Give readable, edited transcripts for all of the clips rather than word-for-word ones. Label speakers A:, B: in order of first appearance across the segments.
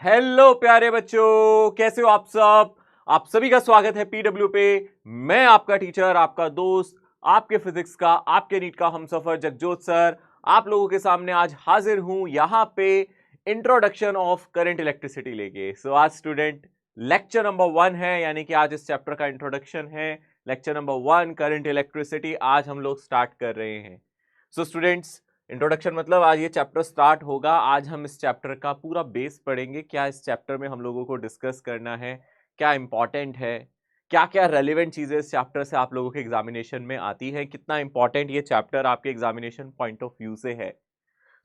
A: Hello प्यारे बच्चों, कैसे हो आप सब। आप सभी का स्वागत है पीडब्ल्यू पे। मैं आपका टीचर, आपका दोस्त, आपके फिजिक्स का, आपके नीट का हमसफर जगजोत सर आप लोगों के सामने आज हाजिर हूं यहां पे इंट्रोडक्शन ऑफ करंट इलेक्ट्रिसिटी लेके। सो आज स्टूडेंट लेक्चर नंबर 1 है, यानी कि आज इस चैप्टर का इंट्रोडक्शन है। लेक्चर नंबर 1 करंट इलेक्ट्रिसिटी आज हम लोग स्टार्ट कर रहे हैं। सो स्टूडेंट्स, इंट्रोडक्शन मतलब आज ये चैप्टर स्टार्ट होगा। आज हम इस चैप्टर का पूरा बेस पढ़ेंगे। क्या इस चैप्टर में हम लोगों को डिस्कस करना है, क्या इंपॉर्टेंट है, क्या क्या रेलिवेंट चीजें इस चैप्टर से आप लोगों के एग्जामिनेशन में आती है, कितना इंपॉर्टेंट ये चैप्टर आपके एग्जामिनेशन पॉइंट ऑफ व्यू से है।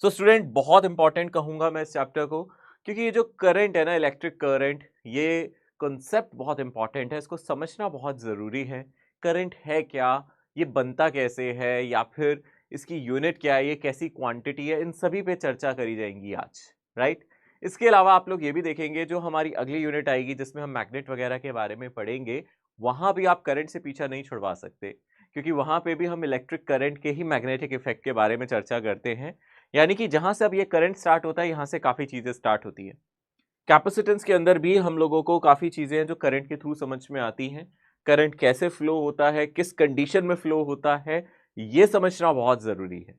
A: सो स्टूडेंट, बहुत इंपॉर्टेंट कहूंगा मैं इस चैप्टर को, क्योंकि ये जो करंट है ना, इलेक्ट्रिक करंट, ये कॉन्सेप्ट बहुत इंपॉर्टेंट है। इसको समझना बहुत जरूरी है। करंट है क्या, ये बनता कैसे है, या फिर इसकी यूनिट क्या है, ये कैसी क्वांटिटी है, इन सभी पे चर्चा करी जाएंगी आज, राइट। इसके अलावा आप लोग ये भी देखेंगे, जो हमारी अगली यूनिट आएगी जिसमें हम मैग्नेट वगैरह के बारे में पढ़ेंगे, वहां भी आप करंट से पीछा नहीं छुड़वा सकते, क्योंकि वहां पे भी हम इलेक्ट्रिक करंट के ही मैग्नेटिक इफेक्ट के बारे में चर्चा करते हैं। यानी कि जहां से अब ये करंट स्टार्ट होता है, यहां से काफी चीजें स्टार्ट होती है। कैपेसिटेंस के अंदर भी हम लोगों को काफी चीजें हैं जो करंट के थ्रू समझ में आती हैं। करंट कैसे फ्लो होता है, किस कंडीशन में फ्लो होता है, ये समझना बहुत जरूरी है।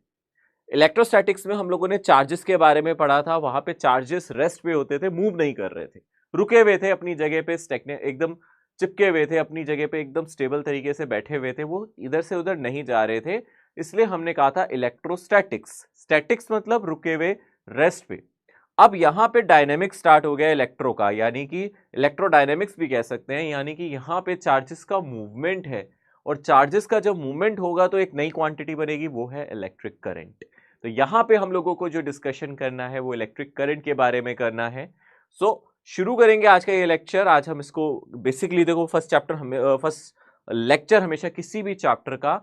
A: इलेक्ट्रोस्टैटिक्स में हम लोगों ने चार्जेस के बारे में पढ़ा था। वहां पे चार्जेस रेस्ट पे होते थे, मूव नहीं कर रहे थे, रुके हुए थे अपनी जगह पे, एकदम चिपके हुए थे अपनी जगह पे, एकदम स्टेबल तरीके से बैठे हुए थे, वो इधर से उधर नहीं जा रहे थे। इसलिए हमने कहा था इलेक्ट्रोस्टैटिक्स। स्टैटिक्स मतलब रुके हुए, रेस्ट पे। अब यहां पे डायनेमिक स्टार्ट हो गया इलेक्ट्रो का, यानी कि इलेक्ट्रोडायनेमिक्स भी कह सकते हैं। यानी कि यहां पे चार्जेस का मूवमेंट है, और चार्जेस का जब मूवमेंट होगा तो एक नई क्वांटिटी बनेगी, वो है इलेक्ट्रिक करंट। तो यहां पे हम लोगों को जो डिस्कशन करना है वो इलेक्ट्रिक करंट के बारे में करना है। सो शुरू करेंगे आज का ये लेक्चर। आज हम इसको बेसिकली देखो, फर्स्ट लेक्चर हमेशा किसी भी चैप्टर का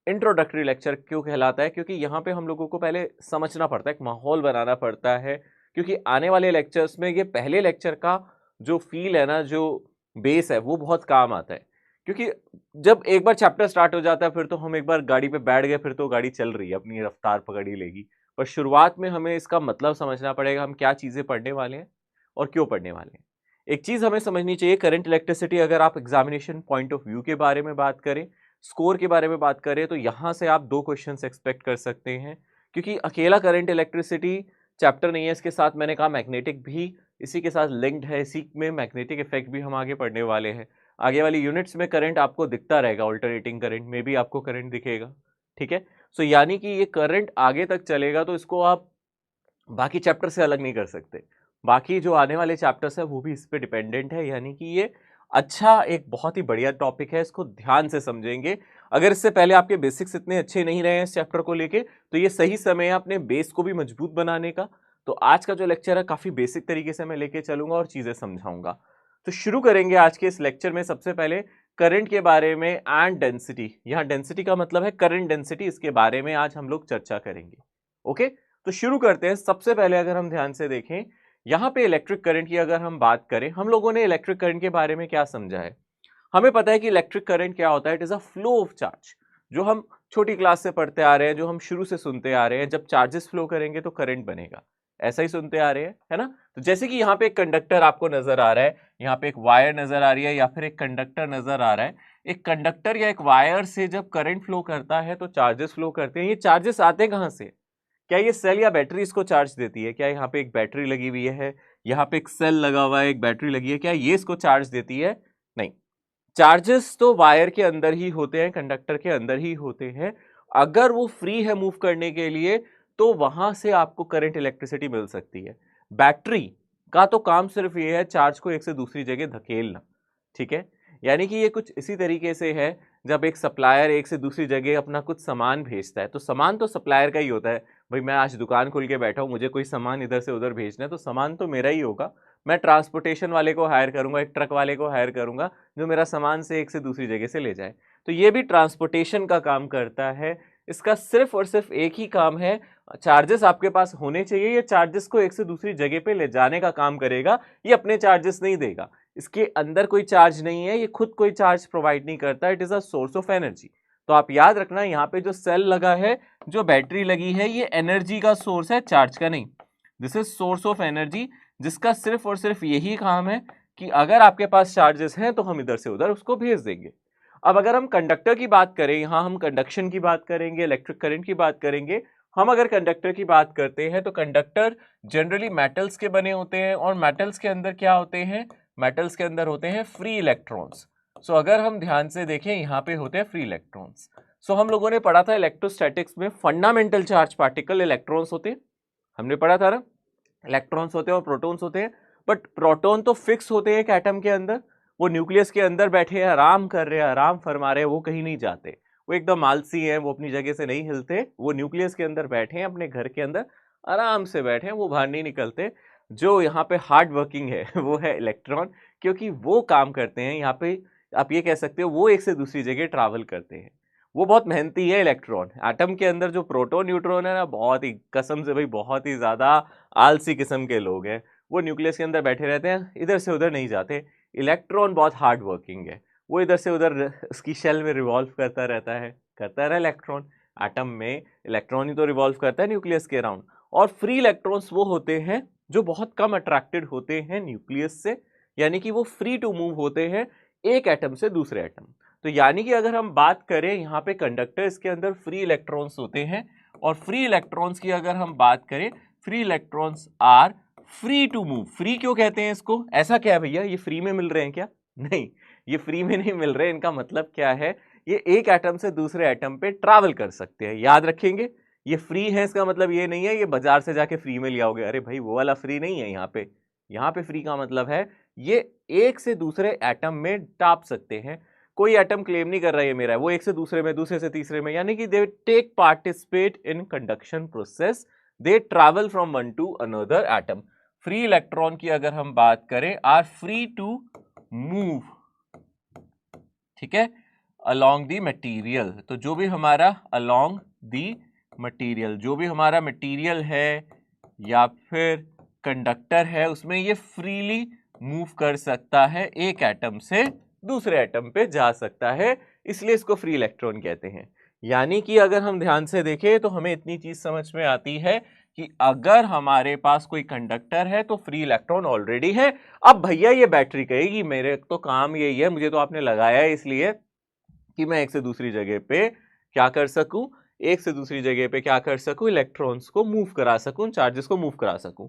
A: इंट्रोडक्टरी लेक्चर क्यों कहलाता है, क्योंकि यहाँ पे हम लोगों को पहले समझना पड़ता है, एक माहौल बनाना पड़ता है। क्योंकि आने वाले लेक्चर्स में ये पहले लेक्चर का जो फील है ना, जो बेस है, वो बहुत काम आता है। क्योंकि जब एक बार चैप्टर स्टार्ट हो जाता है, फिर तो हम एक बार गाड़ी पे बैठ गए, फिर तो गाड़ी चल रही है, अपनी रफ्तार पकड़ ही लेगी। पर शुरुआत में हमें इसका मतलब समझना पड़ेगा, हम क्या चीजें पढ़ने वाले हैं और क्यों पढ़ने वाले हैं। एक चीज हमें समझनी चाहिए, करंट इलेक्ट्रिसिटी, अगर आप एग्जामिनेशन पॉइंट ऑफ व्यू के बारे में बात करें, स्कोर के बारे में बात करें, तो यहां से आप 2 क्वेश्चंस एक्सपेक्ट कर सकते हैं। क्योंकि अकेला करंट इलेक्ट्रिसिटी चैप्टर नहीं है, इसके साथ मैंने कहा मैग्नेटिक भी इसी के साथ लिंक्ड है। इसी में मैग्नेटिक इफेक्ट भी हम आगे पढ़ने वाले हैं। आगे वाली यूनिट्स में करंट आपको दिखता रहेगा, ऑल्टरनेटिंग करंट में भी आपको करंट दिखेगा, ठीक है। सो यानी कि ये करंट आगे तक चलेगा, तो इसको आप बाकी चैप्टर से अलग नहीं कर सकते। बाकी जो आने वाले चैप्टर्स है वो भी इस पे डिपेंडेंट है। यानी कि ये अच्छा, एक बहुत ही बढ़िया टॉपिक है, इसको ध्यान से समझेंगे। अगर इससे पहले आपके बेसिक्स इतने अच्छे नहीं रहे हैं इस चैप्टर को लेके, तो ये सही समय है अपने बेस को भी मजबूत बनाने का। तो आज का जो लेक्चर है काफी बेसिक तरीके से मैं लेके चलूंगा और चीजें समझाऊंगा। तो शुरू करेंगे आज के इस लेक्चर में सबसे पहले करंट के बारे में एंड डेंसिटी। यहाँ डेंसिटी का मतलब है करंट डेंसिटी, इसके बारे में आज हम लोग चर्चा करेंगे। ओके, तो शुरू करते हैं। सबसे पहले अगर हम ध्यान से देखें, यहां पे इलेक्ट्रिक करंट की अगर हम बात करें, हम लोगों ने इलेक्ट्रिक करंट के बारे में क्या समझा है। हमें पता है कि इलेक्ट्रिक करंट क्या होता है, it is a flow of charge. जो हम छोटी क्लास से पढ़ते आ रहे हैं, जो हम शुरू से सुनते आ रहे हैं, जब चार्जेस फ्लो करेंगे तो करंट बनेगा, ऐसा ही सुनते आ रहे हैं, है ना। तो जैसे कि यहाँ पे एक कंडक्टर आपको नजर आ रहा है, यहाँ पे एक वायर नजर आ रही है, या फिर एक कंडक्टर नजर आ रहा है। एक कंडक्टर या एक वायर से जब करंट फ्लो करता है तो चार्जेस फ्लो करते हैं। ये चार्जेस आते हैं कहाँ से? क्या ये सेल या बैटरी इसको चार्ज देती है? क्या यहाँ पे एक बैटरी लगी हुई है, यहाँ पे एक सेल लगा हुआ है, एक बैटरी लगी है, क्या ये इसको चार्ज देती है? नहीं। चार्जेस तो वायर के अंदर ही होते हैं, कंडक्टर के अंदर ही होते हैं। अगर वो फ्री है मूव करने के लिए, तो वहां से आपको करंट इलेक्ट्रिसिटी मिल सकती है। बैटरी का तो काम सिर्फ ये है चार्ज को एक से दूसरी जगह धकेलना, ठीक है। यानी कि ये कुछ इसी तरीके से है, जब एक सप्लायर एक से दूसरी जगह अपना कुछ सामान भेजता है, तो सामान तो सप्लायर का ही होता है। भाई मैं आज दुकान खोल के बैठा हूं, मुझे कोई सामान इधर से उधर भेजना है, तो सामान तो मेरा ही होगा। मैं ट्रांसपोर्टेशन वाले को हायर करूंगा, एक ट्रक वाले को हायर करूंगा, जो मेरा सामान से एक से दूसरी जगह से ले जाए। तो ये भी ट्रांसपोर्टेशन का काम करता है। इसका सिर्फ और सिर्फ एक ही काम है, चार्जेस आपके पास होने चाहिए। ये चार्जेस को एक से दूसरी जगह पे ले जाने का काम करेगा, ये अपने चार्जेस नहीं देगा। इसके अंदर कोई चार्ज नहीं है, ये खुद कोई चार्ज प्रोवाइड नहीं करता। It is a source of energy. तो आप याद रखना, यहाँ पे जो सेल लगा है, जो बैटरी लगी है, ये एनर्जी का सोर्स है, चार्ज का नहीं। This is source of energy, जिसका सिर्फ और सिर्फ यही काम है कि अगर आपके पास चार्जेस हैं तो हम इधर से उधर उसको भेज देंगे। अब अगर हम कंडक्टर की बात करें, यहाँ हम कंडक्शन की बात करेंगे, इलेक्ट्रिक करंट की बात करेंगे। हम अगर कंडक्टर की बात करते हैं तो कंडक्टर जनरली मेटल्स के बने होते हैं, और मेटल्स के अंदर क्या होते हैं, मेटल्स के अंदर होते हैं फ्री इलेक्ट्रॉन्स। सो अगर हम ध्यान से देखें, यहाँ पे होते हैं फ्री इलेक्ट्रॉन्स। सो हम लोगों ने पढ़ा था इलेक्ट्रोस्टैटिक्स में, फंडामेंटल चार्ज पार्टिकल इलेक्ट्रॉन्स होते हैं, हमने पढ़ा था ना, इलेक्ट्रॉन्स होते हैं और प्रोटॉन्स होते हैं। बट प्रोटॉन तो फिक्स होते हैं एक एटम के अंदर, वो न्यूक्लियस के अंदर बैठे आराम कर रहे हैं, आराम फरमा रहे हैं, वो कहीं नहीं जाते, वो एकदम आलसी हैं, वो अपनी जगह से नहीं हिलते, वो न्यूक्लियस के अंदर बैठे हैं, अपने घर के अंदर आराम से बैठे हैं, वो बाहर नहीं निकलते। जो यहाँ पे हार्ड वर्किंग है वो है इलेक्ट्रॉन, क्योंकि वो काम करते हैं यहाँ पे, आप ये कह सकते हो वो एक से दूसरी जगह ट्रैवल करते हैं, वो बहुत मेहनती है इलेक्ट्रॉन। एटम के अंदर जो प्रोटॉन न्यूट्रॉन है ना, बहुत ही कसम से भाई बहुत ही ज़्यादा आलसी किस्म के लोग हैं, वो न्यूक्लियस के अंदर बैठे रहते हैं, इधर से उधर नहीं जाते। इलेक्ट्रॉन बहुत हार्ड वर्किंग है, वो इधर से उधर उसकी शेल में रिवॉल्व करता रहता है, करता रहा इलेक्ट्रॉन। एटम में इलेक्ट्रॉन ही तो रिवॉल्व करता है न्यूक्लियस के अराउंड। और फ्री इलेक्ट्रॉन्स वो होते हैं जो बहुत कम अट्रैक्टेड होते हैं न्यूक्लियस से, यानी कि वो फ्री टू मूव होते हैं एक एटम से दूसरे एटम। तो यानी कि अगर हम बात करें यहाँ पे कंडक्टर्स के अंदर फ्री इलेक्ट्रॉन्स होते हैं, और फ्री इलेक्ट्रॉन्स की अगर हम बात करें, free electrons are free to move. Free क्यों कहते हैं इसको, ऐसा क्या है भैया, ये फ्री में मिल रहे हैं क्या? नहीं, ये फ्री में नहीं मिल रहे, इनका मतलब क्या है, ये एक एटम से दूसरे एटम पे ट्रैवल कर सकते हैं। याद रखेंगे, ये फ्री है, इसका मतलब ये नहीं है ये बाजार से जाके फ्री में ले आओगे, अरे भाई वो वाला फ्री नहीं है। यहाँ पे फ्री का मतलब है ये एक से दूसरे एटम में टाप सकते हैं। कोई एटम क्लेम नहीं कर रहा है मेरा है, वो एक से दूसरे में, दूसरे से तीसरे में, यानी कि they take participate in conduction process, they travel from one to another atom. Free electron की अगर हम बात करें, आर फ्री टू मूव, ठीक है, अलोंग दी मटीरियल। तो जो भी हमारा अलोंग दी मटीरियल, जो भी हमारा मटीरियल है या फिर कंडक्टर है, उसमें ये फ्रीली मूव कर सकता है, एक एटम से दूसरे एटम पे जा सकता है, इसलिए इसको फ्री इलेक्ट्रॉन कहते हैं। यानी कि अगर हम ध्यान से देखें तो हमें इतनी चीज समझ में आती है कि अगर हमारे पास कोई कंडक्टर है तो फ्री इलेक्ट्रॉन ऑलरेडी है। अब भैया ये बैटरी कहेगी मेरे तो काम यही है, मुझे तो आपने लगाया है इसलिए कि मैं एक से दूसरी जगह पे क्या कर सकूं, एक से दूसरी जगह पे क्या कर सकूं, इलेक्ट्रॉन्स को मूव करा सकूं, चार्जेस को मूव करा सकूं।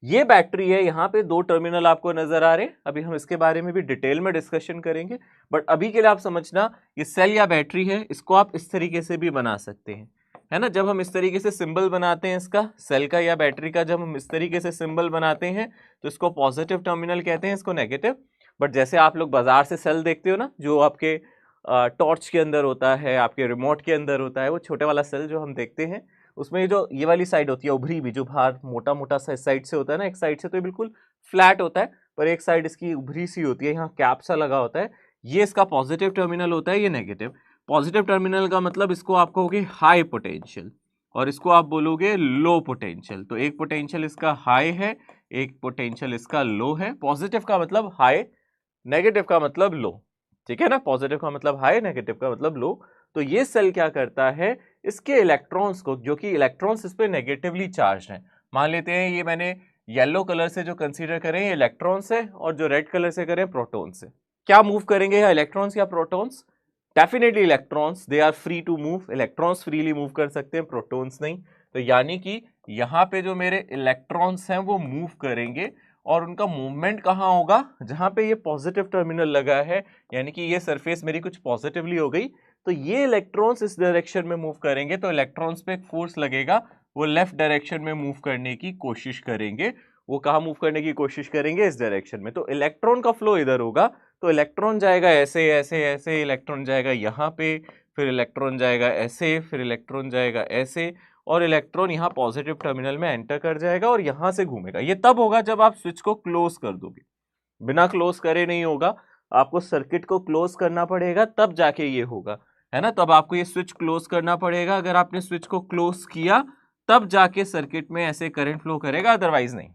A: ये बैटरी है, यहाँ पे दो टर्मिनल आपको नजर आ रहे हैं, अभी हम इसके बारे में भी डिटेल में डिस्कशन करेंगे, बट अभी के लिए आप समझना ये सेल या बैटरी है, इसको आप इस तरीके से भी बना सकते हैं, है ना। जब हम इस तरीके से सिंबल बनाते हैं इसका, सेल का या बैटरी का, जब हम इस तरीके से सिंबल बनाते हैं तो इसको पॉजिटिव टर्मिनल कहते हैं, इसको नेगेटिव। बट जैसे आप लोग बाजार से सेल देखते हो ना, जो आपके टॉर्च के अंदर होता है, आपके रिमोट के अंदर होता है, वो छोटे वाला सेल जो हम देखते हैं, उसमें जो ये वाली साइड होती है उभरी भी, जो बाहर मोटा मोटा सा साइड से होता है ना, एक साइड से तो बिल्कुल फ्लैट होता है, पर एक साइड इसकी उभरी सी होती है, यहाँ कैप सा लगा होता है, ये इसका पॉजिटिव टर्मिनल होता है, ये नेगेटिव। पॉजिटिव टर्मिनल का मतलब इसको आप कहोगे हाई पोटेंशियल, और इसको आप बोलोगे लो पोटेंशियल। तो एक पोटेंशियल इसका हाई है, एक पोटेंशियल इसका लो है। पॉजिटिव का मतलब हाई, नेगेटिव का मतलब लो, ठीक है ना। पॉजिटिव का मतलब हाई, नेगेटिव का मतलब लो। तो ये सेल क्या करता है, इसके इलेक्ट्रॉन्स को, जो कि इलेक्ट्रॉन्स इस पे नेगेटिवली चार्ज हैं, मान लेते हैं ये मैंने येलो कलर से जो कंसीडर करें ये इलेक्ट्रॉन्स है, और जो रेड कलर से करें प्रोटॉन्स है, क्या मूव करेंगे या इलेक्ट्रॉन्स या protons? Definitely electrons, they are free to move, electrons freely move कर सकते हैं, प्रोटॉन्स नहीं। तो यानी कि यहाँ पे जो मेरे इलेक्ट्रॉन्स हैं वो मूव करेंगे, और उनका मूवमेंट कहाँ होगा, जहाँ पे ये पॉजिटिव टर्मिनल लगा है, यानी कि ये सरफेस मेरी कुछ पॉजिटिवली हो गई, तो ये इलेक्ट्रॉन्स इस डायरेक्शन में मूव करेंगे, तो इलेक्ट्रॉन्स पे एक फोर्स लगेगा, वो लेफ्ट डायरेक्शन में मूव करने की कोशिश करेंगे। वो कहाँ मूव करने की कोशिश करेंगे, इस डायरेक्शन में। तो इलेक्ट्रॉन का फ्लो इधर होगा, तो इलेक्ट्रॉन जाएगा ऐसे ऐसे ऐसे, इलेक्ट्रॉन जाएगा यहाँ पे, फिर इलेक्ट्रॉन जाएगा ऐसे, फिर इलेक्ट्रॉन जाएगा ऐसे, और इलेक्ट्रॉन यहाँ पॉजिटिव टर्मिनल में एंटर कर जाएगा और यहाँ से घूमेगा। ये तब होगा जब आप स्विच को क्लोज कर दोगे, बिना क्लोज करे नहीं होगा, आपको सर्किट को क्लोज करना पड़ेगा तब जाके ये होगा, है ना। तब आपको ये स्विच क्लोज करना पड़ेगा, अगर आपने स्विच को क्लोज किया तब जाके सर्किट में ऐसे करंट फ्लो करेगा, अदरवाइज नहीं।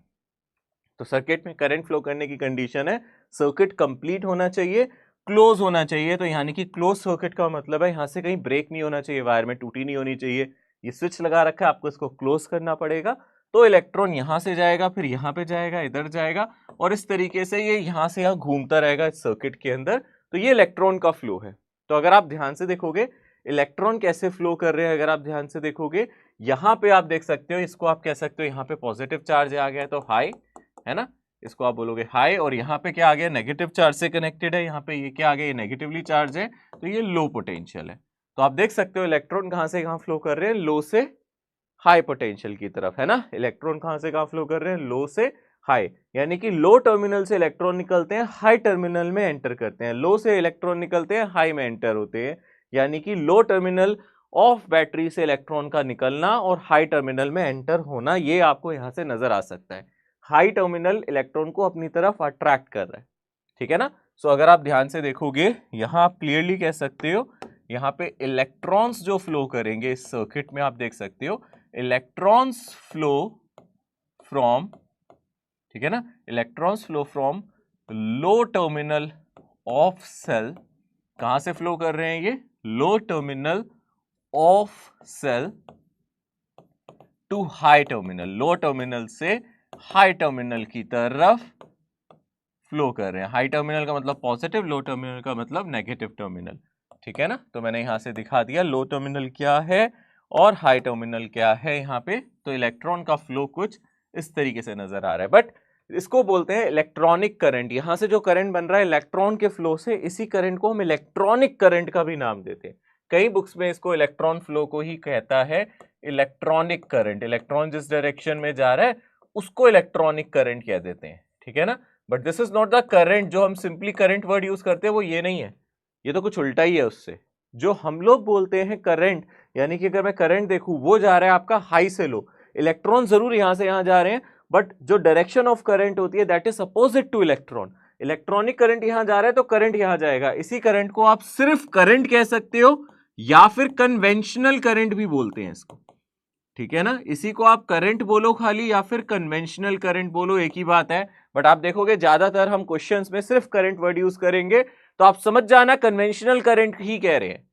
A: तो सर्किट में करंट फ्लो करने की कंडीशन है सर्किट कंप्लीट होना चाहिए, क्लोज होना चाहिए। तो यानी कि क्लोज सर्किट का मतलब है यहाँ से कहीं ब्रेक नहीं होना चाहिए, वायर में टूटी नहीं होनी चाहिए। ये स्विच लगा रखा है, आपको इसको क्लोज करना पड़ेगा, तो इलेक्ट्रॉन यहां से जाएगा, फिर यहां पे जाएगा, इधर जाएगा, और इस तरीके से ये यहां से यहां घूमता रहेगा इस सर्किट के अंदर। तो ये इलेक्ट्रॉन का फ्लो है। तो अगर आप ध्यान से देखोगे इलेक्ट्रॉन कैसे फ्लो कर रहे हैं, अगर आप ध्यान से देखोगे यहाँ पे आप देख सकते हो, इसको आप कह सकते हो यहाँ पे पॉजिटिव चार्ज आ गया तो हाई, है ना, इसको आप बोलोगे हाई, और यहाँ पे क्या आ गया, नेगेटिव चार्ज से कनेक्टेड है, यहाँ पे ये क्या आ गया, ये नेगेटिवली चार्ज है, तो ये लो पोटेंशियल है। तो आप देख सकते हो इलेक्ट्रॉन कहां से कहां फ्लो कर रहे हैं, लो से हाई पोटेंशियल की तरफ, है ना। इलेक्ट्रॉन कहां से कहां फ्लो कर रहे हैं, लो से हाई, यानी कि लो टर्मिनल से इलेक्ट्रॉन निकलते हैं, हाई टर्मिनल में एंटर करते हैं। लो से इलेक्ट्रॉन निकलते हैं, हाई में एंटर होते हैं, यानी कि लो टर्मिनल ऑफ बैटरी से इलेक्ट्रॉन का निकलना और हाई टर्मिनल में एंटर होना, ये आपको यहां से नजर आ सकता है। हाई टर्मिनल इलेक्ट्रॉन को अपनी तरफ अट्रैक्ट कर रहा है, ठीक है ना। सो अगर आप ध्यान से देखोगे यहां आप क्लियरली कह सकते हो, यहाँ पे इलेक्ट्रॉन्स जो फ्लो करेंगे इस सर्किट में, आप देख सकते हो इलेक्ट्रॉन्स फ्लो फ्रॉम, ठीक है ना, electrons flow from low terminal of cell. कहां से फ्लो कर रहे हैं ये, low terminal of cell to high terminal, low terminal से हाई टर्मिनल की तरफ फ्लो कर रहे हैं। हाई टर्मिनल का मतलब पॉजिटिव, लो टर्मिनल का मतलब नेगेटिव टर्मिनल, ठीक है ना। तो मैंने यहां से दिखा दिया लो टर्मिनल क्या है और हाई टर्मिनल क्या है यहाँ पे। तो इलेक्ट्रॉन का फ्लो कुछ इस तरीके से नजर आ रहा है, बट इसको बोलते हैं इलेक्ट्रॉनिक करंट। यहां से जो करंट बन रहा है इलेक्ट्रॉन के फ्लो से, इसी करंट को हम इलेक्ट्रॉनिक करंट का भी नाम देते हैं। कई बुक्स में इसको इलेक्ट्रॉन फ्लो को ही कहता है इलेक्ट्रॉनिक करंट। इलेक्ट्रॉन जिस डायरेक्शन में जा रहा है उसको इलेक्ट्रॉनिक करंट कह देते हैं, ठीक है ना। But this is not the current, जो हम सिंपली करंट वर्ड यूज करते हैं वो ये नहीं है, ये तो कुछ उल्टा ही है उससे। जो हम लोग बोलते हैं करंट, यानी कि अगर मैं करंट देखूं वो जा रहा है आपका हाई से लो, इलेक्ट्रॉन जरूर यहां से यहां जा रहे हैं, बट जो डायरेक्शन ऑफ करंट होती है that is opposite two electron. Electronic current यहां जा रहा है तो करंट यहां जाएगा। इसी करंट को आप सिर्फ करंट कह सकते हो या फिर कन्वेंशनल करंट भी बोलते हैं इसको, ठीक है ना। इसी को आप करंट बोलो खाली या फिर कन्वेंशनल करंट बोलो, एक ही बात है। बट आप देखोगे ज्यादातर हम क्वेश्चंस में सिर्फ करंट वर्ड यूज करेंगे, तो आप समझ जाना कन्वेंशनल करंट ही कह रहे हैं,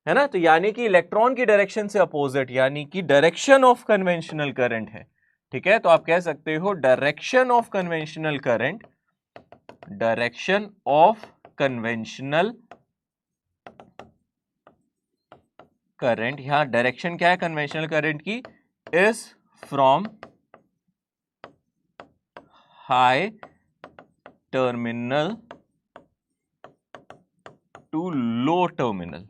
A: है ना। तो यानी कि इलेक्ट्रॉन की डायरेक्शन से अपोजिट, यानी कि डायरेक्शन ऑफ कन्वेंशनल करंट है, ठीक है। तो आप कह सकते हो direction of conventional current, direction of conventional current, यहां डायरेक्शन क्या है कन्वेंशनल करंट की, is from high terminal to low terminal.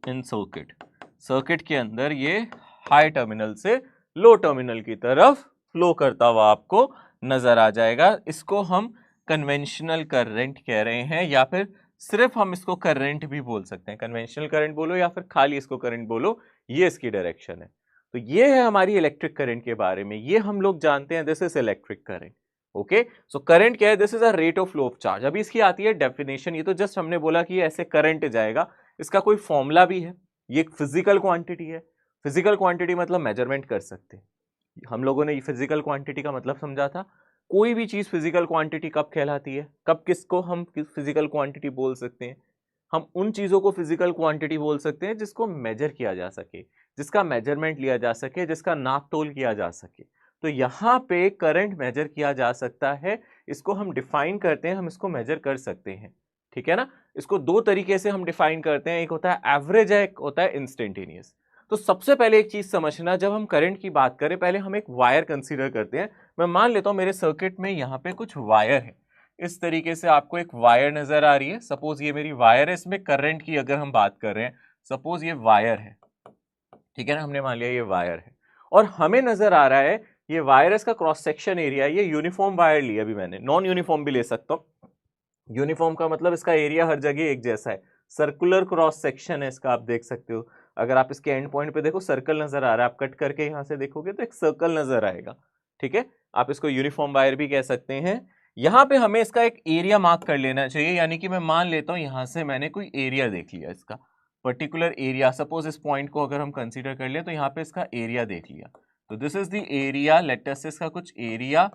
A: In circuit, circuit के अंदर ये हाई टर्मिनल से लो टर्मिनल की तरफ फ्लो करता हुआ आपको नजर आ जाएगा। इसको हम कन्वेंशनल करंट कह रहे हैं, या फिर सिर्फ हम इसको करंट भी बोल सकते हैं। कन्वेंशनल करंट बोलो या फिर खाली इसको करंट बोलो, ये इसकी डायरेक्शन है। तो ये है हमारी इलेक्ट्रिक करंट के बारे में, ये हम लोग जानते हैं, this is electric current. Okay, so current क्या है, this is a rate of flow of charge. अभी इसकी आती है डेफिनेशन, ये तो जस्ट हमने बोला कि ऐसे करंट जाएगा, इसका कोई फॉर्मूला भी है। ये एक फिजिकल क्वांटिटी है, फिजिकल क्वांटिटी मतलब मेजरमेंट कर सकते हैं। हम लोगों ने फिजिकल क्वांटिटी का मतलब समझा था, कोई भी चीज फिजिकल क्वांटिटी कब कहलाती है, कब किसको हम फिजिकल क्वांटिटी बोल सकते हैं, हम उन चीजों को फिजिकल क्वांटिटी बोल सकते हैं जिसको मेजर किया जा सके, जिसका मेजरमेंट लिया जा सके, जिसका नाप तोल किया जा सके। तो यहाँ पे करंट मेजर किया जा सकता है, इसको हम डिफाइन करते हैं, हम इसको मेजर कर सकते हैं, ठीक है ना। इसको दो तरीके से हम डिफाइन करते हैं, एक होता है एवरेज है, एक होता है इंस्टेंटेनियस। तो सबसे पहले एक चीज समझना, जब हम करंट की बात करें पहले हम एक वायर कंसीडर करते हैं। मैं मान लेता हूं मेरे सर्किट में यहाँ पे कुछ वायर है, इस तरीके से आपको एक वायर नजर आ रही है। सपोज ये मेरी वायर है, इसमें करंट की अगर हम बात कर रहे हैं, सपोज ये वायर है, ठीक है ना, हमने मान लिया ये वायर है, और हमें नजर आ रहा है ये वायर, इसका क्रॉस सेक्शन एरिया, ये यूनिफॉर्म वायर लिया अभी मैंने, नॉन यूनिफॉर्म भी ले सकता हूँ। यूनिफॉर्म का मतलब इसका एरिया हर जगह एक जैसा है, सर्कुलर क्रॉस सेक्शन है इसका, आप देख सकते हो। अगर आप इसके एंड पॉइंट पे देखो सर्कल नजर आ रहा है, आप कट करके यहां से देखोगे तो एक सर्कल नजर आएगा, ठीक है। आप इसको यूनिफॉर्म वायर भी कह सकते हैं। यहाँ पे हमें इसका एक एरिया मार्क कर लेना चाहिए, यानी कि मैं मान लेता हूँ यहाँ से मैंने कोई एरिया देख लिया, इसका पर्टिकुलर एरिया, सपोज इस पॉइंट को अगर हम कंसीडर कर ले तो यहाँ पे इसका एरिया देख लिया, तो this is the area, let us से इसका कुछ एरिया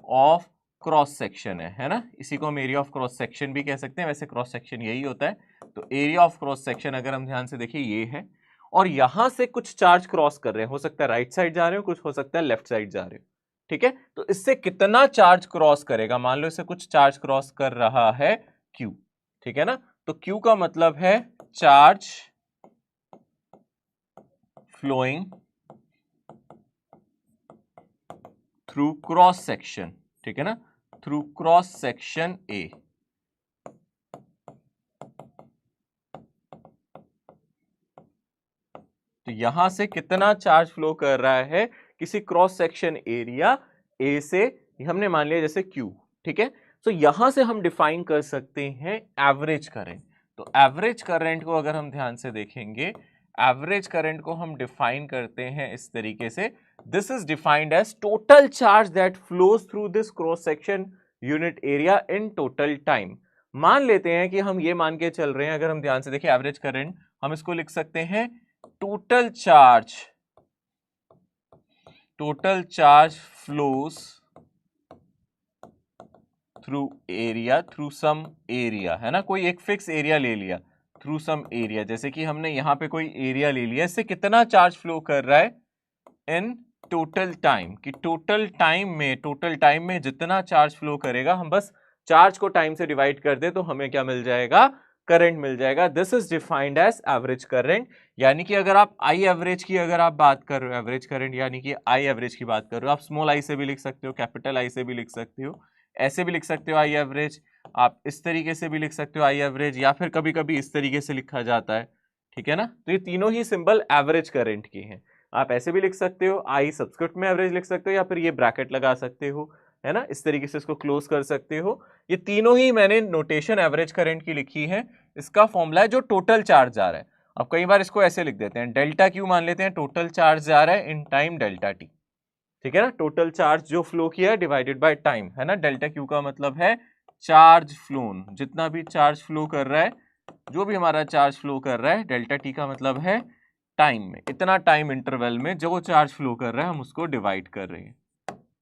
A: ऑफ क्रॉस सेक्शन है ना। इसी को हम एरिया ऑफ क्रॉस सेक्शन भी कह सकते हैं, वैसे क्रॉस सेक्शन यही होता है, तो एरिया ऑफ क्रॉस सेक्शन अगर हम ध्यान से देखिए ये है, और यहां से कुछ चार्ज क्रॉस कर रहे हैं, हो सकता है राइट साइड जा रहे हो, कुछ हो सकता है लेफ्ट साइड जा रहे हो, ठीक है। तो इससे कितना चार्ज क्रॉस करेगा, मान लो इसे कुछ चार्ज क्रॉस कर रहा है Q, ठीक है ना। तो Q का मतलब है charge flowing through cross section, ठीक है ना, थ्रू क्रॉस सेक्शन A। तो यहां से कितना चार्ज फ्लो कर रहा है किसी क्रॉस सेक्शन एरिया ए से, हमने मान लिया जैसे Q, ठीक है। तो यहां से हम डिफाइन कर सकते हैं एवरेज करंट। तो एवरेज करंट को अगर हम ध्यान से देखेंगे, एवरेज करंट को हम डिफाइन करते हैं इस तरीके से, this is defined as total charge that flows through this cross section unit area in total time. मान लेते हैं कि हम ये मान के चल रहे हैं, अगर हम ध्यान से देखें एवरेज करंट, हम इसको लिख सकते हैं total charge flows through area, through some area, है ना, कोई एक फिक्स एरिया ले लिया, थ्रू सम एरिया, जैसे कि हमने यहां पे कोई एरिया ले लिया, इससे कितना चार्ज फ्लो कर रहा है इन टोटल टाइम, कि टोटल टाइम में जितना चार्ज फ्लो करेगा, हम बस चार्ज को टाइम से डिवाइड कर दे तो हमें क्या मिल जाएगा, करंट मिल जाएगा। This is defined as average current. यानी कि अगर आप आई एवरेज की अगर आप बात कर रहे हो, एवरेज करंट यानी कि आई एवरेज की बात कर रहे हो, आप स्मॉल आई से भी लिख सकते हो, कैपिटल आई से भी लिख सकते हो, ऐसे भी लिख सकते हो आई एवरेज, आप इस तरीके से भी लिख सकते हो आई एवरेज, या फिर कभी कभी इस तरीके से लिखा जाता है, ठीक है ना। तो ये तीनों ही सिंबल एवरेज करंट के हैं। आप ऐसे भी लिख सकते हो, आई सब्सक्रिप्ट में एवरेज लिख सकते हो, या फिर ये ब्रैकेट लगा सकते हो, है ना, इस तरीके से इसको क्लोज कर सकते हो। ये तीनों ही मैंने नोटेशन एवरेज करंट की लिखी है। इसका फॉर्मूला है जो टोटल चार्ज जा रहा है। अब कई बार इसको ऐसे लिख देते हैं, डेल्टा क्यू मान लेते हैं टोटल चार्ज जा रहा है इन टाइम डेल्टा टी, ठीक है ना, टोटल चार्ज जो फ्लो किया है डिवाइडेड बाय टाइम, है ना। डेल्टा क्यू का मतलब है चार्ज फ्लोन, जितना भी चार्ज फ्लो कर रहा है, जो भी हमारा चार्ज फ्लो कर रहा है, डेल्टा टी का मतलब है टाइम में, इतना टाइम इंटरवल में जो चार्ज फ्लो कर रहा है हम उसको डिवाइड कर रहे हैं,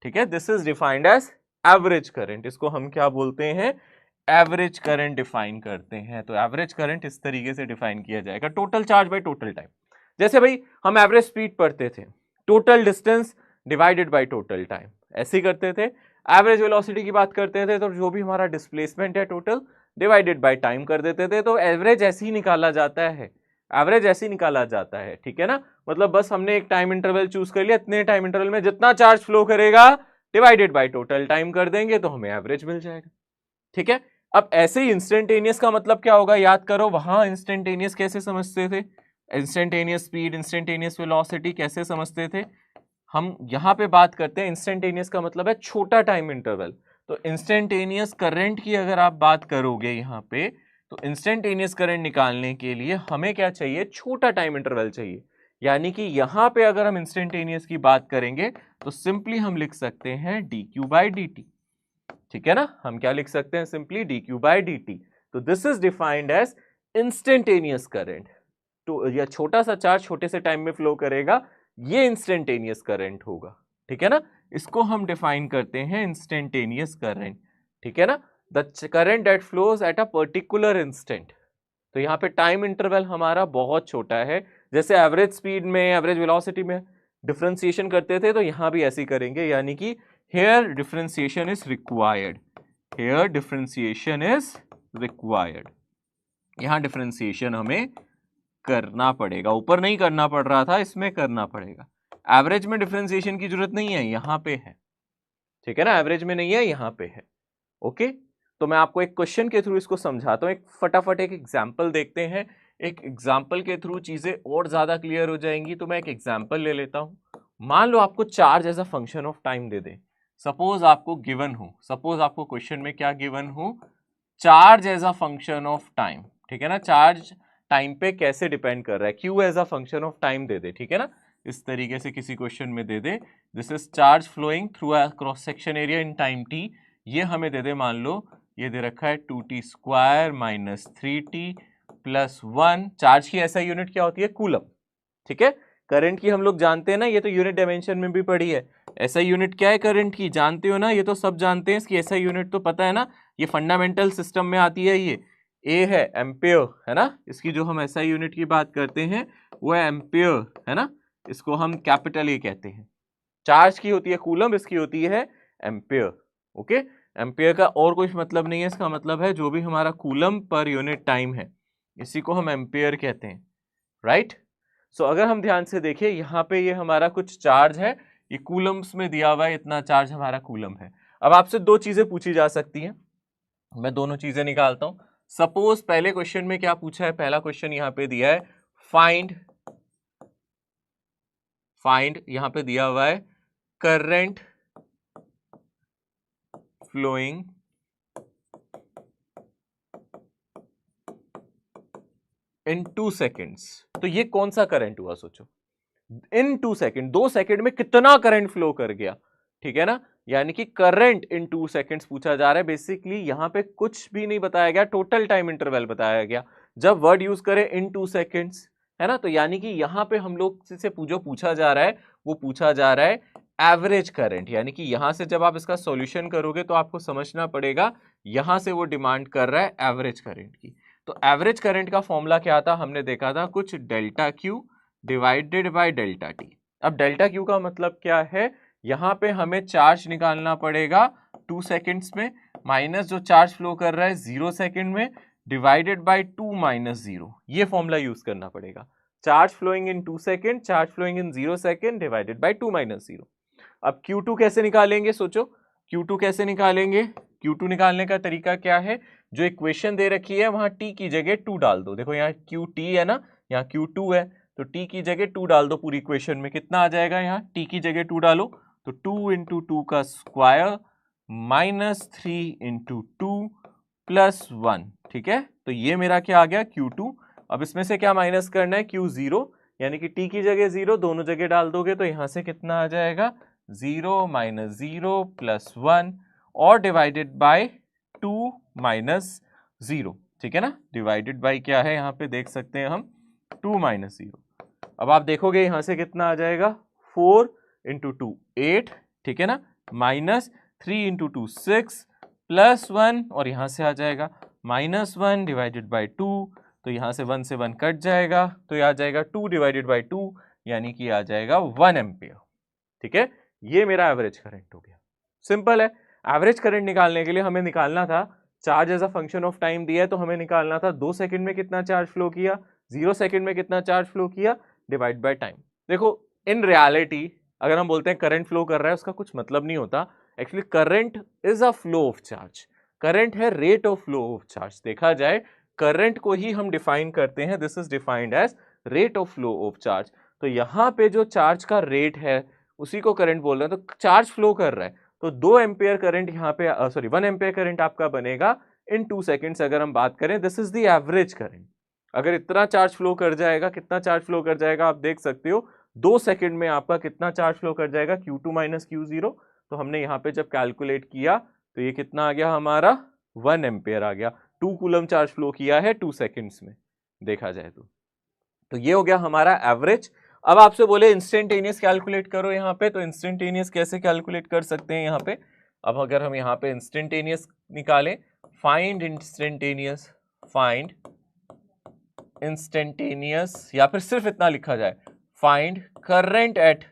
A: ठीक है। This is defined as average current. इसको हम क्या बोलते हैं, एवरेज करंट डिफाइन करते हैं। तो एवरेज करंट इस तरीके से डिफाइन किया जाएगा, total charge by total time. जैसे भाई हम एवरेज स्पीड पढ़ते थे, total distance divided by total time, ऐसे ही करते थे। एवरेज वेलोसिटी की बात करते थे तो जो भी हमारा डिस्प्लेसमेंट है टोटल डिवाइडेड बाय टाइम कर देते थे। तो एवरेज ऐसे ही निकाला जाता है, एवरेज ऐसे ही निकाला जाता है, ठीक है ना। मतलब बस हमने एक टाइम इंटरवल चूज कर लिया, इतने टाइम इंटरवल में जितना चार्ज फ्लो करेगा डिवाइडेड बाय टोटल टाइम कर देंगे तो हमें एवरेज मिल जाएगा, ठीक है। अब ऐसे ही इंस्टेंटेनियस का मतलब क्या होगा, याद करो, वहां इंस्टेंटेनियस कैसे समझते थे, इंस्टेंटेनियस स्पीड, इंस्टेंटेनियस वेलोसिटी कैसे समझते थे। हम यहां पे बात करते हैं इंस्टेंटेनियस का मतलब है छोटा टाइम इंटरवल। तो इंस्टेंटेनियस करंट की अगर आप बात करोगे यहाँ पे, तो इंस्टेंटेनियस करंट निकालने के लिए हमें क्या चाहिए, छोटा टाइम इंटरवल चाहिए। यानी कि यहां पे अगर हम इंस्टेंटेनियस की बात करेंगे तो सिंपली हम लिख सकते हैं d q by d t, ठीक है ना। हम क्या लिख सकते हैं, simply d q by d t. तो this is defined as instantaneous current. तो या छोटा सा चार्ज छोटे से टाइम में फ्लो करेगा, ये इंस्टेंटेनियस करंट होगा, ठीक है ना। इसको हम डिफाइन करते हैं इंस्टेंटेनियस करंट, ठीक है ना। The current that flows at a particular instant. तो यहाँ पे टाइम इंटरवल हमारा बहुत छोटा है। जैसे एवरेज स्पीड में, एवरेज वेलोसिटी में डिफरेंशिएशन करते थे, तो यहाँ भी ऐसे ही करेंगे। यानी कि here differentiation is required, here differentiation is required, यहाँ डिफरेंशिएशन हमें करना पड़ेगा, ऊपर नहीं करना पड़ रहा था, इसमें करना पड़ेगा। एवरेज में डिफरेंशिएशन की जरूरत नहीं है, यहाँ पे है, ठीक है ना, एवरेज में नहीं है, यहाँ पे है, ओके। तो मैं आपको एक क्वेश्चन के थ्रू इसको समझाता हूँ, एक फटाफट एक एग्जाम्पल देखते हैं। एक एग्जाम्पल के थ्रू चीजें और ज्यादा क्लियर हो जाएंगी। तो मैं एक एग्जाम्पल ले लेता हूँ। मान लो आपको charge as a function of time दे दे, सपोज आपको गिवन हो, सपोज आपको क्वेश्चन में क्या गिवन हो, charge as a function of time, ठीक है ना, चार्ज टाइम पे कैसे डिपेंड कर रहा है, q as a function of time दे दे, ठीक है ना, इस तरीके से किसी क्वेश्चन में दे दे, this is charge flowing through a cross section area in time t, ये हमें दे दे, मान लो ये दे रखा है 2t square minus 3t plus 1। Charge की ऐसा यूनिट क्या होती है, कूलम, ठीक है। करंट की हम लोग जानते हैं ना, ये तो यूनिट डायमेंशन में भी पढ़ी है। ऐसा यूनिट क्या है करंट की, जानते हो ना, ये तो सब जानते हैं, इसकी ऐसा यूनिट तो पता है ना, ये फंडामेंटल सिस्टम में आती है। ये ए है एम्पेयर, है ना, इसकी जो हम एसआई यूनिट की बात करते हैं वो है एम्पेयर, है ना, इसको हम कैपिटल ए कहते हैं। चार्ज की होती है कूलम, इसकी होती है एम्पेयर। ओके, एम्पेयर का और कुछ मतलब नहीं है, इसका मतलब है जो भी हमारा कूलम पर यूनिट टाइम है इसी को हम एम्पेयर कहते हैं, राइट। सो अगर हम ध्यान से देखें यहाँ पे ये हमारा कुछ चार्ज है, ये कूलम्स में दिया हुआ है, इतना चार्ज हमारा कूलम है। अब आपसे दो चीजें पूछी जा सकती हैं, मैं दोनों चीजें निकालता हूं। सपोज पहले क्वेश्चन में क्या पूछा है, पहला क्वेश्चन यहाँ पे दिया है फाइंड यहाँ पे दिया हुआ है करंट फ्लोइंग इन 2 सेकेंड्स। तो ये कौन सा करंट हुआ सोचो, इन 2 सेकेंड, 2 सेकेंड में कितना करंट फ्लो कर गया, ठीक है ना, यानी कि करंट इन 2 सेकेंड्स पूछा जा रहा है। बेसिकली यहां पे कुछ भी नहीं बताया गया, टोटल टाइम इंटरवल बताया गया। जब वर्ड यूज करें इन 2 सेकेंड्स, है ना, तो यानी कि यहां पे हम लोग से जो पूछा जा रहा है वो पूछा जा रहा है एवरेज करंट, यानी कि यहां से जब आप इसका सॉल्यूशन करोगे तो आपको समझना पड़ेगा यहां से वो डिमांड कर रहा है एवरेज करंट की। तो एवरेज करंट का फॉर्मूला क्या था, हमने देखा था कुछ delta Q divided by delta T. अब डेल्टा क्यू का मतलब क्या है, यहां पे हमें चार्ज निकालना पड़ेगा 2 सेकेंड्स में, माइनस जो चार्ज फ्लो कर रहा है 0 सेकेंड में, डिवाइडेड बाय 2 माइनस 0, ये फॉर्मूला यूज करना पड़ेगा। Charge flowing in 2 second, charge flowing in 0 second, divided by 2 minus 0। अब Q2 कैसे निकालेंगे, सोचो Q2 कैसे निकालेंगे। Q2 निकालने का तरीका क्या है, जो इक्वेशन दे रखी है वहां t की जगह 2 डाल दो। देखो यहाँ QT है ना, यहाँ Q2 है, तो t की जगह 2 डाल दो पूरी इक्वेशन में। कितना आ जाएगा, यहाँ t की जगह 2 डालो तो 2 इंटू 2 का स्क्वायर माइनस 3 इंटू 2 प्लस 1, ठीक है। तो ये मेरा क्या आ गया Q2। अब इसमें से क्या माइनस करना है, Q0, यानी कि t की जगह 0 दोनों जगह डाल दोगे तो यहां से कितना आ जाएगा 0 माइनस 0 प्लस 1 और डिवाइडेड बाय 2 माइनस 0, ठीक है ना। डिवाइडेड बाय क्या है यहाँ पे देख सकते हैं हम 2 माइनस 0। अब आप देखोगे यहां से कितना आ जाएगा 4 इंटू 2 8, ठीक है ना, माइनस 3 इंटू 2 6 प्लस 1 और यहां से आ जाएगा माइनस 1 डिवाइडेड बाय 2, तो यहां से 1 से 1 कट जाएगा तो ये आ जाएगा 2 डिवाइडेड बाय 2, यानी कि आ जाएगा 1 एम्पियर, ठीक है। ये मेरा एवरेज करंट हो गया, सिंपल है। एवरेज करंट निकालने के लिए हमें निकालना था, charge as a function of time दिया है तो हमें निकालना था 2 सेकंड में कितना चार्ज फ्लो किया, 0 सेकंड में कितना चार्ज फ्लो किया, डिवाइड बाय टाइम। देखो इन रियलिटी अगर हम बोलते हैं करंट फ्लो कर रहा है उसका कुछ मतलब नहीं होता। Actually current is a flow of charge, current है rate of flow of charge. देखा जाए करंट को ही हम डिफाइन करते हैं, this is defined as rate of flow of charge. तो यहाँ पे जो चार्ज का रेट है उसी को करंट बोल रहे हैं, तो चार्ज फ्लो कर रहा है तो 2 एम्पियर करंट यहाँ पे 1 एम्पियर करंट आपका बनेगा इन 2 सेकेंड्स। अगर हम बात करें this is the average current. अगर इतना चार्ज फ्लो कर जाएगा, कितना चार्ज फ्लो कर जाएगा आप देख सकते हो 2 सेकेंड में आपका कितना चार्ज फ्लो कर जाएगा Q2 माइनस Q0। तो हमने यहाँ पे जब कैलकुलेट किया तो ये कितना आ गया हमारा 1 एम्पियर आ गया। 2 कूलम चार्ज फ्लो किया है 2 सेकेंड्स में, देखा जाए तो ये हो गया हमारा एवरेज। अब आपसे बोले इंस्टेंटेनियस कैलकुलेट करो यहाँ पे, तो इंस्टेंटेनियस कैसे कैलकुलेट कर सकते हैं यहाँ पे। अब अगर हम यहाँ पे इंस्टेंटेनियस निकालें, फाइंड इंस्टेंटेनियस या फिर सिर्फ इतना लिखा जाए फाइंड करंट एट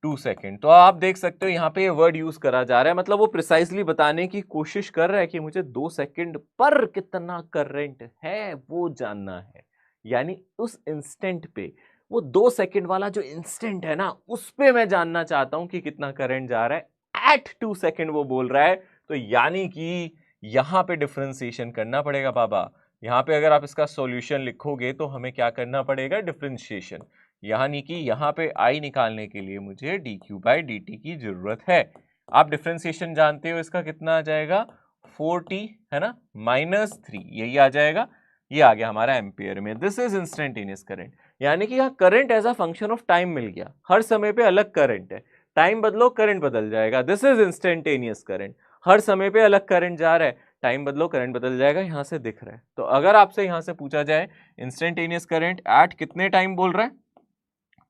A: 2 सेकेंड, तो आप देख सकते हो यहाँ पे ये वर्ड यूज करा जा रहा है, मतलब वो प्रिसाइसली बताने की कोशिश कर रहा है कि मुझे 2 सेकेंड पर कितना करंट है वो जानना है। यानी उस इंस्टेंट पे, वो 2 सेकेंड वाला जो इंस्टेंट है ना उस पे मैं जानना चाहता हूं कि कितना करंट जा रहा है एट 2 सेकेंड वो बोल रहा है। तो यानी कि यहां पे डिफरेंशिएशन करना पड़ेगा बाबा। यहां पे अगर आप इसका सॉल्यूशन लिखोगे तो हमें क्या करना पड़ेगा, डिफरेंशिएशन, यानी कि यहाँ पे I निकालने के लिए मुझे dq बाई dt की जरूरत है। आप डिफरेंशिएशन जानते हो इसका कितना आ जाएगा 4t, है ना, माइनस 3, यही आ जाएगा। ये आ गया हमारा एम्पियर में। दिस इज इंस्टेंटेनियस करंट, यानी कि यहाँ current as a function of time मिल गया, हर समय पे अलग करंट है, टाइम बदलो करंट बदल जाएगा। दिस इज इंस्टेंटेनियस करंट, हर समय पे अलग करंट जा रहा है, टाइम बदलो करंट बदल जाएगा, यहाँ से दिख रहा है। तो अगर आपसे यहाँ से पूछा जाए इंस्टेंटेनियस करंट एट कितने टाइम बोल रहा है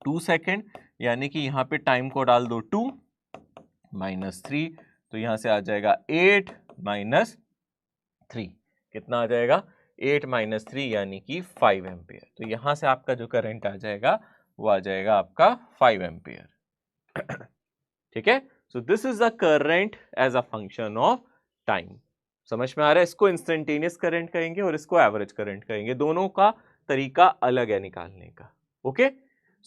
A: 2 सेकेंड, यानी कि यहाँ पे टाइम को डाल दो 2 माइनस 3, तो यहाँ से आ जाएगा 8 माइनस 3, कितना आ जाएगा 8 - 3 यानी कि 5 एम्पियर। तो यहां से आपका जो करंट आ जाएगा वो आ जाएगा आपका 5 एम्पियर। ठीक है, so this is the current as a function of time. समझ में आ रहा है? इसको इंस्टेंटेनियस करंट कहेंगे और इसको एवरेज करंट कहेंगे, दोनों का तरीका अलग है निकालने का। ओके,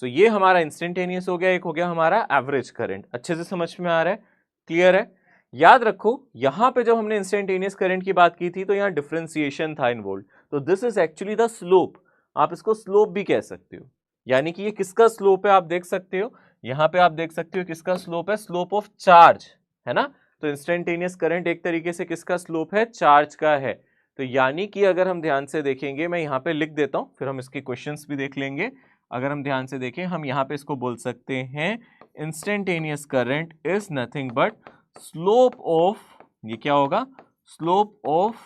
A: सो ये हमारा इंस्टेंटेनियस हो गया, एक हो गया हमारा एवरेज करंट। अच्छे से समझ में आ रहा है? क्लियर है? याद रखो यहां पे जब हमने इंस्टेंटेनियस करंट की बात की थी तो यहां डिफरेंशिएशन था इन्वॉल्व, तो this is actually the slope. आप इसको स्लोप भी कह सकते हो, यानी कि ये किसका स्लोप है आप देख सकते हो, यहां पे आप देख सकते हो किसका स्लोप है, स्लोप ऑफ चार्ज, है ना। तो इंस्टेंटेनियस करंट एक तरीके से किसका स्लोप है, चार्ज का है। तो यानी कि अगर हम ध्यान से देखेंगे, मैं यहाँ पे लिख देता हूं फिर हम इसके क्वेश्चंस भी देख लेंगे। अगर हम ध्यान से देखें, हम यहाँ पे इसको बोल सकते हैं instantaneous current is nothing but slope of, ये क्या होगा, स्लोप ऑफ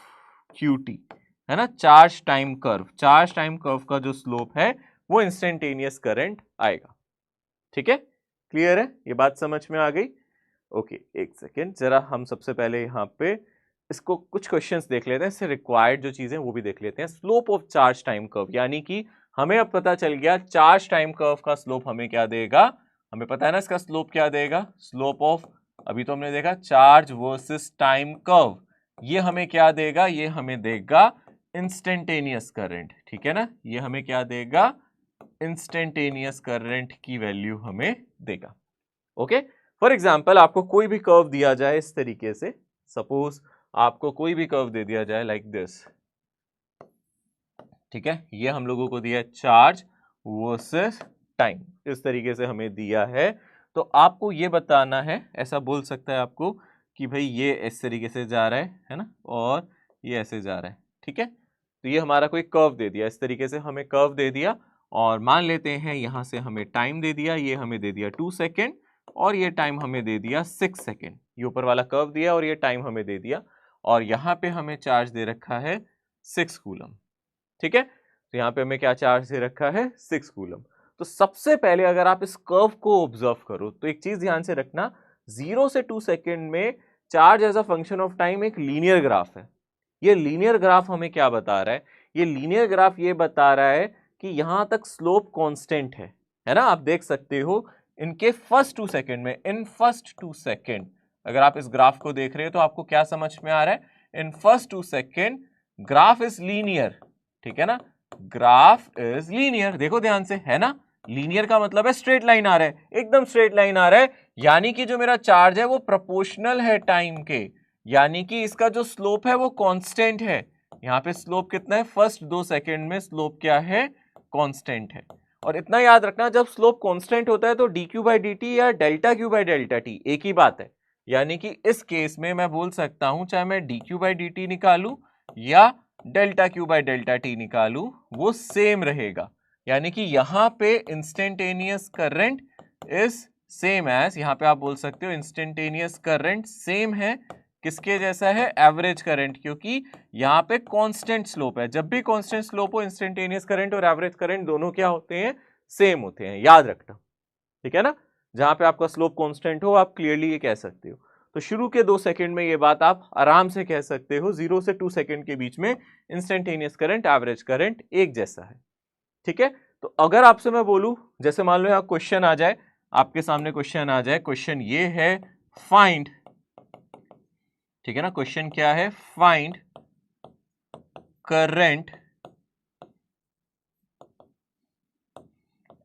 A: QT, है ना, charge time curve. Charge time curve का जो स्लोप है वो इंस्टेंटेनियस करंट आएगा। ठीक है, क्लियर है? ये बात समझ में आ गई? ओके, एक सेकेंड, जरा हम सबसे पहले यहाँ पे इसको कुछ क्वेश्चंस देख लेते हैं, इससे रिक्वायर्ड जो चीजें वो भी देख लेते हैं। Slope of charge time curve, यानी कि हमें अब पता चल गया चार्ज टाइम कर्व का स्लोप हमें क्या देगा, हमें पता है ना इसका स्लोप क्या देगा, स्लोप ऑफ, अभी तो हमने देखा चार्ज वर्सेस टाइम कर्व, ये हमें क्या देगा, ये हमें देगा इंस्टेंटेनियस करंट। ठीक है ना, ये हमें क्या देगा, इंस्टेंटेनियस करंट की वैल्यू हमें देगा। ओके, फॉर एग्जाम्पल आपको कोई भी कर्व दिया जाए इस तरीके से, सपोज आपको कोई भी कर्व दे दिया जाए लाइक दिस, ठीक है, ये हम लोगों को दिया चार्ज वर्सेस टाइम, इस तरीके से हमें दिया है। तो आपको ये बताना है, ऐसा बोल सकता है आपको कि भाई ये इस तरीके से जा रहा है ना, और ये ऐसे जा रहा है। ठीक है, तो ये हमारा कोई कर्व दे दिया, इस तरीके से हमें कर्व दे दिया, और मान लेते हैं यहां से हमें टाइम दे दिया, ये हमें दे दिया 2 सेकेंड और ये टाइम हमें दे दिया 6 सेकेंड। ये ऊपर वाला कर्व दिया और ये टाइम हमें दे दिया, और यहाँ पे हमें चार्ज दे रखा है 6 कूलम। ठीक है, तो यहाँ पे हमें क्या चार्ज दे रखा है, 6 कूलम। तो सबसे पहले अगर आप इस कर्व को ऑब्जर्व करो तो एक चीज ध्यान से रखना, 0 से 2 सेकेंड में charge as a function of time एक लीनियर ग्राफ है। ये लीनियर ग्राफ हमें क्या बता रहा है, ये लीनियर ग्राफ ये बता रहा है कि यहां तक स्लोप कांस्टेंट है ना। आप देख सकते हो इनके फर्स्ट 2 सेकेंड में, इन फर्स्ट 2 सेकेंड अगर आप इस ग्राफ को देख रहे हो तो आपको क्या समझ में आ रहा है, in first 2 second graph is linear. ठीक है ना, ग्राफ इज लीनियर, देखो ध्यान से, है ना, लीनियर का मतलब है स्ट्रेट लाइन आ रहा है, एकदम स्ट्रेट लाइन आ रहा है, यानी कि जो मेरा चार्ज है वो प्रोपोर्शनल है टाइम के, यानी कि इसका जो स्लोप है वो कांस्टेंट है। यहाँ पे स्लोप कितना है, फर्स्ट 2 सेकेंड में स्लोप क्या है, कांस्टेंट है। और इतना याद रखना, जब स्लोप कांस्टेंट होता है तो dq/dt या Δq/Δt एक ही बात है, यानी कि इस केस में मैं बोल सकता हूं चाहे मैं dq/dt निकालूं या ΔQ/Δt निकालूं वो सेम रहेगा, यानी कि यहां पे instantaneous current is same as, यहां पे आप बोल सकते हो इंस्टेंटेनियस करंट सेम है किसके जैसा है, एवरेज करंट, क्योंकि यहाँ पे कांस्टेंट स्लोप है। जब भी कांस्टेंट स्लोप हो इंस्टेंटेनियस करंट और एवरेज करंट दोनों क्या होते हैं, सेम होते हैं, याद रखना। ठीक है ना, जहां पे आपका स्लोप कांस्टेंट हो आप क्लियरली ये कह सकते हो। तो शुरू के 2 सेकंड में ये बात आप आराम से कह सकते हो, 0 से 2 सेकंड के बीच में इंस्टेंटेनियस करंट एवरेज करंट एक जैसा है। ठीक है, तो अगर आपसे मैं बोलूं, जैसे मान लो यहाँ क्वेश्चन आ जाए, आपके सामने क्वेश्चन आ जाए, क्वेश्चन ये है फाइंड, ठीक है ना, क्वेश्चन क्या है, फाइंड करंट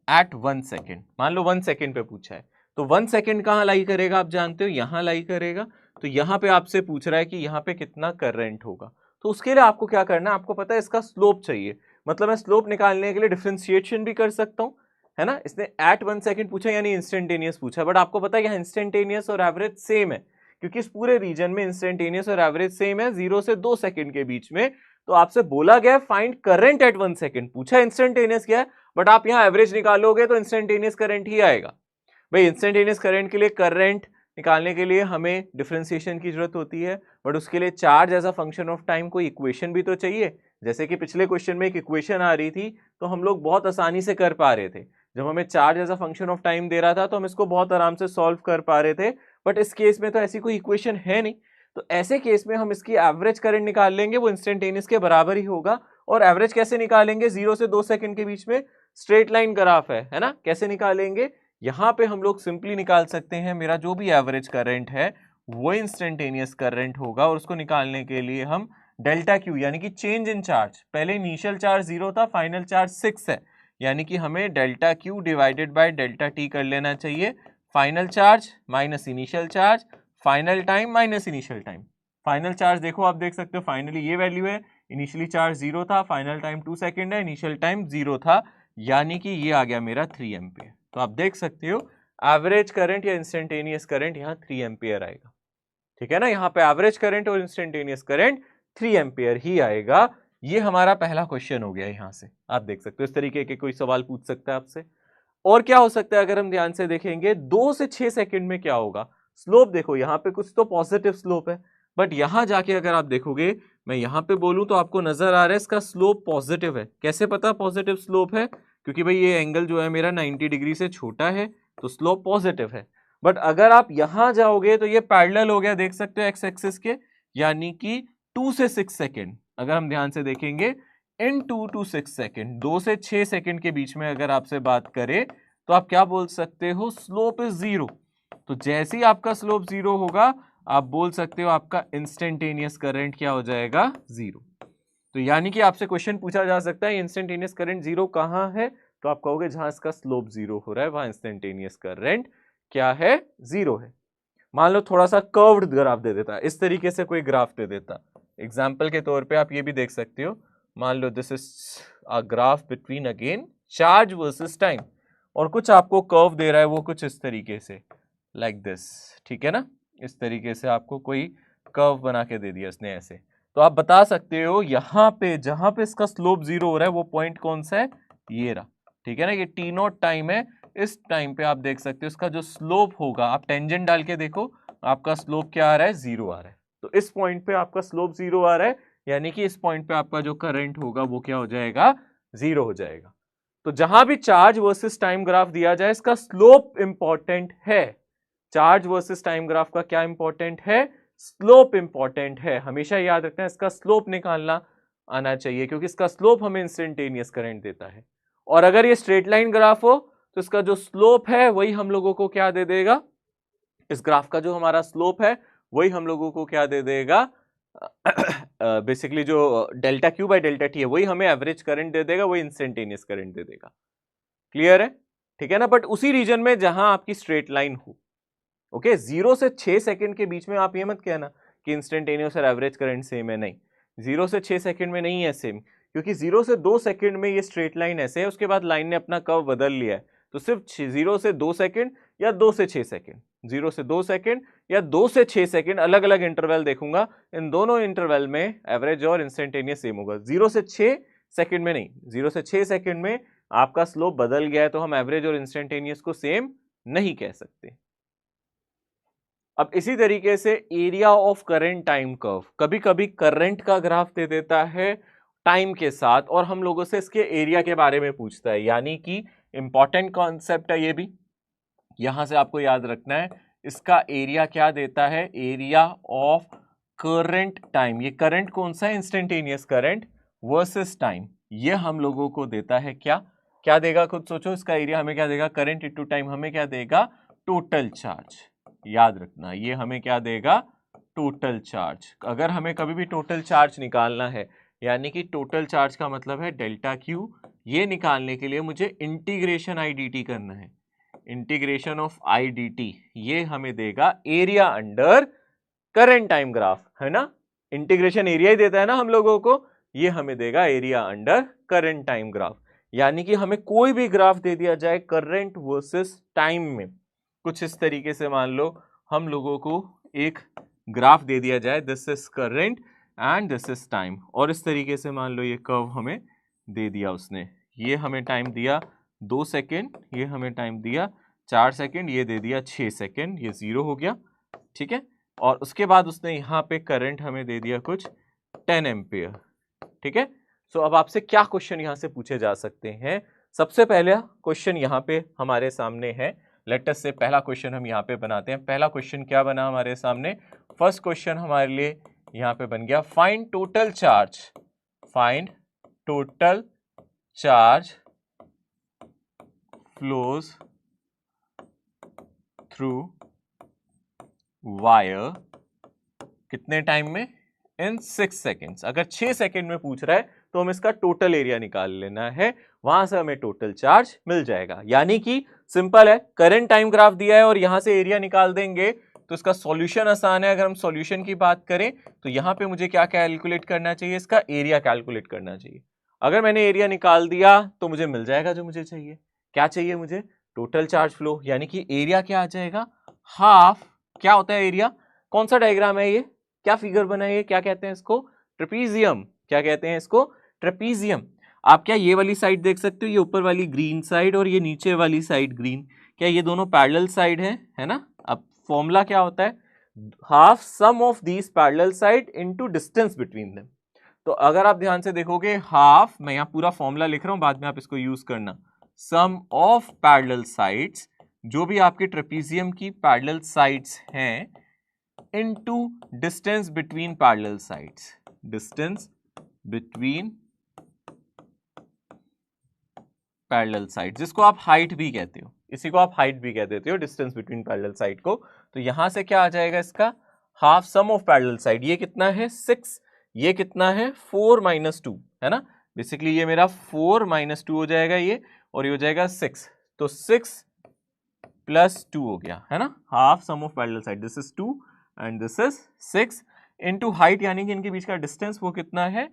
A: एट 1 सेकेंड। मान लो 1 सेकेंड पे पूछा है, तो 1 सेकेंड कहां लाई करेगा, आप जानते हो यहां लाई करेगा। तो यहां पे आपसे पूछ रहा है कि यहां पे कितना करंट होगा, तो उसके लिए आपको क्या करना है, आपको पता है इसका स्लोप चाहिए, मतलब मैं स्लोप निकालने के लिए डिफरेंशिएशन भी कर सकता हूं, है ना। इसने एट 1 सेकेंड पूछा यानी इंस्टेंटेनियस पूछा, बट आपको पता है यहाँ इंस्टेंटेनियस और एवरेज सेम है, क्योंकि इस पूरे रीजन में इंस्टेंटेनियस और एवरेज सेम है 0 से 2 सेकेंड के बीच में। तो आपसे बोला गया फाइंड करंट एट 1 सेकेंड, पूछा इंस्टेंटेनियस क्या है, बट आप यहाँ एवरेज निकालोगे तो इंस्टेंटेनियस करंट ही आएगा। भाई इंस्टेंटेनियस करंट के लिए, करंट निकालने के लिए हमें डिफरेंशिएशन की जरूरत होती है, बट उसके लिए charge as a function of time कोई इक्वेशन भी तो चाहिए। जैसे कि पिछले क्वेश्चन में एक इक्वेशन आ रही थी तो हम लोग बहुत आसानी से कर पा रहे थे, जब हमें charge as a function of time दे रहा था तो हम इसको बहुत आराम से सॉल्व कर पा रहे थे, बट इस केस में तो ऐसी कोई इक्वेशन है नहीं। तो ऐसे केस में हम इसकी एवरेज करंट निकाल लेंगे, वो इंस्टेंटेनियस के बराबर ही होगा। और एवरेज कैसे निकालेंगे? 0 से 2 सेकंड के बीच में स्ट्रेट लाइन ग्राफ है ना, कैसे निकालेंगे? यहाँ पे हम लोग सिंपली निकाल सकते हैं, मेरा जो भी एवरेज करंट है वो इंस्टेंटेनियस करंट होगा, और उसको निकालने के लिए हम डेल्टा क्यू यानी कि चेंज इन चार्ज, पहले इनिशियल चार्ज 0 था, फाइनल चार्ज 6 है, यानी कि हमें delta Q divided by delta T कर लेना चाहिए। Final charge minus initial charge, final time minus initial time. Final charge देखो, आप देख सकते हो फाइनली ये वैल्यू है, इनिशियली चार्ज 0 था, फाइनल टाइम 2 सेकेंड है, इनिशियल टाइम 0 था, यानी कि ये आ गया मेरा 3 एम्पियर। तो आप देख सकते हो एवरेज करंट या इंस्टेंटेनियस करंट यहाँ 3 एम्पियर आएगा, ठीक है ना। यहाँ पे एवरेज करंट और इंस्टेंटेनियस करंट 3 एम्पियर ही आएगा। ये हमारा पहला क्वेश्चन हो गया। यहाँ से आप देख सकते हो इस तरीके के कोई सवाल पूछ सकता है आपसे। और क्या हो सकता है अगर हम ध्यान से देखेंगे, 2 से 6 सेकंड में क्या होगा? स्लोप देखो, यहाँ पे कुछ तो पॉजिटिव स्लोप है, बट यहां जाके अगर आप देखोगे, मैं यहाँ पे बोलूं तो आपको नजर आ रहा है इसका स्लोप पॉजिटिव है। कैसे पता पॉजिटिव स्लोप है? क्योंकि भाई ये एंगल जो है मेरा 90 डिग्री से छोटा है, तो स्लोप पॉजिटिव है। बट अगर आप यहां जाओगे तो ये पैरेलल हो गया, देख सकते हो एक्स एक्सिस के, यानी कि 2 से 6 सेकेंड। अगर हम ध्यान से देखेंगे, इन 2 to 6 सेकेंड, 2 से 6 सेकेंड के बीच में अगर आपसे बात करें तो आप क्या बोल सकते हो? Slope is 0। तो जैसे ही आपका स्लोप 0 होगा, आप बोल सकते हो आपका इंस्टेंटेनियस करंट क्या हो जाएगा? 0। तो यानी कि आपसे क्वेश्चन पूछा जा सकता है इंस्टेंटेनियस करंट 0 कहां है, तो आप कहोगे जहां इसका स्लोप 0 हो रहा है वहां इंस्टेंटेनियस करंट क्या है? 0 है। मान लो थोड़ा सा कर्व्ड ग्राफ दे देता, इस तरीके से कोई ग्राफ दे देता, एग्जाम्पल के तौर पे आप ये भी देख सकते हो। मान लो this is a graph between again charge versus time, और कुछ आपको कर्व दे रहा है वो कुछ इस तरीके से, लाइक दिस, ठीक है ना। इस तरीके से आपको कोई कर्व बना के दे दिया इसने ऐसे, तो आप बता सकते हो यहाँ पे जहां पे इसका स्लोप 0 हो रहा है वो पॉइंट कौन सा है? ये रहा, ठीक है ना। ये टी नॉट टाइम है, इस टाइम पे आप देख सकते हो इसका जो स्लोप होगा, आप टेंजेंट डाल के देखो, आपका स्लोप क्या आ रहा है? 0 आ रहा है। तो इस पॉइंट पे आपका स्लोप 0 आ रहा है, यानी कि इस पॉइंट पे आपका जो करंट होगा वो क्या हो जाएगा? 0 हो जाएगा। तो जहां भी चार्ज वर्सेस टाइम ग्राफ दिया जाए, इसका स्लोप इंपॉर्टेंट है। चार्ज वर्सेस टाइम ग्राफ का क्या इंपॉर्टेंट है? स्लोप इंपॉर्टेंट है। हमेशा याद रखना है, इसका स्लोप निकालना आना चाहिए, क्योंकि इसका स्लोप हमें इंस्टेंटेनियस करंट देता है। और अगर ये स्ट्रेट लाइन ग्राफ हो तो इसका जो स्लोप है वही हम लोगों को क्या दे देगा? इस ग्राफ का जो हमारा स्लोप है वही हम लोगों को क्या दे देगा? बेसिकली जो delta Q by delta T है वही हमें एवरेज करंट दे देगा, वही इंस्टेंटेनियस करंट दे देगा। क्लियर है? ठीक है ना। बट उसी रीजन में जहां आपकी स्ट्रेट लाइन हो। ओके, 0 से 6 सेकंड के बीच में आप ये मत कहना कि इंस्टेंटेनियस और एवरेज करंट सेम है, नहीं। 0 से 6 सेकंड में नहीं है सेम, क्योंकि 0 से 2 सेकंड में ये स्ट्रेट लाइन ऐसे है, उसके बाद लाइन ने अपना कर्व बदल लिया है। तो सिर्फ 0 से 2 सेकंड या 2 से 6 सेकंड, 0 से 2 सेकंड या 2 से 6 सेकंड, अलग अलग इंटरवल देखूंगा, इन दोनों इंटरवल में एवरेज और इंस्टेंटेनियस सेम होगा। 0 से 6 सेकंड में नहीं, 0 से 6 सेकंड में आपका स्लोप बदल गया है, तो हम एवरेज और इंस्टेंटेनियस को सेम नहीं कह सकते। अब इसी तरीके से area of current time curve, कभी कभी करंट का ग्राफ दे देता है टाइम के साथ, और हम लोगों से इसके एरिया के बारे में पूछता है, यानी कि इंपॉर्टेंट कॉन्सेप्ट है ये भी, यहां से आपको याद रखना है। इसका एरिया क्या देता है? Area of current time. ये करंट कौन सा है? Instantaneous current versus time. ये हम लोगों को देता है क्या? क्या देगा? खुद सोचो। इसका एरिया हमें क्या देगा? करंट इनटू टाइम हमें क्या देगा? Total charge. याद रखना, ये हमें क्या देगा? Total charge. अगर हमें कभी भी टोटल चार्ज निकालना है, यानी कि टोटल चार्ज का मतलब है डेल्टा क्यू, ये निकालने के लिए मुझे इंटीग्रेशन आई डी टी करना है। Integration of I D T ये हमें देगा area under current time graph, है ना। इंटीग्रेशन एरिया ही देता है ना हम लोगों को, ये हमें देगा area under current time graph. यानी कि हमें कोई भी ग्राफ दे दिया जाए करंट वर्सेस टाइम में, कुछ इस तरीके से मान लो हम लोगों को एक ग्राफ दे दिया जाए, this is current and this is time, और इस तरीके से मान लो ये कर्व हमें दे दिया उसने, ये हमें टाइम दिया 2 सेकेंड, ये हमें टाइम दिया 4 सेकेंड, ये दे दिया 6 सेकेंड, ये 0 हो गया, ठीक है। और उसके बाद उसने यहाँ पे करंट हमें दे दिया कुछ 10 एम्पियर, ठीक है। सो अब आपसे क्या क्वेश्चन यहाँ से पूछे जा सकते हैं? सबसे पहला क्वेश्चन यहाँ पे हमारे सामने है, लेट अस से पहला क्वेश्चन हम यहाँ पे बनाते हैं। पहला क्वेश्चन क्या बना हमारे सामने? फर्स्ट क्वेश्चन हमारे लिए यहाँ पे बन गया find total charge, find total charge flows through wire कितने टाइम में? इन 6 सेकेंड्स। अगर 6 सेकेंड में पूछ रहा है तो हम इसका टोटल एरिया निकाल लेना है, वहां से हमें टोटल चार्ज मिल जाएगा। यानी कि सिंपल है, करंट टाइम ग्राफ दिया है और यहां से एरिया निकाल देंगे तो इसका सॉल्यूशन आसान है। अगर हम सॉल्यूशन की बात करें तो यहां पे मुझे क्या कैलकुलेट करना चाहिए? इसका एरिया कैलकुलेट करना चाहिए। अगर मैंने एरिया निकाल दिया तो मुझे मिल जाएगा जो मुझे चाहिए। क्या चाहिए मुझे? टोटल चार्ज फ्लो, यानी कि एरिया क्या आ जाएगा? हाफ। क्या होता है एरिया? कौन सा डायग्राम है ये? क्या फिगर बना है ये? क्या कहते हैं इसको? ट्रेपीजियम। क्या कहते हैं इसको? ट्रेपीजियम। आप क्या ये वाली साइड देख सकते हो, ये ऊपर वाली ग्रीन साइड और ये नीचे वाली साइड ग्रीन, क्या ये दोनों पैरेलल साइड है ना? अब फॉर्मूला क्या होता है? Half sum of these parallel side into distance between them. तो अगर आप ध्यान से देखोगे, हाफ, मैं यहाँ पूरा फॉर्मूला लिख रहा हूं, बाद में आप इसको यूज करना, सम ऑफ पैरेलल साइड्स, जो भी आपके ट्रेपीजियम की पैरेलल साइड्स हैं, into distance between parallel sides, distance between parallel side, जिसको आप हाइट भी कहते हो, इसी को आप हाइट भी कह देते हो, डिस्टेंस बिटवीन पैरेलल साइड को। तो यहां से क्या आ जाएगा इसका? Half sum of parallel side. ये कितना है? 6। ये कितना है? 4 - 2, है ना? बेसिकली ये मेरा 4 - 2 हो जाएगा ये, और ये हो जाएगा 6। तो 6 + 2 हो गया, है ना? Half sum of parallel side, this is 2 and this is 6 into height, यानी कि इनके बीच का डिस्टेंस वो कितना है?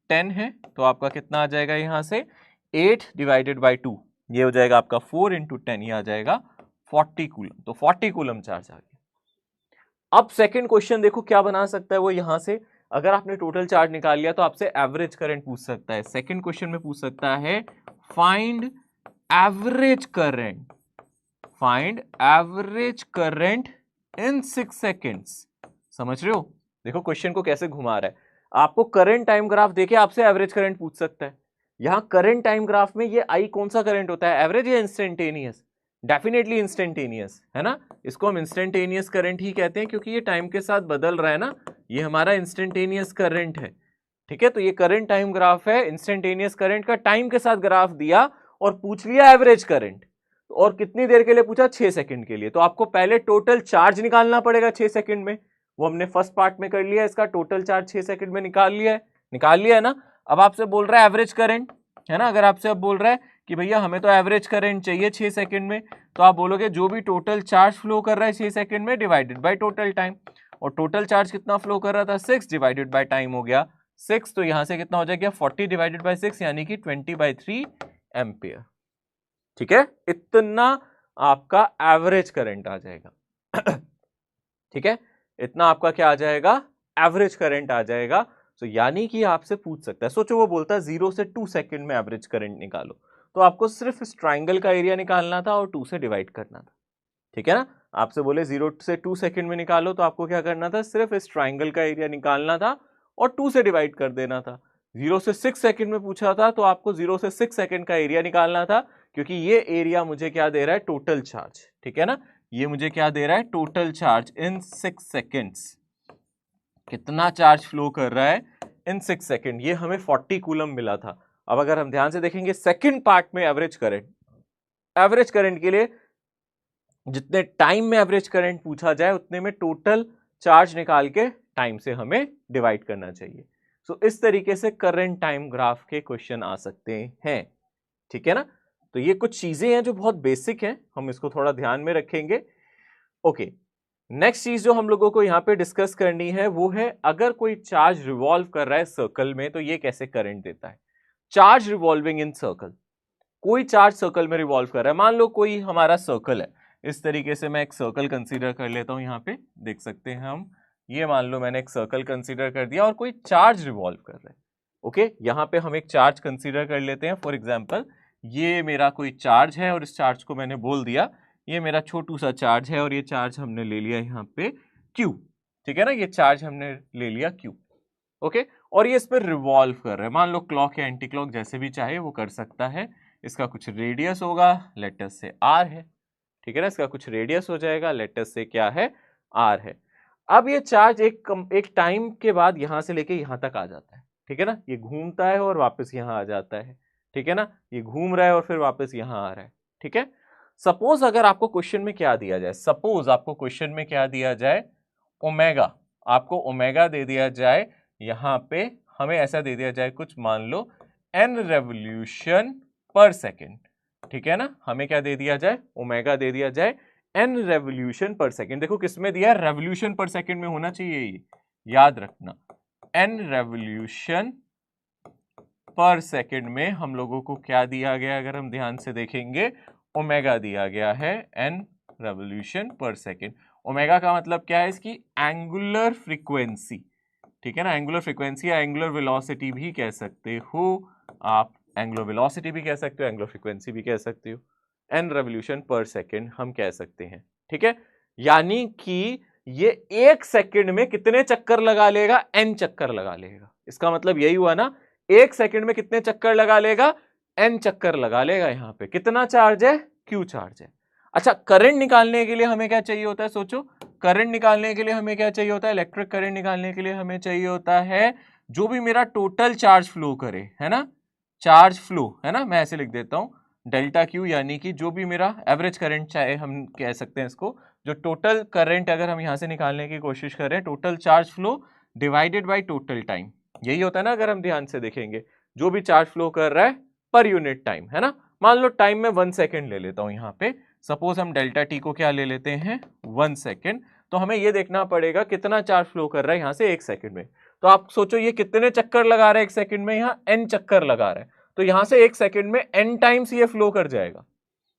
A: 10 है। तो आपका कितना आ जाएगा यहां से? 8 डिवाइडेड बाई 2, ये हो जाएगा आपका 4 × 10, ये आ जाएगा 40 कूलम। तो 40 कूलम चार्ज आ गया। अब सेकंड क्वेश्चन देखो क्या बना सकता है वो यहां से। अगर आपने टोटल चार्ज निकाल लिया तो आपसे एवरेज करंट पूछ सकता है। सेकंड क्वेश्चन में पूछ सकता है find average current, find average current in 6 seconds. समझ रहे हो? देखो क्वेश्चन को कैसे घुमा रहा है। आपको करंट टाइम ग्राफ देके आपसे एवरेज करंट पूछ सकता है। यहां करंट टाइम ग्राफ में ये आई कौन सा करंट होता है? एवरेज या इंस्टेंटेनियस? डेफिनेटली इंस्टेंटेनियस, है ना? इसको हम इंस्टेंटेनियस करंट ही कहते हैं क्योंकि ये टाइम के साथ बदल रहा है ना, ये हमारा इंस्टेंटेनियस करंट है। ठीक है, तो ये करंट टाइम ग्राफ है। इंस्टेंटेनियस करंट का टाइम के साथ ग्राफ दिया और पूछ लिया एवरेज करंट, और कितनी देर के लिए पूछा? 6 सेकंड के लिए। तो आपको पहले टोटल चार्ज निकालना पड़ेगा 6 सेकंड में, वो हमने फर्स्ट पार्ट में कर लिया। इसका टोटल चार्ज 6 सेकंड में निकाल लिया है ना? अब आपसे बोल रहा है एवरेज करंट, है ना? अगर आपसे अब बोल रहा है कि भैया हमें तो एवरेज करंट चाहिए 6 सेकंड में, तो आप बोलोगे जो भी टोटल चार्ज फ्लो कर रहा है 6 सेकंड में डिवाइडेड बाय टोटल टाइम। और टोटल चार्ज कितना फ्लो कर रहा था? 6 डिवाइडेड बाय टाइम हो गया 6। तो यहां से कितना हो जाएगा? 40 डिवाइडेड बाय 6, यानी कि 20/3 एम्पियर। ठीक है, इतना आपका एवरेज करंट आ जाएगा। ठीक है, इतना आपका क्या आ जाएगा? एवरेज करंट आ जाएगा। तो यानी कि आपसे पूछ सकता है, सोचो वो बोलता है 0 से 2 सेकंड में एवरेज करंट निकालो, तो आपको सिर्फ इस ट्राइंगल का एरिया निकालना था और 2 से डिवाइड करना था। ठीक है ना? आपसे बोले 0 से 2 सेकंड में निकालो, तो आपको क्या करना था? सिर्फ इस ट्राइंगल का एरिया निकालना था और 2 से डिवाइड कर देना था। 0 से 6 सेकंड में पूछा था तो आपको 0 से 6 सेकंड का एरिया निकालना था, क्योंकि ये एरिया मुझे क्या दे रहा है? Total charge. ठीक है ना? ये मुझे क्या दे रहा है? Total charge in 6 seconds. कितना चार्ज फ्लो कर रहा है इन 6 सेकेंड? ये हमें 40 कूलम मिला था। अब अगर हम ध्यान से देखेंगे सेकंड पार्ट में एवरेज करंट के लिए जितने टाइम में एवरेज करंट पूछा जाए उतने में टोटल चार्ज निकाल के टाइम से हमें डिवाइड करना चाहिए। सो इस तरीके से करंट टाइम ग्राफ के क्वेश्चन आ सकते हैं। ठीक है ना? तो ये कुछ चीजें हैं जो बहुत बेसिक हैं, हम इसको थोड़ा ध्यान में रखेंगे। ओके, नेक्स्ट चीज जो हम लोगों को यहाँ पे डिस्कस करनी है वो है, अगर कोई चार्ज रिवॉल्व कर रहा है सर्कल में तो ये कैसे करंट देता है। चार्ज रिवॉल्विंग इन सर्कल, कोई चार्ज सर्कल में रिवॉल्व कर रहा है। मान लो कोई हमारा सर्कल है, इस तरीके से मैं एक सर्कल कंसीडर कर लेता हूं। यहाँ पे देख सकते हैं हम, ये मान लो मैंने एक सर्कल कंसीडर कर दिया और कोई चार्ज रिवॉल्व कर रहा है। ओके, यहाँ पे हम एक चार्ज कंसीडर कर लेते हैं। फॉर एग्जाम्पल ये मेरा कोई चार्ज है और इस चार्ज को मैंने बोल दिया ये मेरा छोटू सा चार्ज है, और ये चार्ज हमने ले लिया यहाँ पे Q। ठीक है ना? ये चार्ज हमने ले लिया Q। ओके, और ये इस पर रिवॉल्व कर रहा है। मान लो क्लॉक या एंटी क्लॉक जैसे भी चाहे वो कर सकता है। इसका कुछ रेडियस होगा, लेट अस से R है। ठीक है ना, इसका कुछ रेडियस हो जाएगा, लेटस से क्या है, r है। अब ये चार्ज एक टाइम के बाद यहां से लेके यहां तक आ जाता है, ठीक है ना, ये घूमता है और वापस यहां आ जाता है, ठीक है ना, ये घूम रहा है और फिर वापस यहां आ रहा है, ठीक है। सपोज अगर आपको क्वेश्चन में क्या दिया जाए, सपोज आपको क्वेश्चन में क्या दिया जाए, ओमेगा, आपको ओमेगा दे दिया जाए, यहां पे हमें ऐसा दे दिया जाए कुछ, मान लो n रेवोल्यूशन पर सेकेंड, ठीक है ना, हमें क्या दे दिया जाए, ओमेगा दे दिया जाए n रेवोल्यूशन पर सेकेंड। देखो किसमें दिया है, रेवोल्यूशन पर सेकेंड में होना चाहिए, ये याद रखना, n रेवोल्यूशन पर सेकेंड में हम लोगों को क्या दिया गया, अगर हम ध्यान से देखेंगे, ओमेगा दिया गया है n रेवोल्यूशन पर सेकेंड। ओमेगा का मतलब क्या है, इसकी एंगुलर फ्रीक्वेंसी, ठीक है ना, एंगुलर फ्रीक्वेंसी या एंगुलर वेलोसिटी भी कह सकते हो आप, एंगुलर वेलोसिटी भी कह सकते हो, एंगुलर फ्रीक्वेंसी भी कह सकते हो, n रेवोल्यूशन पर सेकेंड हम कह सकते हैं, ठीक है। यानी कि ये 1 सेकेंड में कितने चक्कर लगा लेगा, n चक्कर लगा लेगा, इसका मतलब यही हुआ ना, 1 सेकेंड में कितने चक्कर लगा लेगा, n चक्कर लगा लेगा। यहां पे कितना चार्ज है, q चार्ज है। अच्छा, करंट निकालने के लिए हमें क्या चाहिए होता है, सोचो, करंट निकालने के लिए हमें क्या चाहिए होता है, इलेक्ट्रिक करंट निकालने के लिए हमें चाहिए होता है जो भी मेरा टोटल चार्ज फ्लो करे, है ना, चार्ज फ्लो, है ना, मैं ऐसे लिख देता हूं डेल्टा क्यू, यानी कि जो भी मेरा एवरेज करंट, चाहे हम कह सकते हैं इसको, जो टोटल करंट अगर हम यहां से निकालने की कोशिश करें, total charge flow divided by total time, यही होता है ना, अगर हम ध्यान से देखेंगे, जो भी चार्ज फ्लो कर रहा है पर यूनिट टाइम, है ना। मान लो टाइम में 1 सेकेंड ले लेता हूं यहां पे, सपोज हम डेल्टा टी को क्या ले लेते हैं, 1 सेकेंड, तो हमें ये देखना पड़ेगा कितना चार्ज फ्लो कर रहा है यहां से 1 सेकेंड में। तो आप सोचो ये कितने चक्कर लगा रहा है 1 सेकेंड में, यहाँ n चक्कर लगा रहा है, तो यहां से 1 सेकेंड में n टाइम्स ये फ्लो कर जाएगा।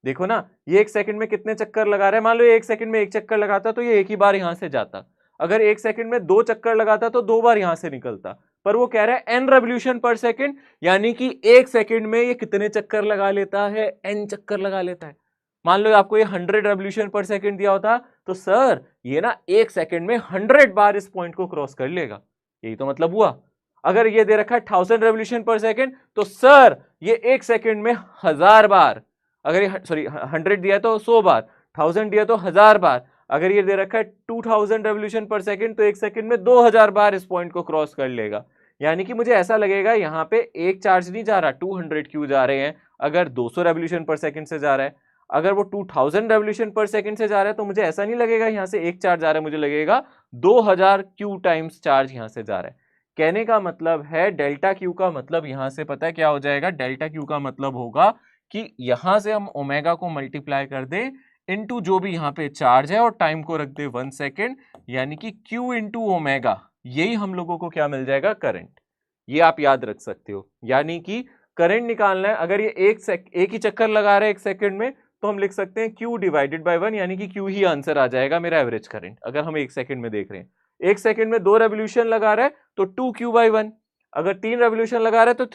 A: देखो ना, ये 1 सेकेंड में कितने चक्कर लगा रहा है, मान लो 1 सेकेंड में 1 चक्कर लगाता तो ये एक ही बार यहां से जाता, अगर 1 सेकेंड में 2 चक्कर लगाता तो 2 बार यहां से निकलता, पर वो कह रहा है n रेवोल्यूशन पर सेकेंड, यानी कि 1 सेकेंड में ये कितने चक्कर लगा लेता है, n चक्कर लगा लेता है। मान लो आपको ये 100 रेवोल्यूशन पर सेकेंड दिया होता तो सर ये ना 1 सेकेंड में 100 बार इस पॉइंट को क्रॉस कर लेगा, यही तो मतलब हुआ। अगर ये दे रखा है 1000 रेवोल्यूशन पर सेकेंड, तो सर ये 1 सेकेंड में 1000 बार, अगर ये 100 दिया तो 100 बार, 1000 दिया तो 1000 बार, अगर ये दे रखा है 2000 रेवोल्यूशन पर सेकेंड, तो 1 सेकेंड में 2000 बार इस पॉइंट को क्रॉस कर लेगा। यानी कि मुझे ऐसा लगेगा यहाँ पे एक चार्ज नहीं जा रहा, 200 क्यू जा रहे हैं, अगर 200 रेवोल्यूशन पर सेकेंड से जा रहा है, अगर वो 2000 रेवोल्यूशन पर सेकेंड से जा रहा है, तो मुझे ऐसा नहीं लगेगा यहाँ से एक चार्ज आ रहा है, मुझे लगेगा 2000 क्यू टाइम्स चार्ज यहाँ से जा रहा है। कहने का मतलब है डेल्टा क्यू का मतलब यहां से पता है क्या हो जाएगा, डेल्टा क्यू का मतलब होगा कि यहां से हम ओमेगा को मल्टीप्लाई कर दे इनटू जो भी यहाँ पे चार्ज है और टाइम को रख दे 1 सेकेंड, यानी कि Q इंटू ओमेगा, यही हम लोगों को क्या मिल जाएगा, करंट। ये आप याद रख सकते हो, यानी कि करंट निकालना है, अगर ये एक ही चक्कर लगा रहा है 1 सेकेंड में, तो हम लिख सकते हैं Q डिवाइडेड बाय 1, यानी कि Q ही आंसर आ जाएगा मेरा एवरेज करंट। अगर हम 1 सेकेंड में देख रहे हैं, 1 सेकेंड में 2 रेवोल्यूशन लगा रहा है तो 2Q बाई 1, अगर 3 रेवोल्यूशन लगा रहा है तो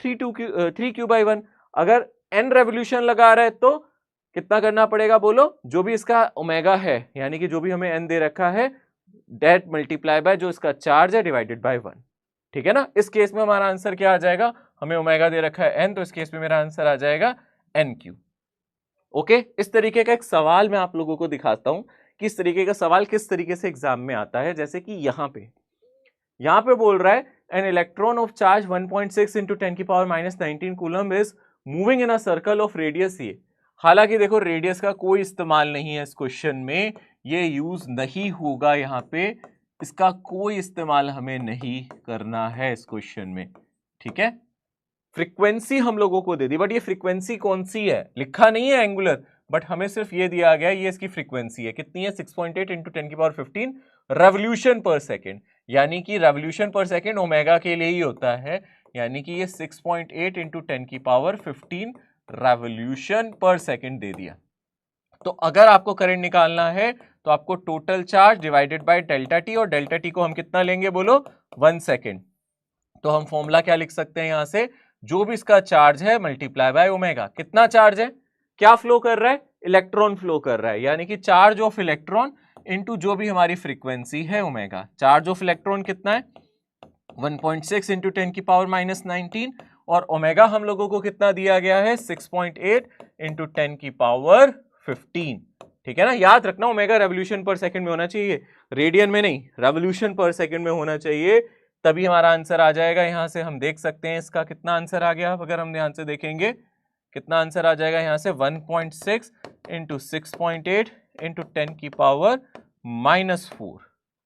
A: 3Q बाई 1, अगर n रेवोल्यूशन लगा रहा है तो कितना करना पड़ेगा, बोलो, जो भी इसका ओमेगा है, यानी कि जो भी हमें n दे रखा है, डेट मल्टीप्लाई बाय जो इसका चार्ज है डिवाइडेड बाय 1, ठीक है ना। इस केस में हमारा आंसर क्या आ जाएगा, हमें ओमेगा दे रखा है n, तो इस केस में मेरा आंसर आ जाएगा NQ। ओके, इस तरीके का एक सवाल मैं आप लोगों को दिखाता हूं कि इस तरीके का सवाल किस तरीके से एग्जाम में आता है। जैसे कि यहां पे बोल रहा है an electron of charge 1.6 into 10 की power -19 coulomb is moving in a circle of radius a. हालांकि देखो रेडियस का कोई इस्तेमाल नहीं है इस क्वेश्चन में, ये यूज नहीं होगा, यहाँ पे इसका कोई इस्तेमाल हमें नहीं करना है इस क्वेश्चन में, ठीक है। फ्रीक्वेंसी हम लोगों को दे दी, बट ये फ्रीक्वेंसी कौन सी है लिखा नहीं है एंगुलर, बट हमें सिर्फ ये दिया गया ये इसकी फ्रीक्वेंसी है, कितनी है, 6.8 into 10 की पावर 15 रेवोल्यूशन पर सेकेंड, यानी कि रेवोल्यूशन पर सेकेंड ओमेगा के लिए ही होता है, यानी कि ये 6.8 into 10 की पावर 15 रेवोल्यूशन पर सेकेंड दे दिया। तो अगर आपको करंट निकालना है तो आपको total charge divided by delta T, और डेल्टा टी को हम कितना लेंगे, बोलो, 1 सेकेंड। तो हम फॉर्मूला क्या लिख सकते हैं यहां से, जो भी इसका चार्ज है मल्टीप्लाई बाय ओमेगा, कितना चार्ज है, क्या फ्लो कर रहा है, इलेक्ट्रॉन फ्लो कर रहा है, यानी कि चार्ज ऑफ इलेक्ट्रॉन इनटू जो भी हमारी फ्रीक्वेंसी है ओमेगा। चार्ज ऑफ इलेक्ट्रॉन कितना है, 1.6 इंटू 10 की पावर -19, और ओमेगा हम लोगों को कितना दिया गया है, 6.8 इंटू 10 की पावर 15, ठीक है ना, याद रखना ओमेगा रेवोल्यूशन पर सेकंड में होना चाहिए, रेडियन में नहीं, रेवोल्यूशन पर सेकंड में होना चाहिए, तभी हमारा आंसर आ जाएगा। यहां से हम देख सकते हैं इसका कितना आंसर आ गया, अगर हम ध्यान से देखेंगे कितना आंसर आ जाएगा यहाँ से 1.6 इंटू 6.8 इंटू 10 की पावर -4,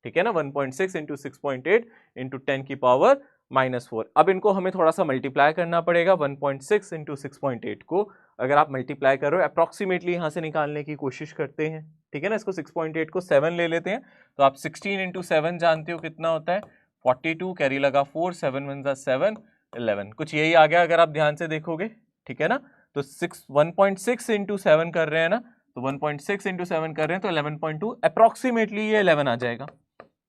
A: ठीक है ना, 1.6 इंटू 6.8 इंटू 10 की पावर -4। अब इनको हमें थोड़ा सा मल्टीप्लाई करना पड़ेगा, 1.6 इंटू 6.8 को अगर आप मल्टीप्लाई करो अप्रोक्सीमेटली यहाँ से निकालने की कोशिश करते हैं, ठीक है ना, इसको 6.8 को 7 ले लेते हैं, तो आप 16 इंटू 7 जानते हो कितना होता है 42, कैरी लगा 4, 7 1 7 11, कुछ यही आ गया अगर आप ध्यान से देखोगे, ठीक है ना। तो 1.6 इंटू 7 कर रहे हैं ना, तो 1.6 इंटू 7 कर रहे हैं तो 11.2, अप्रोक्सीमेटली ये 11 आ जाएगा,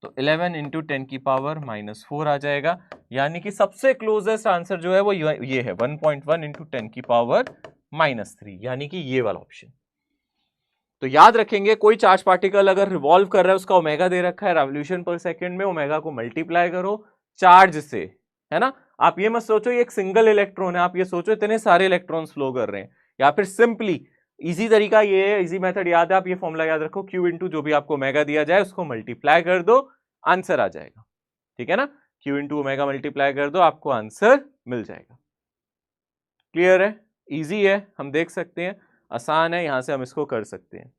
A: तो 11 इंटू 10 की पावर -4 आ जाएगा, यानी कि सबसे क्लोजेस्ट आंसर जो है वो ये है 1.1 इंटू 10 की पावर -3, यानी कि ये वाला ऑप्शन। तो याद रखेंगे कोई चार्ज पार्टिकल अगर रिवॉल्व कर रहा है उसका ओमेगा दे रखा है रेवोल्यूशन पर सेकंड में, ओमेगा को मल्टीप्लाई करो चार्ज से, है ना। आप ये मत सोचो ये एक सिंगल इलेक्ट्रॉन है, आप ये सोचो इतने सारे इलेक्ट्रॉन्स फ्लो कर रहे हैं, या फिर सिंपली इजी तरीका ये है, इजी मेथड याद है, आप ये फॉर्मूला याद रखो, Q इंटू जो भी आपको ओमेगा दिया जाए उसको मल्टीप्लाई कर दो, आंसर आ जाएगा, ठीक है ना, Q इंटू ओमेगा मल्टीप्लाई कर दो, आपको आंसर मिल जाएगा। क्लियर है, इजी है, हम देख सकते हैं, आसान है, यहां से हम इसको कर सकते हैं।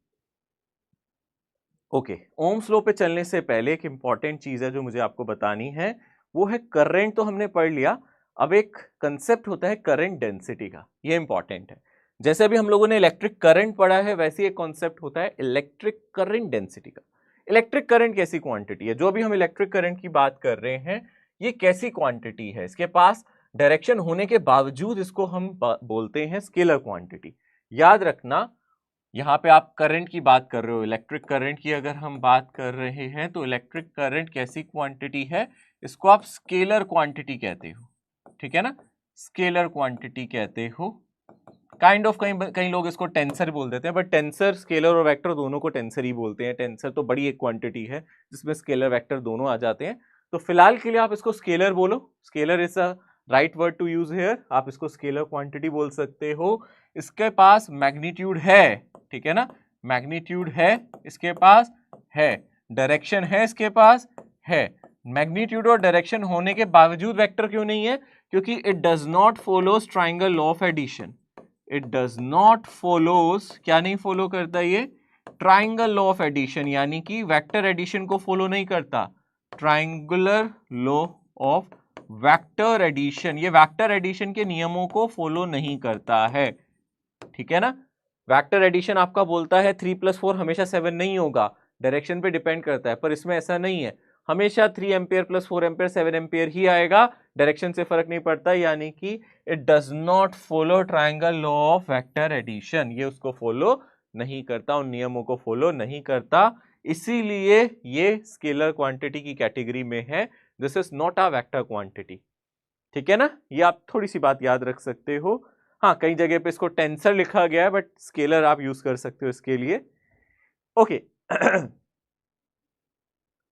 A: ओके, ओम्स लॉ पे चलने से पहले एक इंपॉर्टेंट चीज है जो मुझे आपको बतानी है, वो है करंट तो हमने पढ़ लिया, अब एक कंसेप्ट होता है करंट डेंसिटी का, ये इंपॉर्टेंट है। जैसे अभी हम लोगों ने इलेक्ट्रिक करंट पढ़ा है, वैसे एक कॉन्सेप्ट होता है इलेक्ट्रिक करंट डेंसिटी का। इलेक्ट्रिक करंट कैसी क्वांटिटी है, जो भी हम इलेक्ट्रिक करंट की बात कर रहे हैं ये कैसी क्वांटिटी है, इसके पास डायरेक्शन होने के बावजूद इसको हम बोलते हैं स्केलर क्वांटिटी। याद रखना यहाँ पे आप करंट की बात कर रहे हो, इलेक्ट्रिक करंट की अगर हम बात कर रहे हैं तो इलेक्ट्रिक करंट कैसी क्वांटिटी है, इसको आप स्केलर क्वांटिटी कहते हो, ठीक है ना, स्केलर क्वांटिटी कहते हो, काइंड ऑफ कई लोग इसको टेंसर बोल देते हैं, बट टेंसर स्केलर और वेक्टर दोनों को टेंसर ही बोलते हैं, टेंसर तो बड़ी एक क्वांटिटी है जिसमें स्केलर वेक्टर दोनों आ जाते हैं, तो फिलहाल के लिए आप इसको स्केलर बोलो, scalar is a right word to use here, आप इसको स्केलर क्वांटिटी बोल सकते हो। इसके पास मैग्नीट्यूड है, ठीक है ना, मैग्नीट्यूड है इसके पास, है डायरेक्शन है इसके पास, है मैग्नीट्यूड और डायरेक्शन होने के बावजूद वेक्टर क्यों नहीं है, क्योंकि it does not follows triangle law of addition, it does not follows, क्या नहीं फॉलो करता ये, ट्राइंगल लॉ ऑफ एडिशन, यानी कि वेक्टर एडिशन को फॉलो नहीं करता, triangular law of vector addition, ये वेक्टर एडिशन के नियमों को फॉलो नहीं करता है, ठीक है ना। वेक्टर एडिशन आपका बोलता है 3 + 4 हमेशा 7 नहीं होगा, डायरेक्शन पे डिपेंड करता है, पर इसमें ऐसा नहीं है, हमेशा 3 एम्पियर + 4 एम्पियर 7 एम्पियर ही आएगा, डायरेक्शन से फर्क नहीं पड़ता, यानी कि it does not follow triangle law of vector addition, ये उसको फॉलो नहीं करता, उन नियमों को फॉलो नहीं करता, इसीलिए ये स्केलर क्वांटिटी की कैटेगरी में है, this is not a vector quantity, ठीक है ना, ये आप थोड़ी सी बात याद रख सकते हो। हाँ, कई जगह पे इसको टेंसर लिखा गया है, बट स्केलर आप यूज कर सकते हो इसके लिए। ओके,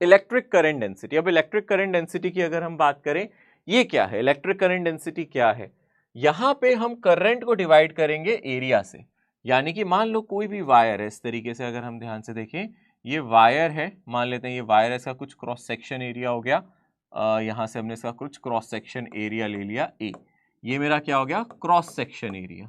A: इलेक्ट्रिक करंट डेंसिटी, अब इलेक्ट्रिक करंट डेंसिटी की अगर हम बात करें, ये क्या है, इलेक्ट्रिक करंट डेंसिटी क्या है, यहां पे हम करंट को डिवाइड करेंगे एरिया से, यानी कि मान लो कोई भी वायर है, इस तरीके से अगर हम ध्यान से देखें, ये वायर है, मान लेते हैं ये वायर है, इसका कुछ क्रॉस सेक्शन एरिया हो गया, यहां से हमने इसका कुछ क्रॉस सेक्शन एरिया ले लिया ए, ये मेरा क्या हो गया, क्रॉस सेक्शन एरिया,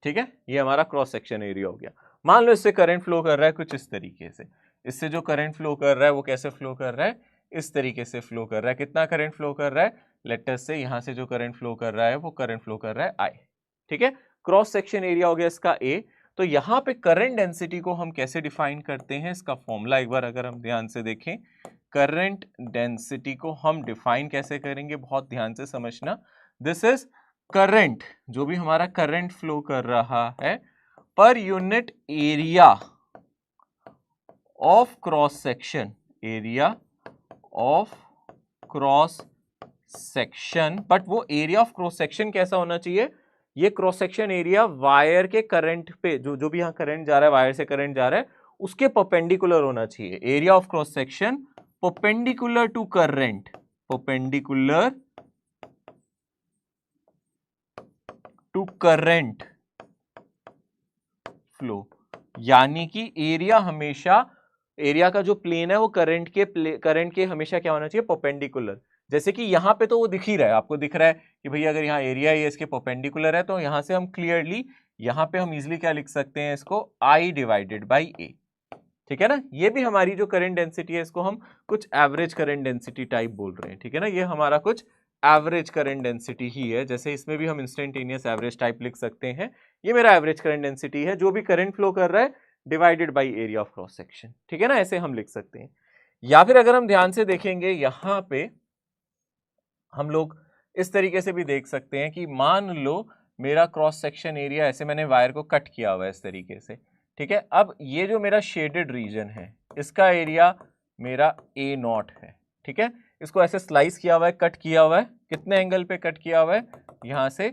A: ठीक है, ये हमारा क्रॉस सेक्शन एरिया हो गया। मान लो इससे करंट फ्लो कर रहा है कुछ इस तरीके से, इससे जो करंट फ्लो कर रहा है वो कैसे फ्लो कर रहा है, इस तरीके से फ्लो कर रहा है, कितना करंट फ्लो कर रहा है, लेटस से यहां से जो करंट फ्लो कर रहा है वो करंट फ्लो कर रहा है आई, ठीक है, क्रॉस सेक्शन एरिया हो गया इसका ए। तो यहाँ पे करंट डेंसिटी को हम कैसे डिफाइन करते हैं, इसका फॉर्मूला एक बार अगर हम ध्यान से देखें, करंट डेंसिटी को हम डिफाइन कैसे करेंगे, बहुत ध्यान से समझना, दिस इज करंट, जो भी हमारा करंट फ्लो कर रहा है पर unit area of cross section, area of cross section, but वो एरिया ऑफ क्रॉस सेक्शन कैसा होना चाहिए, ये क्रॉस सेक्शन एरिया वायर के करंट पे, जो भी यहां करंट जा रहा है, वायर से करंट जा रहा है, उसके परपेंडिकुलर होना चाहिए, area of cross section perpendicular to current, perpendicular to current flow, यानी कि एरिया हमेशा, एरिया का जो प्लेन है वो करंट के हमेशा क्या होना चाहिए, परपेंडिकुलर। जैसे कि यहाँ पे तो वो दिख ही रहा है, आपको दिख रहा है कि भैया अगर यहाँ एरिया है इसके परपेंडिकुलर है, तो यहाँ से हम क्लियरली यहाँ पे हम इजिली क्या लिख सकते हैं, इसको I डिवाइडेड बाई A, ठीक है ना। ये भी हमारी जो करंट डेंसिटी है इसको हम कुछ एवरेज करंट डेंसिटी टाइप बोल रहे हैं, ठीक है ना। ये हमारा कुछ एवरेज करंट डेंसिटी ही है, जैसे इसमें भी हम इंस्टेंटेनियस एवरेज टाइप लिख सकते हैं। ये मेरा एवरेज करंट डेंसिटी है, जो भी करंट फ्लो कर रहा है divided by area of cross section, ठीक है ना, ऐसे हम लिख सकते हैं। या फिर अगर हम ध्यान से देखेंगे यहाँ पे हम लोग इस तरीके से भी देख सकते हैं कि मान लो मेरा क्रॉस सेक्शन एरिया, ऐसे मैंने वायर को कट किया हुआ है इस तरीके से, ठीक है। अब ये जो मेरा शेडेड रीजन है इसका एरिया मेरा A0 है, ठीक है। इसको ऐसे स्लाइस किया हुआ है, कट किया हुआ है, कितने एंगल पे कट किया हुआ है, यहाँ से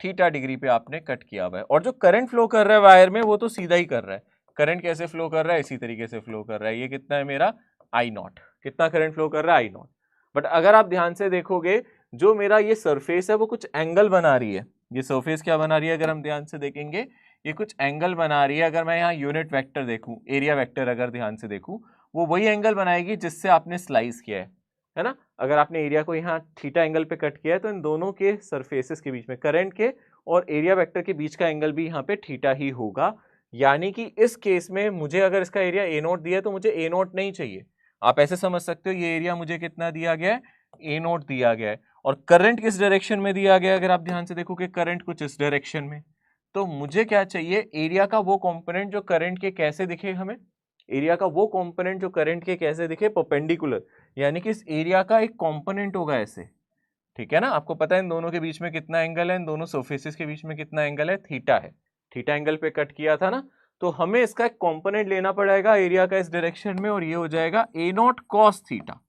A: थीटा डिग्री पे आपने कट किया हुआ है। और जो करंट फ्लो कर रहा है वायर में वो तो सीधा ही कर रहा है, करंट कैसे फ्लो कर रहा है, इसी तरीके से फ्लो कर रहा है। ये कितना है मेरा I0, कितना करंट फ्लो कर रहा है, I0। बट अगर आप ध्यान से देखोगे जो मेरा ये सरफेस है वो कुछ एंगल बना रही है, ये सरफेस क्या बना रही है, अगर हम ध्यान से देखेंगे ये कुछ एंगल बना रही है। अगर मैं यहाँ यूनिट वेक्टर देखूं, एरिया वेक्टर अगर ध्यान से देखूं, वो वही एंगल बनाएगी जिससे आपने स्लाइस किया है ना। अगर आपने एरिया को यहाँ थीटा एंगल पे कट किया है तो इन दोनों के सरफेसेस के बीच में, करंट के और एरिया वेक्टर के बीच का एंगल भी यहाँ पे थीटा ही होगा। यानी कि इस केस में मुझे अगर इसका एरिया A0 दिया है तो मुझे A0 नहीं चाहिए। आप ऐसे समझ सकते हो ये एरिया मुझे कितना दिया गया है, A0 दिया गया है। और करंट किस डायरेक्शन में दिया गया है, अगर आप ध्यान से देखोगे करंट कुछ इस डायरेक्शन में, तो मुझे क्या चाहिए, एरिया का वो कंपोनेंट जो करंट के कैसे दिखे, हमें एरिया का वो कंपोनेंट जो करंट के कैसे दिखे, परपेंडिकुलर। यानी कि इस एरिया का एक कंपोनेंट होगा ऐसे, ठीक है ना। आपको पता है इन दोनों के बीच में कितना एंगल है, इन दोनों सरफेसेस के बीच में कितना एंगल है, थीटा है। थीटा एंगल पे कट किया था ना, तो हमें इसका एक कंपोनेंट लेना पड़ेगा एरिया का इस डायरेक्शन में, और ये हो जाएगा A0 cos थीटा।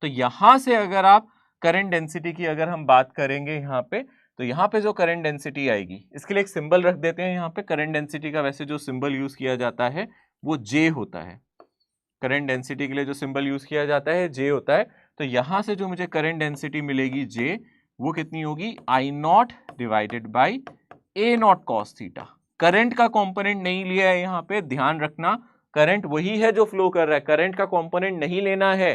A: तो यहां से अगर आप करंट डेंसिटी की अगर हम बात करेंगे यहाँ पे, तो यहाँ पे जो करंट डेंसिटी आएगी, इसके लिए एक सिंबल रख देते हैं यहाँ पे। करंट डेंसिटी का वैसे जो सिंबल यूज किया जाता है वो J होता है। करंट डेंसिटी के लिए जो सिंबल यूज किया जाता है J होता है। तो यहां से जो मुझे करंट डेंसिटी मिलेगी J, वो कितनी होगी, I0 divided by A0 cos theta. Current का कंपोनेंट नहीं लिया है यहाँ पे, ध्यान रखना, करंट वही है जो फ्लो कर रहा है, करंट का कंपोनेंट नहीं लेना है,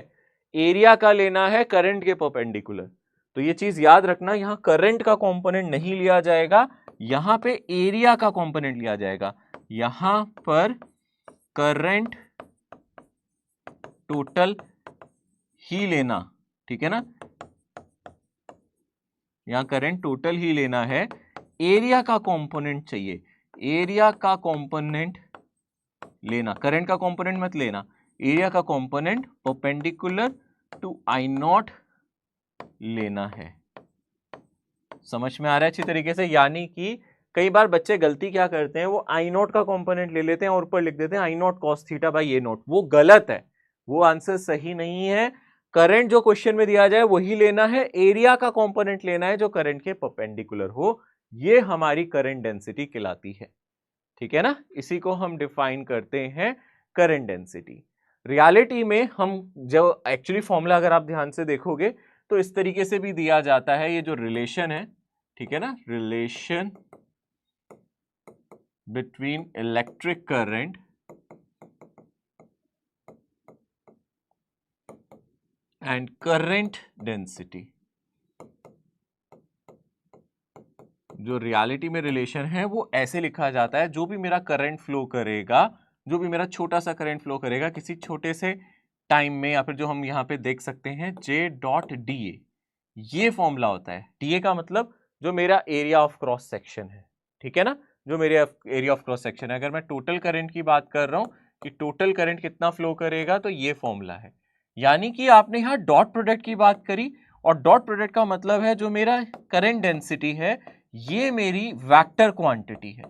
A: एरिया का लेना है करंट के परपेंडिकुलर। तो ये चीज याद रखना, यहाँ करंट का कंपोनेंट नहीं लिया जाएगा, यहाँ पे एरिया का कंपोनेंट लिया जाएगा। यहां पर करंट टोटल ही लेना, ठीक है ना, यहां करंट टोटल ही लेना है, एरिया का कंपोनेंट चाहिए, एरिया का कंपोनेंट लेना, करंट का कंपोनेंट मत लेना, एरिया का कंपोनेंट परपेंडिकुलर टू I0 लेना है। समझ में आ रहा है अच्छी तरीके से। यानी कि कई बार बच्चे गलती क्या करते हैं, वो I0 का कंपोनेंट ले लेते हैं और ऊपर लिख देते हैं I0 cos theta by A0। वो गलत है, वो आंसर सही नहीं है। करंट जो क्वेश्चन में दिया जाए वही लेना है, एरिया का कंपोनेंट लेना है जो करंट के परपेंडिकुलर हो। ये हमारी करंट डेंसिटी कहलाती है, ठीक है ना। इसी को हम डिफाइन करते हैं करंट डेंसिटी। रियलिटी में हम जो एक्चुअली फॉर्मूला अगर आप ध्यान से देखोगे तो इस तरीके से भी दिया जाता है, ये जो रिलेशन है, ठीक है ना, relation between electric current and current density. जो रियलिटी में रिलेशन है वो ऐसे लिखा जाता है, जो भी मेरा करंट फ्लो करेगा, जो भी मेरा छोटा सा करंट फ्लो करेगा किसी छोटे से टाइम में, या फिर जो हम यहाँ पे देख सकते हैं J.DA, ये फॉर्मूला होता है। DA का मतलब जो मेरा एरिया ऑफ क्रॉस सेक्शन है, ठीक है ना, जो मेरे एरिया ऑफ क्रॉस सेक्शन है। अगर मैं टोटल करंट की बात कर रहा हूँ कि टोटल करंट कितना फ्लो करेगा, तो ये फॉर्मूला है। यानी कि आपने यहाँ डॉट प्रोडक्ट की बात करी, और डॉट प्रोडक्ट का मतलब है जो मेरा करंट डेंसिटी है ये मेरी वेक्टर क्वांटिटी है।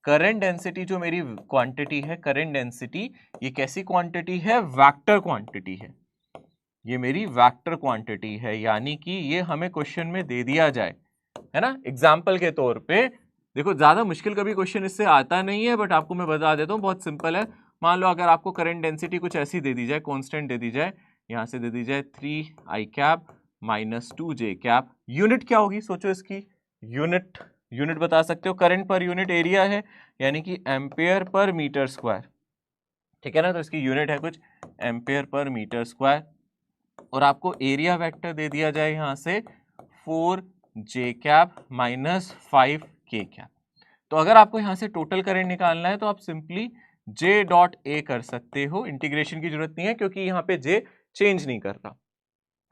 A: करंट डेंसिटी जो मेरी क्वांटिटी है, करंट डेंसिटी ये कैसी क्वांटिटी है, वेक्टर क्वांटिटी है, ये मेरी वेक्टर क्वांटिटी है। यानी कि ये हमें क्वेश्चन में दे दिया जाए, है ना, एग्जाम्पल के तौर पे। देखो ज्यादा मुश्किल कभी क्वेश्चन इससे आता नहीं है, बट आपको मैं बता देता हूँ, बहुत सिंपल है। मान लो अगर आपको करंट डेंसिटी कुछ ऐसी दे दी जाए, कॉन्स्टेंट दे दी जाए, यहाँ से दे दी जाए 3I cap minus 2J cap, unit क्या होगी सोचो इसकी, यूनिट यूनिट बता सकते हो, करंट पर यूनिट एरिया है यानी कि एम्पेयर पर मीटर स्क्वायर, ठीक है ना। तो इसकी यूनिट है कुछ एम्पेयर पर मीटर स्क्वायर, और आपको एरिया वेक्टर दे दिया जाए यहाँ से 4j cap minus 5k cap. तो अगर आपको यहाँ से टोटल करंट निकालना है तो आप सिंपली j डॉट ए कर सकते हो, इंटीग्रेशन की जरूरत नहीं है क्योंकि यहाँ पे j चेंज नहीं कर रहा।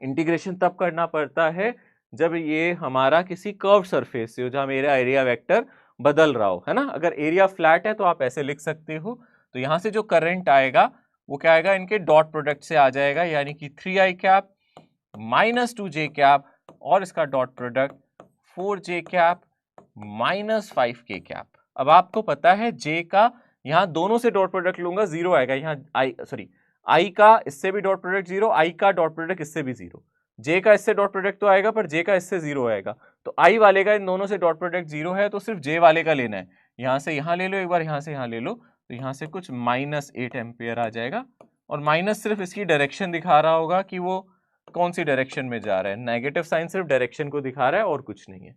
A: इंटीग्रेशन तब करना पड़ता है जब ये हमारा किसी कर्व सरफेस से हो जहां मेरा एरिया वेक्टर बदल रहा हो, है ना। अगर एरिया फ्लैट है तो आप ऐसे लिख सकते हो। तो यहां से जो करंट आएगा वो क्या आएगा, इनके डॉट प्रोडक्ट से आ जाएगा, यानी कि 3i cap minus 2j cap और इसका dot product 4j cap minus 5k cap. अब आपको पता है j का यहाँ दोनों से डॉट प्रोडक्ट लूंगा, जीरो आएगा। यहाँ आई का इससे भी डॉट प्रोडक्ट जीरो, आई का डॉट प्रोडक्ट इससे भी जीरो, जे का इससे डॉट प्रोडक्ट तो आएगा पर जे का इससे जीरो आएगा। तो आई वाले का इन दोनों से डॉट प्रोडक्ट जीरो है तो सिर्फ जे वाले का लेना है। यहाँ से यहाँ ले लो एक बार, यहाँ से यहाँ ले लो, तो यहाँ से कुछ -8 एम्पियर आ जाएगा। और माइनस सिर्फ इसकी डायरेक्शन दिखा रहा होगा कि वो कौन सी डायरेक्शन में जा रहा है, नेगेटिव साइन सिर्फ डायरेक्शन को दिखा रहा है और कुछ नहीं है।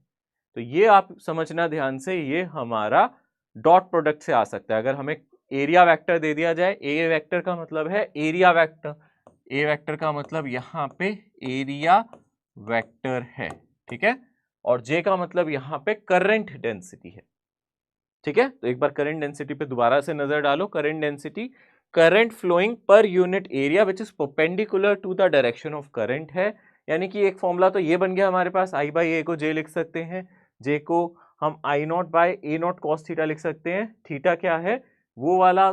A: तो ये आप समझना ध्यान से, ये हमारा डॉट प्रोडक्ट से आ सकता है। अगर हमें एरिया वेक्टर दे दिया जाए, ए वेक्टर का मतलब है एरिया वेक्टर, ए वेक्टर का मतलब यहाँ पे एरिया वेक्टर है, ठीक है, और जे का मतलब यहाँ पे करंट डेंसिटी है, ठीक है। तो एक बार करंट डेंसिटी पे दोबारा से नजर डालो। Current density current flowing per unit area which is perpendicular to the direction of current है। यानी कि एक फॉर्मूला तो ये बन गया हमारे पास, आई बाई ए को जे लिख सकते हैं, जे को हम i naught by a naught cos theta लिख सकते हैं। थीटा क्या है, वो वाला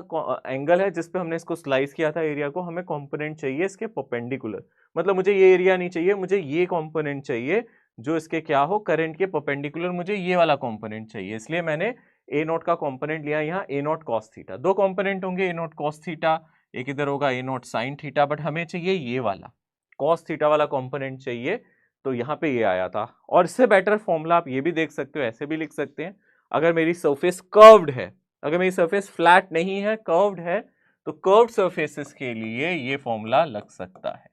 A: एंगल है जिसपे हमने इसको स्लाइस किया था एरिया को। हमें कंपोनेंट चाहिए इसके परपेंडिकुलर, मतलब मुझे ये एरिया नहीं चाहिए, मुझे ये कंपोनेंट चाहिए जो इसके क्या हो, करंट के परपेंडिकुलर मुझे ये वाला कंपोनेंट चाहिए। इसलिए मैंने ए नॉट का कंपोनेंट लिया यहाँ ए नॉट कॉस थीटा। दो कंपोनेंट होंगे ए नॉट कॉस थीटा, एक इधर होगा ए नॉट साइन थीटा, बट हमें चाहिए ये वाला कॉस थीटा वाला कंपोनेंट चाहिए, तो यहाँ पे ये आया था। और इससे बेटर फॉर्मूला आप ये भी देख सकते हो, ऐसे भी लिख सकते हैं। अगर मेरी सरफेस कर्व्ड है, अगर मेरी सरफेस फ्लैट नहीं है कर्व्ड है, तो कर्व्ड सरफेसेस के लिए ये फॉर्मूला लग सकता है,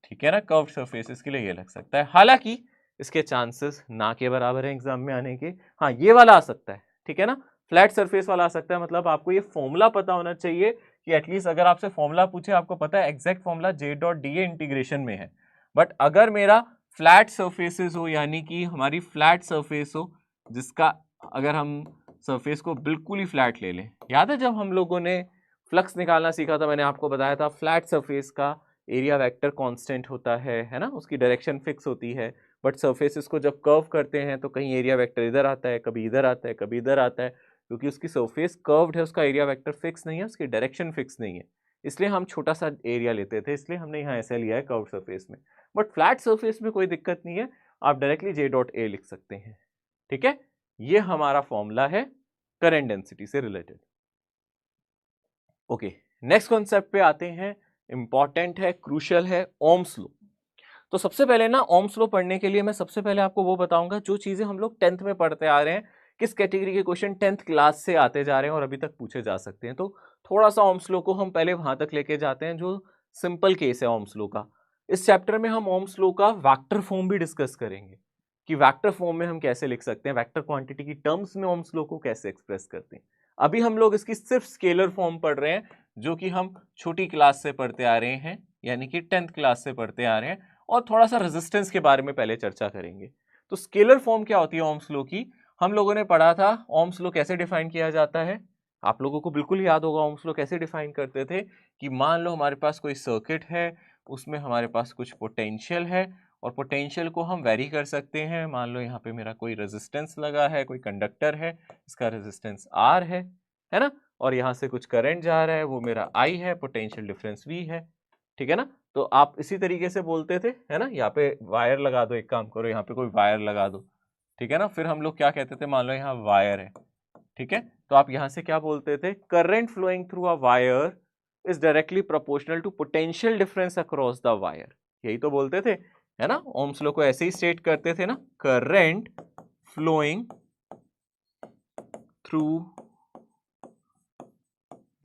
A: ठीक है ना। कर्व्ड सरफेसेस के लिए ये लग सकता है, हालांकि इसके चांसेस ना के बराबर है एग्जाम में आने के। हाँ ये वाला आ सकता है, ठीक है ना, फ्लैट सरफेस वाला आ सकता है। मतलब आपको ये फॉर्मूला पता होना चाहिए कि एटलीस्ट अगर आपसे फॉर्मूला पूछे, आपको पता है exact formula J dot D a integration में है। बट अगर मेरा फ्लैट सरफेसेस हो, यानी कि हमारी फ्लैट सरफेस हो, जिसका अगर हम सरफेस को बिल्कुल ही फ्लैट ले लें, याद है जब हम लोगों ने फ्लक्स निकालना सीखा था, मैंने आपको बताया था फ्लैट सरफेस का एरिया वेक्टर कांस्टेंट होता है ना, उसकी डायरेक्शन फिक्स होती है। बट सरफेसेस को जब कर्व करते हैं तो कहीं एरिया वेक्टर इधर आता है, कभी इधर आता है, कभी इधर आता है, क्योंकि उसकी सरफेस कर्व्ड है, उसका एरिया वेक्टर फिक्स नहीं है, उसकी डायरेक्शन फिक्स नहीं है। इसलिए हम छोटा सा एरिया लेते थे, इसलिए हमने यहाँ ऐसे लिया है कर्व सरफेस में। बट फ्लैट सरफेस में कोई दिक्कत नहीं है, आप डायरेक्टली जे डॉट ए लिख सकते हैं, ठीक है। ये हमारा फॉर्मूला है करंट डेंसिटी से रिलेटेड। ओके, नेक्स्ट कॉन्सेप्ट पे आते हैं, इंपॉर्टेंट है, क्रूशियल है, ओम्स लॉ। तो सबसे पहले ना ओम्स लॉ पढ़ने के लिए मैं सबसे पहले आपको वो बताऊंगा जो चीजें हम लोग 10th में पढ़ते आ रहे हैं, किस कैटेगरी के क्वेश्चन 10th क्लास से आते जा रहे हैं और अभी तक पूछे जा सकते हैं। तो थोड़ा सा ओम्स लॉ को हम पहले वहां तक लेके जाते हैं जो सिंपल केस है ओम्स लॉ का। इस चैप्टर में हम ओम्स लॉ का वेक्टर फॉर्म भी डिस्कस करेंगे कि वेक्टर फॉर्म में हम कैसे लिख सकते हैं, वेक्टर क्वांटिटी की टर्म्स में ओम्स लॉ को कैसे एक्सप्रेस करते हैं। अभी हम लोग इसकी सिर्फ स्केलर फॉर्म पढ़ रहे हैं, जो कि हम छोटी क्लास से पढ़ते आ रहे हैं, यानी कि 10th क्लास से पढ़ते आ रहे हैं। और थोड़ा सा रेजिस्टेंस के बारे में पहले चर्चा करेंगे। तो स्केलर फॉर्म क्या होती है ओम्स लॉ की, हम लोगों ने पढ़ा था ओम्स लॉ कैसे डिफाइन किया जाता है। आप लोगों को बिल्कुल याद होगा ओम्स लॉ कैसे डिफाइन करते थे कि मान लो हमारे पास कोई सर्किट है, उसमें हमारे पास कुछ पोटेंशियल है और पोटेंशियल को हम वेरी कर सकते हैं। मान लो यहाँ पे मेरा कोई रेजिस्टेंस लगा है, कोई कंडक्टर है, इसका रेजिस्टेंस R है ना, और यहाँ से कुछ करंट जा रहा है, वो मेरा I है, पोटेंशियल डिफरेंस V है, ठीक है ना। तो आप इसी तरीके से बोलते थे, है ना। यहाँ पे वायर लगा दो, एक काम करो यहाँ पे कोई वायर लगा दो, ठीक है ना। फिर हम लोग क्या कहते थे, मान लो यहाँ वायर है, ठीक है, तो आप यहाँ से क्या बोलते थे, current flowing through a wire is directly proportional to potential difference across the wire. यही तो बोलते थे, है ना। ओम्स लॉ को ऐसे ही स्टेट करते थे ना, current flowing through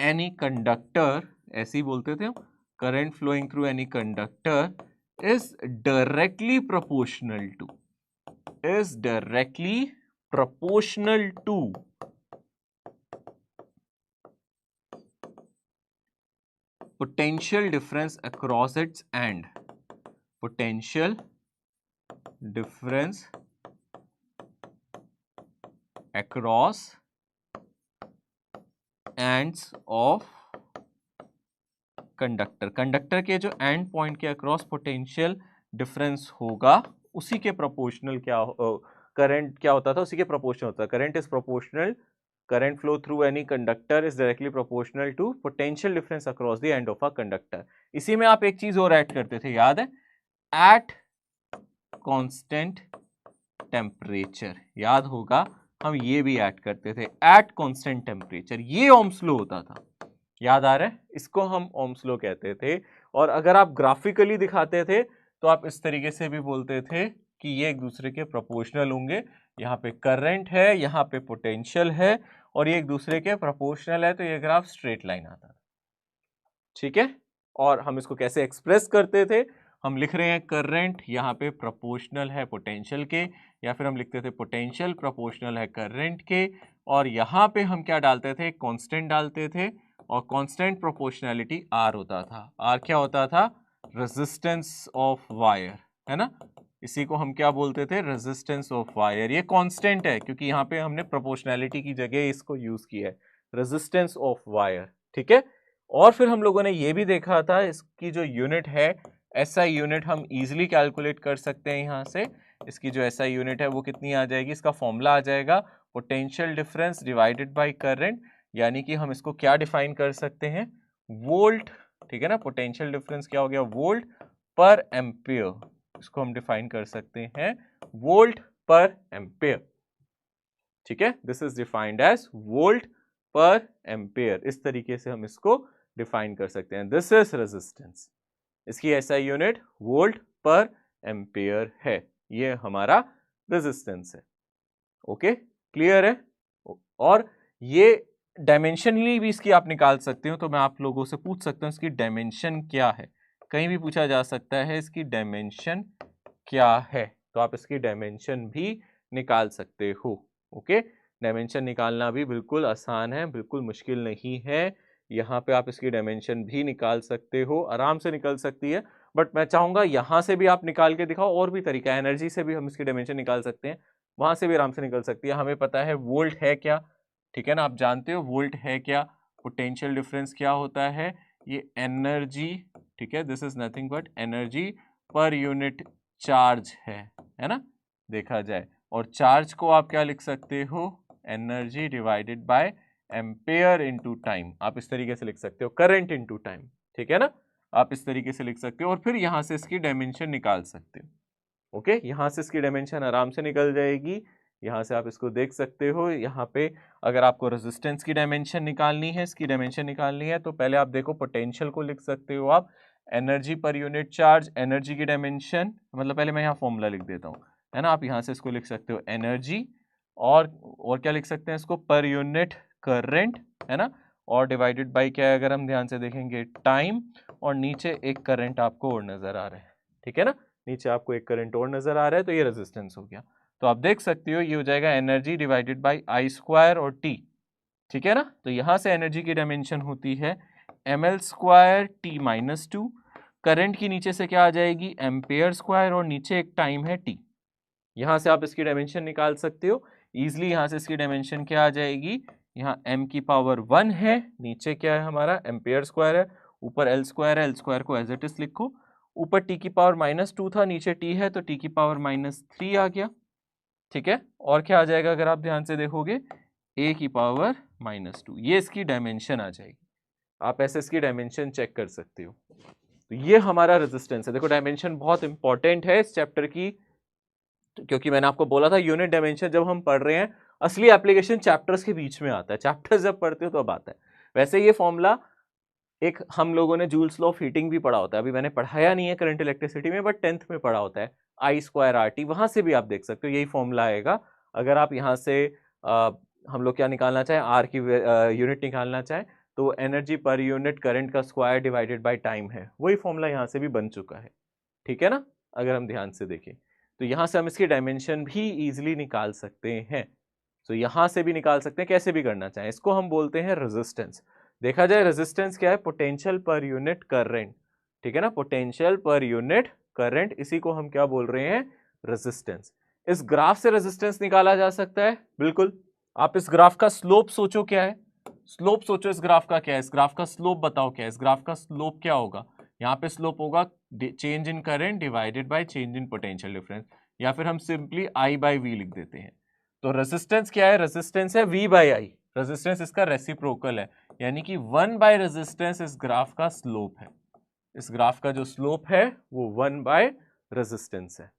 A: any conductor, ऐसे ही बोलते थे हम, current flowing through any conductor is directly proportional to proportional to potential difference across its end. Potential difference across ends of conductor. Conductor के जो एंड पॉइंट के अक्रॉस पोटेंशियल डिफरेंस होगा उसी के प्रोपोर्शनल क्या करंट क्या होता था, उसी के प्रोपोर्शनल होता है. Current is proportional, current flow through any conductor is directly proportional to potential difference across the end of a conductor. इसी में आप एक चीज और ऐड करते थे, याद है, एट कांस्टेंट टेम्परेचर. याद होगा हम ये भी ऐड करते थे, एट कांस्टेंट टेम्परेचर. ये ओम्स लॉ होता था, याद आ रहा है, इसको हम ओम्स लॉ कहते थे. और अगर आप ग्राफिकली दिखाते थे तो आप इस तरीके से भी बोलते थे कि ये एक दूसरे के प्रोपोर्शनल होंगे. यहाँ पे करंट है, यहाँ पे पोटेंशियल है और ये एक दूसरे के प्रोपोर्शनल है, तो ये ग्राफ स्ट्रेट लाइन आता था. ठीक है. और हम इसको कैसे एक्सप्रेस करते थे, हम लिख रहे हैं करंट यहाँ पे प्रोपोर्शनल है पोटेंशियल के, या फिर हम लिखते थे पोटेंशियल प्रोपोर्शनल है करंट के, और यहाँ पे हम क्या डालते थे, कांस्टेंट डालते थे, और कांस्टेंट प्रोपोर्शनैलिटी आर होता था. आर क्या होता था, रेजिस्टेंस ऑफ वायर, है ना. इसी को हम क्या बोलते थे, रेजिस्टेंस ऑफ वायर. ये कांस्टेंट है क्योंकि यहाँ पे हमने प्रोपोर्शनैलिटी की जगह इसको यूज किया है, रेजिस्टेंस ऑफ वायर. ठीक है. और फिर हम लोगों ने ये भी देखा था, इसकी जो यूनिट है एसआई यूनिट हम इजीली कैलकुलेट कर सकते हैं. यहाँ से इसकी जो एसआई यूनिट है वो कितनी आ जाएगी, इसका फॉर्मूला आ जाएगा potential difference divided by current, यानी कि हम इसको क्या डिफाइन कर सकते हैं, वोल्ट. ठीक है ना. पोटेंशियल डिफरेंस क्या हो गया, वोल्ट पर एम्पियर. इसको हम डिफाइन कर सकते हैं वोल्ट पर एम्पियर. ठीक है. This is defined as volt per ampere. इस तरीके से हम इसको डिफाइन कर सकते हैं. दिस इज रेजिस्टेंस, इसकी SI unit volt per ampere है. ये हमारा रेजिस्टेंस है. ओके, क्लियर है. और ये डायमेंशनली भी इसकी आप निकाल सकते हो. तो मैं आप लोगों से पूछ सकता हूँ इसकी डायमेंशन क्या है, कहीं भी पूछा जा सकता है इसकी डायमेंशन क्या है, तो आप इसकी डायमेंशन भी निकाल सकते हो. ओके, डायमेंशन निकालना भी बिल्कुल आसान है, बिल्कुल मुश्किल नहीं है. यहाँ पे आप इसकी डायमेंशन भी निकाल सकते हो, आराम से निकल सकती है. बट मैं चाहूँगा यहाँ से भी आप निकाल के दिखाओ. और भी तरीका है, एनर्जी से भी हम इसकी डायमेंशन निकाल सकते हैं, वहाँ से भी आराम से निकल सकती है. हमें पता है वोल्ट है क्या, ठीक है ना, आप जानते हो वोल्ट है क्या. पोटेंशियल डिफरेंस क्या होता है, ये एनर्जी. ठीक है, this is nothing but energy per unit charge है ना, देखा जाए. और चार्ज को आप क्या लिख सकते हो, energy divided by ampere into time. आप इस तरीके से लिख सकते हो, करंट इनटू टाइम. ठीक है ना, आप इस तरीके से लिख सकते हो. और फिर यहाँ से इसकी डायमेंशन निकाल सकते हो. ओके, यहाँ से इसकी डायमेंशन आराम से निकल जाएगी. यहाँ से आप इसको देख सकते हो. यहाँ पे अगर आपको रेजिस्टेंस की डायमेंशन निकालनी है, इसकी डायमेंशन निकालनी है, तो पहले आप देखो पोटेंशियल को लिख सकते हो आप, energy per unit charge, energy की डायमेंशन, मतलब पहले मैं यहाँ फॉर्मूला लिख देता हूँ, है ना. आप यहाँ से इसको लिख सकते हो एनर्जी, और क्या लिख सकते हैं इसको, पर यूनिट करंट, है ना, और डिवाइडेड बाय क्या है, अगर हम ध्यान से देखेंगे टाइम, और नीचे एक करंट आपको और नजर आ रहा है. ठीक है ना, नीचे आपको एक करंट और नजर आ रहा है, तो ये रेजिस्टेंस हो गया. तो आप देख सकते हो ये हो जाएगा energy divided by I square और टी. ठीक है ना. तो यहाँ से एनर्जी की डायमेंशन होती है ml square T minus 2. Current की नीचे से क्या आ जाएगी, एम्पेयर स्क्वायर, और नीचे एक टाइम है टी. यहाँ से आप इसकी डायमेंशन निकाल सकते हो इजिली. यहाँ से इसकी डायमेंशन क्या आ जाएगी, यहाँ m की पावर 1 है, नीचे क्या है हमारा एम्पेयर स्क्वायर है, ऊपर l स्क्वायर है, l स्क्वायर को एज इट इज लिखो. ऊपर t की पावर -2 था, नीचे t है, तो t की पावर -3 आ गया. ठीक है. और क्या आ जाएगा, अगर आप ध्यान से देखोगे, a की पावर -2. ये इसकी डायमेंशन आ जाएगी. आप ऐसे इसकी डायमेंशन चेक कर सकते हो. तो ये हमारा रेजिस्टेंस है. देखो डायमेंशन बहुत इंपॉर्टेंट है इस चैप्टर की, क्योंकि मैंने आपको बोला था यूनिट डायमेंशन जब हम पढ़ रहे हैं, असली एप्लीकेशन चैप्टर्स के बीच में आता है. चैप्टर्स जब पढ़ते हो तो अब आता है. वैसे ये फॉर्मूला एक हम लोगों ने जूल्स लॉ ऑफ हीटिंग भी पढ़ा होता है, अभी मैंने पढ़ाया नहीं है करंट इलेक्ट्रिसिटी में, बट 10th में पढ़ा होता है, आई स्क्वायर आर टी. वहां से भी आप देख सकते हो यही फॉर्मूला आएगा. अगर आप यहाँ से हम लोग क्या निकालना चाहें, आर की यूनिट निकालना चाहें, तो एनर्जी पर यूनिट करंट का स्क्वायर डिवाइडेड बाय टाइम है. वही फॉर्मूला यहाँ से भी बन चुका है. ठीक है ना, अगर हम ध्यान से देखें तो यहाँ से हम इसकी डायमेंशन भी इजिली निकाल सकते हैं. तो यहां से भी निकाल सकते हैं, कैसे भी करना चाहें। इसको हम बोलते हैं रेजिस्टेंस। देखा जाए रेजिस्टेंस क्या है, पोटेंशियल पर यूनिट करंट, ठीक है ना, पोटेंशियल पर यूनिट करंट, इसी को हम क्या बोल रहे हैं, रेजिस्टेंस। इस ग्राफ से रेजिस्टेंस निकाला जा सकता है, बिल्कुल। आप इस ग्राफ का स्लोप सोचो क्या है, स्लोप सोचो इस ग्राफ का क्या है, इस ग्राफ का स्लोप बताओ क्या है, इस ग्राफ का स्लोप क्या होगा। यहाँ पे स्लोप होगा change in current divided by change in potential difference, या फिर हम सिंपली I बाई वी लिख देते हैं। तो रेजिस्टेंस क्या है, रेजिस्टेंस है V बाई आई, रेजिस्टेंस इसका रेसिप्रोकल है, यानी कि 1 बाय रेजिस्टेंस इस ग्राफ का स्लोप है। इस ग्राफ का जो स्लोप है वो 1 बाय रेजिस्टेंस है,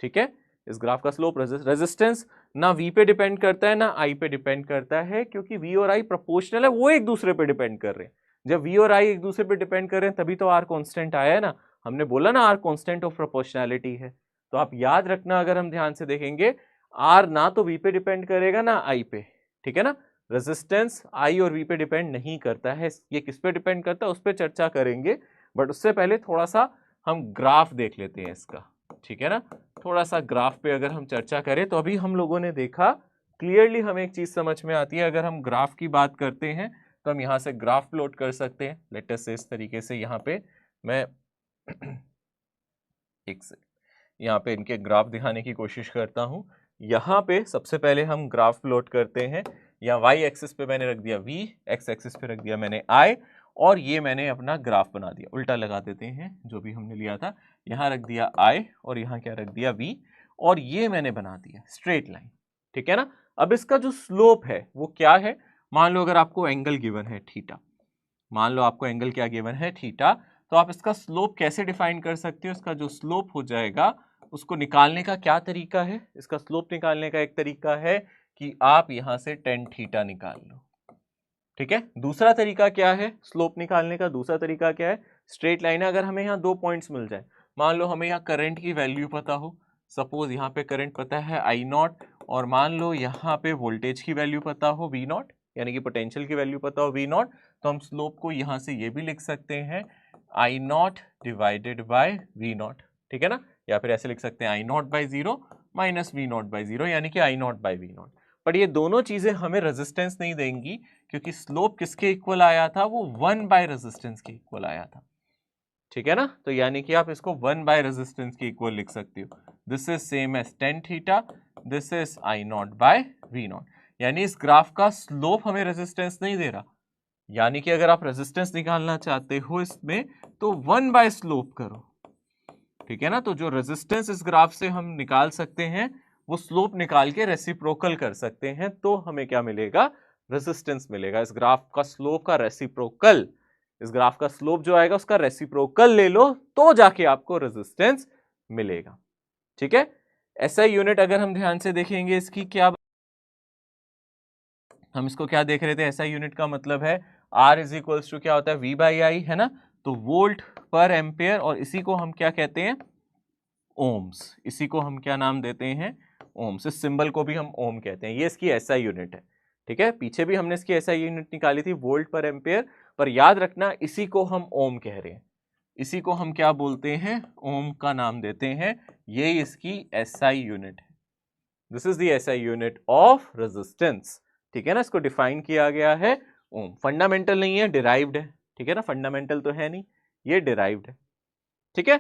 A: ठीक है। इस ग्राफ का स्लोप रेजिस्टेंस ना V पे डिपेंड करता है ना I पे डिपेंड करता है, क्योंकि V और I प्रोपोर्शनल है, वो एक दूसरे पे डिपेंड कर रहे हैं। जब V और I एक दूसरे पे डिपेंड कर रहे हैं तभी तो R कांस्टेंट आया है ना, हमने बोला ना R कांस्टेंट ऑफ प्रोपोर्शनैलिटी है। तो आप याद रखना, अगर हम ध्यान से देखेंगे, R ना तो V पे डिपेंड करेगा ना I पे, ठीक है ना। रेजिस्टेंस I और V पे डिपेंड नहीं करता है, ये किस पे डिपेंड करता है उस पर चर्चा करेंगे, बट उससे पहले थोड़ा सा हम ग्राफ देख लेते हैं इसका, ठीक है ना। थोड़ा सा ग्राफ पे अगर हम चर्चा करें तो अभी हम लोगों ने देखा क्लियरली, हमें एक चीज समझ में आती है। अगर हम ग्राफ की बात करते हैं तो हम यहाँ से ग्राफ प्लॉट कर सकते हैं। लेट अस से इस तरीके से यहाँ पे मैं एक से यहाँ पे इनके ग्राफ दिखाने की कोशिश करता हूँ। यहाँ पे सबसे पहले हम ग्राफ प्लॉट करते हैं। या y एक्सिस पे मैंने रख दिया v, x एक्सिस पे रख दिया मैंने i, और ये मैंने अपना ग्राफ बना दिया। उल्टा लगा देते हैं, जो भी हमने लिया था, यहाँ रख दिया i और यहाँ क्या रख दिया v, और ये मैंने बना दिया स्ट्रेट लाइन, ठीक है ना। अब इसका जो स्लोप है वो क्या है, मान लो अगर आपको एंगल गिवन है थीटा, मान लो आपको एंगल क्या गिवन है, थीटा, तो आप इसका स्लोप कैसे डिफाइन कर सकते हो। इसका जो स्लोप हो जाएगा उसको निकालने का क्या तरीका है, इसका स्लोप निकालने का एक तरीका है कि आप यहां से टेन थीटा निकाल लो, ठीक है। दूसरा तरीका क्या है स्लोप निकालने का, दूसरा तरीका क्या है, स्ट्रेट लाइन है। अगर हमें यहाँ दो पॉइंट्स मिल जाए, मान लो हमें यहाँ करंट की वैल्यू पता हो, सपोज यहाँ पे करंट पता है आई नॉट, और मान लो यहाँ पे वोल्टेज की वैल्यू पता हो वी नॉट, यानी कि पोटेंशियल की वैल्यू पता हो वी नॉट, तो हम स्लोप को यहाँ से ये भी लिख सकते हैं i naught divided by we naught, ठीक है ना। या फिर ऐसे लिख सकते हैं i naught by zero minus v naught by zero, यानी कि i naught by v naught. But ये दोनों चीजें हमें रेजिस्टेंस नहीं देंगी, क्योंकि स्लोप किसके इक्वल आया था, वो 1 बाय रेजिस्टेंस के इक्वल आया था, ठीक है ना। तो यानी कि आप इसको 1 बाय रेजिस्टेंस के इक्वल लिख सकते हो। This is same as tan theta, this is I naught by we naught. यानी इस ग्राफ का स्लोप हमें रेजिस्टेंस नहीं दे रहा, यानी कि अगर आप रेजिस्टेंस निकालना चाहते हो इसमें तो 1 बाय स्लोप करो, ठीक है ना। तो जो रेजिस्टेंस इस ग्राफ से हम निकाल सकते हैं वो स्लोप निकाल के रेसिप्रोकल कर सकते हैं, तो हमें क्या मिलेगा, रेजिस्टेंस मिलेगा। इस ग्राफ का स्लोप का रेसिप्रोकल, इस ग्राफ का स्लोप जो आएगा उसका रेसिप्रोकल ले लो तो जाके आपको रेजिस्टेंस मिलेगा, ठीक है। एसआई यूनिट अगर हम ध्यान से देखेंगे इसकी क्या, हम इसको क्या देख रहे थे, एसआई यूनिट का मतलब है R इज इक्वल्स टू क्या होता है, V बाई आई, है ना। तो वोल्ट पर एम्पेयर, और इसी को हम क्या कहते हैं, ओम्स। इसी को हम क्या नाम देते हैं, ओम्स। इस सिंबल को भी हम ओम कहते हैं। ये इसकी एसआई यूनिट है, ठीक है। पीछे भी हमने इसकी एसआई यूनिट निकाली थी, वोल्ट पर एम्पेयर, पर याद रखना इसी को हम ओम कह रहे हैं, इसी को हम क्या बोलते हैं, ओम का नाम देते हैं। ये इसकी एसआई यूनिट है, this is the SI unit of resistance, ठीक है ना। इसको डिफाइन किया गया है ओम। फंडामेंटल नहीं है, डिराइव्ड है, ठीक है ना। फंडामेंटल तो है नहीं, ये डिराइव्ड है, ठीक है।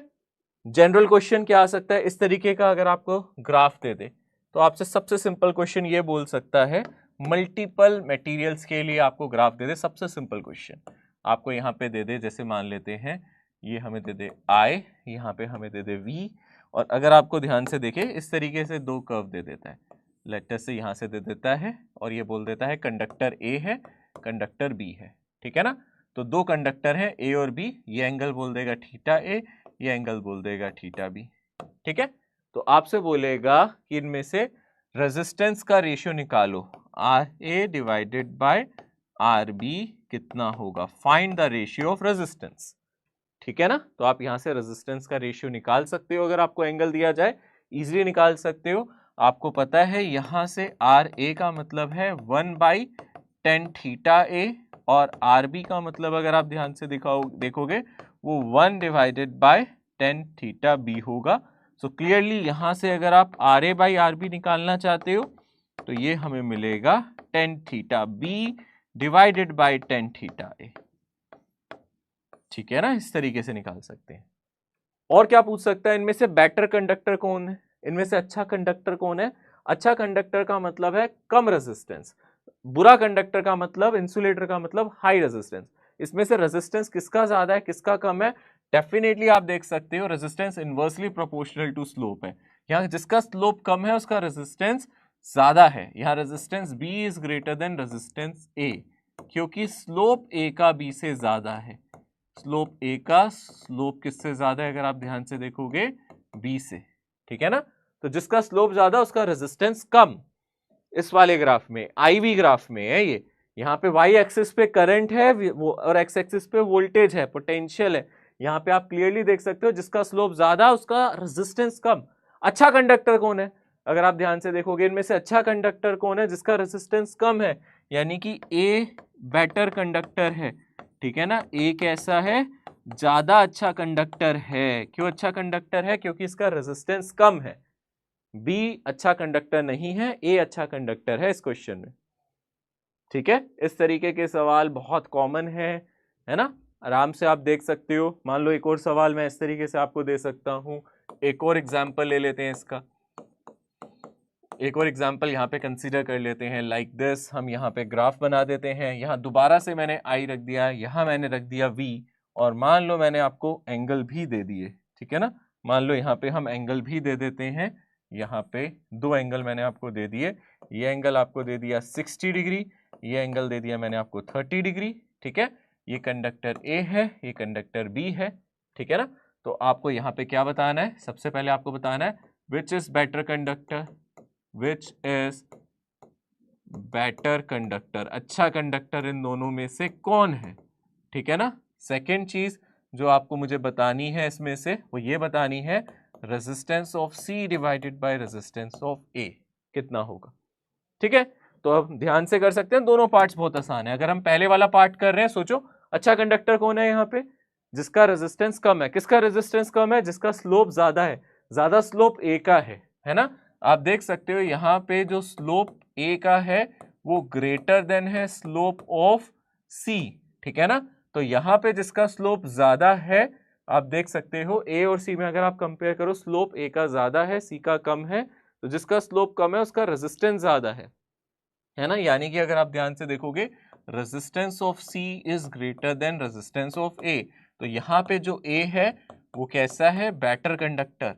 A: जनरल क्वेश्चन क्या आ सकता है इस तरीके का, अगर आपको ग्राफ दे दे तो आपसे सबसे सिंपल क्वेश्चन ये बोल सकता है, मल्टीपल मटेरियल्स के लिए आपको ग्राफ दे दे, सबसे सिंपल क्वेश्चन आपको यहाँ पे दे दे, जैसे मान लेते हैं ये हमें दे दे I, यहाँ पे हमें दे दे V, और अगर आपको ध्यान से देखें इस तरीके से दो कर्व दे देता है, लेटर से यहाँ से दे देता है, और ये बोल देता है कंडक्टर A है, कंडक्टर B है, ठीक है ना। तो दो कंडक्टर हैं A और B, ये एंगल बोल देगा थीटा A, ये एंगल बोल देगा थीटा B, ठीक है। तो आपसे बोलेगा कि इनमें से रेजिस्टेंस का रेशियो निकालो, RA डिवाइडेड बाय RB कितना होगा, find the ratio of resistance, ठीक है ना। तो आप यहां से रेजिस्टेंस का रेशियो निकाल सकते हो, अगर आपको एंगल दिया जाए इजीली निकाल सकते हो। आपको पता है यहां से RA का मतलब है 1 बाई टेन थीटा A, और RB का मतलब अगर आप ध्यान से देखोगे वो 1 divided by tan theta B होगा। सो क्लियरली यहां से अगर आप RA बाई RB निकालना चाहते हो तो ये हमें मिलेगा tan theta b divided by tan theta a. ठीक है ना, इस तरीके से निकाल सकते हैं। और क्या पूछ सकता है, इनमें से बेटर कंडक्टर कौन है, इनमें से अच्छा कंडक्टर कौन है। अच्छा कंडक्टर का मतलब है कम रेजिस्टेंस, बुरा कंडक्टर का मतलब, इंसुलेटर का मतलब हाई रेजिस्टेंस। इसमें से रेजिस्टेंस किसका ज्यादा है किसका कम है, डेफिनेटली आप देख सकते हो resistance inversely proportional to slope है। यहाँ जिसका स्लोप कम है उसका रेजिस्टेंस ज्यादा है। यहाँ resistance B is greater than resistance A, क्योंकि स्लोप A का B से ज्यादा है। स्लोप A का स्लोप किससे ज्यादा है, अगर आप ध्यान से देखोगे B से। ठीक है ना, तो जिसका स्लोप ज्यादा उसका रेजिस्टेंस कम। इस वाले ग्राफ में, IV ग्राफ में है ये, यहाँ पे Y एक्सिस पे करंट है और X एक्सिस पे वोल्टेज है, पोटेंशियल है। यहाँ पे आप क्लियरली देख सकते हो जिसका स्लोप ज्यादा उसका रेजिस्टेंस कम। अच्छा कंडक्टर कौन है, अगर आप ध्यान से देखोगे इनमें से अच्छा कंडक्टर कौन है, जिसका रेजिस्टेंस कम है, यानी कि A बेटर कंडक्टर है। ठीक है ना, A कैसा है, ज्यादा अच्छा कंडक्टर है। क्यों अच्छा कंडक्टर है, क्योंकि इसका रेजिस्टेंस कम है। B अच्छा कंडक्टर नहीं है, A अच्छा कंडक्टर है इस क्वेश्चन में। ठीक है, इस तरीके के सवाल बहुत कॉमन है ना, आराम से आप देख सकते हो। मान लो एक और सवाल मैं इस तरीके से आपको दे सकता हूं। एक और एग्जांपल ले लेते हैं इसका, एक और एग्जांपल यहाँ पे कंसीडर कर लेते हैं। लाइक दिस, हम यहाँ पे ग्राफ बना देते हैं। यहाँ दोबारा से मैंने I रख दिया, यहाँ मैंने रख दिया V, और मान लो मैंने आपको एंगल भी दे दिए। ठीक है ना, मान लो यहाँ पे हम एंगल भी दे देते हैं। यहाँ पे दो एंगल मैंने आपको दे दिए। ये एंगल आपको दे दिया 60 डिग्री, ये एंगल दे दिया मैंने आपको 30 डिग्री। ठीक है, ये कंडक्टर A है, ये कंडक्टर B है। ठीक है ना, तो आपको यहाँ पे क्या बताना है, सबसे पहले आपको बताना है which is better conductor, which is better conductor, अच्छा कंडक्टर इन दोनों में से कौन है। ठीक है ना, सेकेंड चीज जो आपको मुझे बतानी है इसमें से, वो ये बतानी है resistance of C divided by resistance of A कितना होगा। ठीक है, तो अब ध्यान से कर सकते हैं, दोनों पार्ट्स बहुत आसान है। अगर हम पहले वाला पार्ट कर रहे हैं, सोचो अच्छा कंडक्टर कौन है यहाँ पे, जिसका रेजिस्टेंस कम है। किसका रेजिस्टेंस कम है, जिसका स्लोप ज्यादा है। ज्यादा स्लोप A का है ना। आप देख सकते हो यहाँ पे जो स्लोप A का है वो ग्रेटर देन है स्लोप ऑफ C। ठीक है ना, तो यहाँ पे जिसका स्लोप ज्यादा है, आप देख सकते हो A और C में अगर आप कंपेयर करो, स्लोप A का ज्यादा है, C का कम है। तो जिसका स्लोप कम है उसका रेजिस्टेंस ज्यादा है ना। यानी कि अगर आप ध्यान से देखोगे, resistance of C is greater than resistance of A। तो यहाँ पे जो A है वो कैसा है, बेटर कंडक्टर।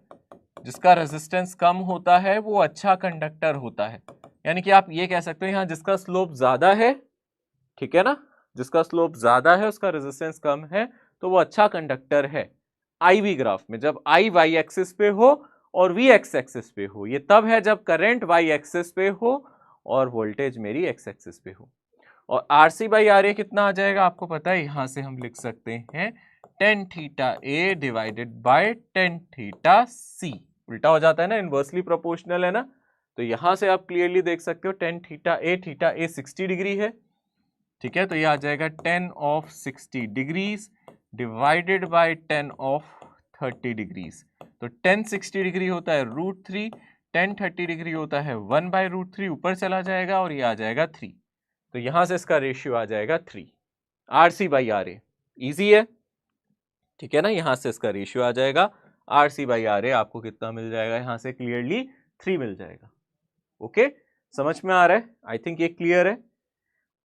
A: जिसका रेजिस्टेंस कम होता है वो अच्छा कंडक्टर होता है। यानी कि आप ये कह सकते हो यहाँ जिसका स्लोप ज्यादा है, ठीक है ना, जिसका स्लोप ज्यादा है उसका रेजिस्टेंस कम है, तो वो अच्छा कंडक्टर है। IV ग्राफ में जब I Y एक्सिस पे हो और V X एक्सिस पे हो, ये तब है जब करंट Y एक्सिस पे हो और वोल्टेज मेरी X एक्सिस पे हो। और RC बाई RA कितना आ जाएगा आपको पता है, यहां से हम लिख सकते हैं tan theta A divided by tan theta C। उल्टा हो जाता है ना, इनवर्सली प्रोपोर्शनल है ना। तो यहां से आप क्लियरली देख सकते हो tan थीटा A 60 डिग्री है। ठीक है, तो ये आ जाएगा tan of 60 degrees divided by tan of 30 degrees. तो tan 60 डिग्री होता है √3, tan 30 डिग्री होता है 1/√3, ऊपर चला जाएगा और ये आ जाएगा 3। तो यहां से इसका रेशियो आ जाएगा 3। RC बाई RA इजी है। ठीक है ना, यहां से इसका रेशियो आ जाएगा RC बाई RA, आपको कितना मिल जाएगा, यहां से क्लियरली 3 मिल जाएगा। ओके, समझ में आ रहा है, आई थिंक ये क्लियर है।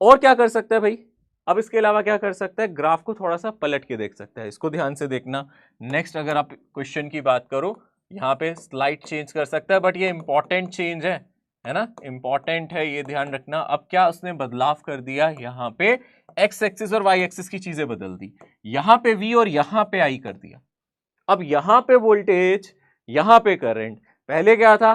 A: और क्या कर सकता है भाई, अब इसके अलावा क्या कर सकता है, ग्राफ को थोड़ा सा पलट के देख सकता है। इसको ध्यान से देखना। नेक्स्ट अगर आप क्वेश्चन की बात करो, यहाँ पे स्लाइड चेंज कर सकता है, बट ये इंपॉर्टेंट चेंज है ना, इंपॉर्टेंट है, ये ध्यान रखना। अब क्या उसने बदलाव कर दिया, यहाँ पे X एक्सिस और Y एक्सिस की चीजें बदल दी। यहाँ पे V और यहाँ पे I कर दिया। अब यहाँ पे वोल्टेज, यहाँ पे करंट, पहले क्या था,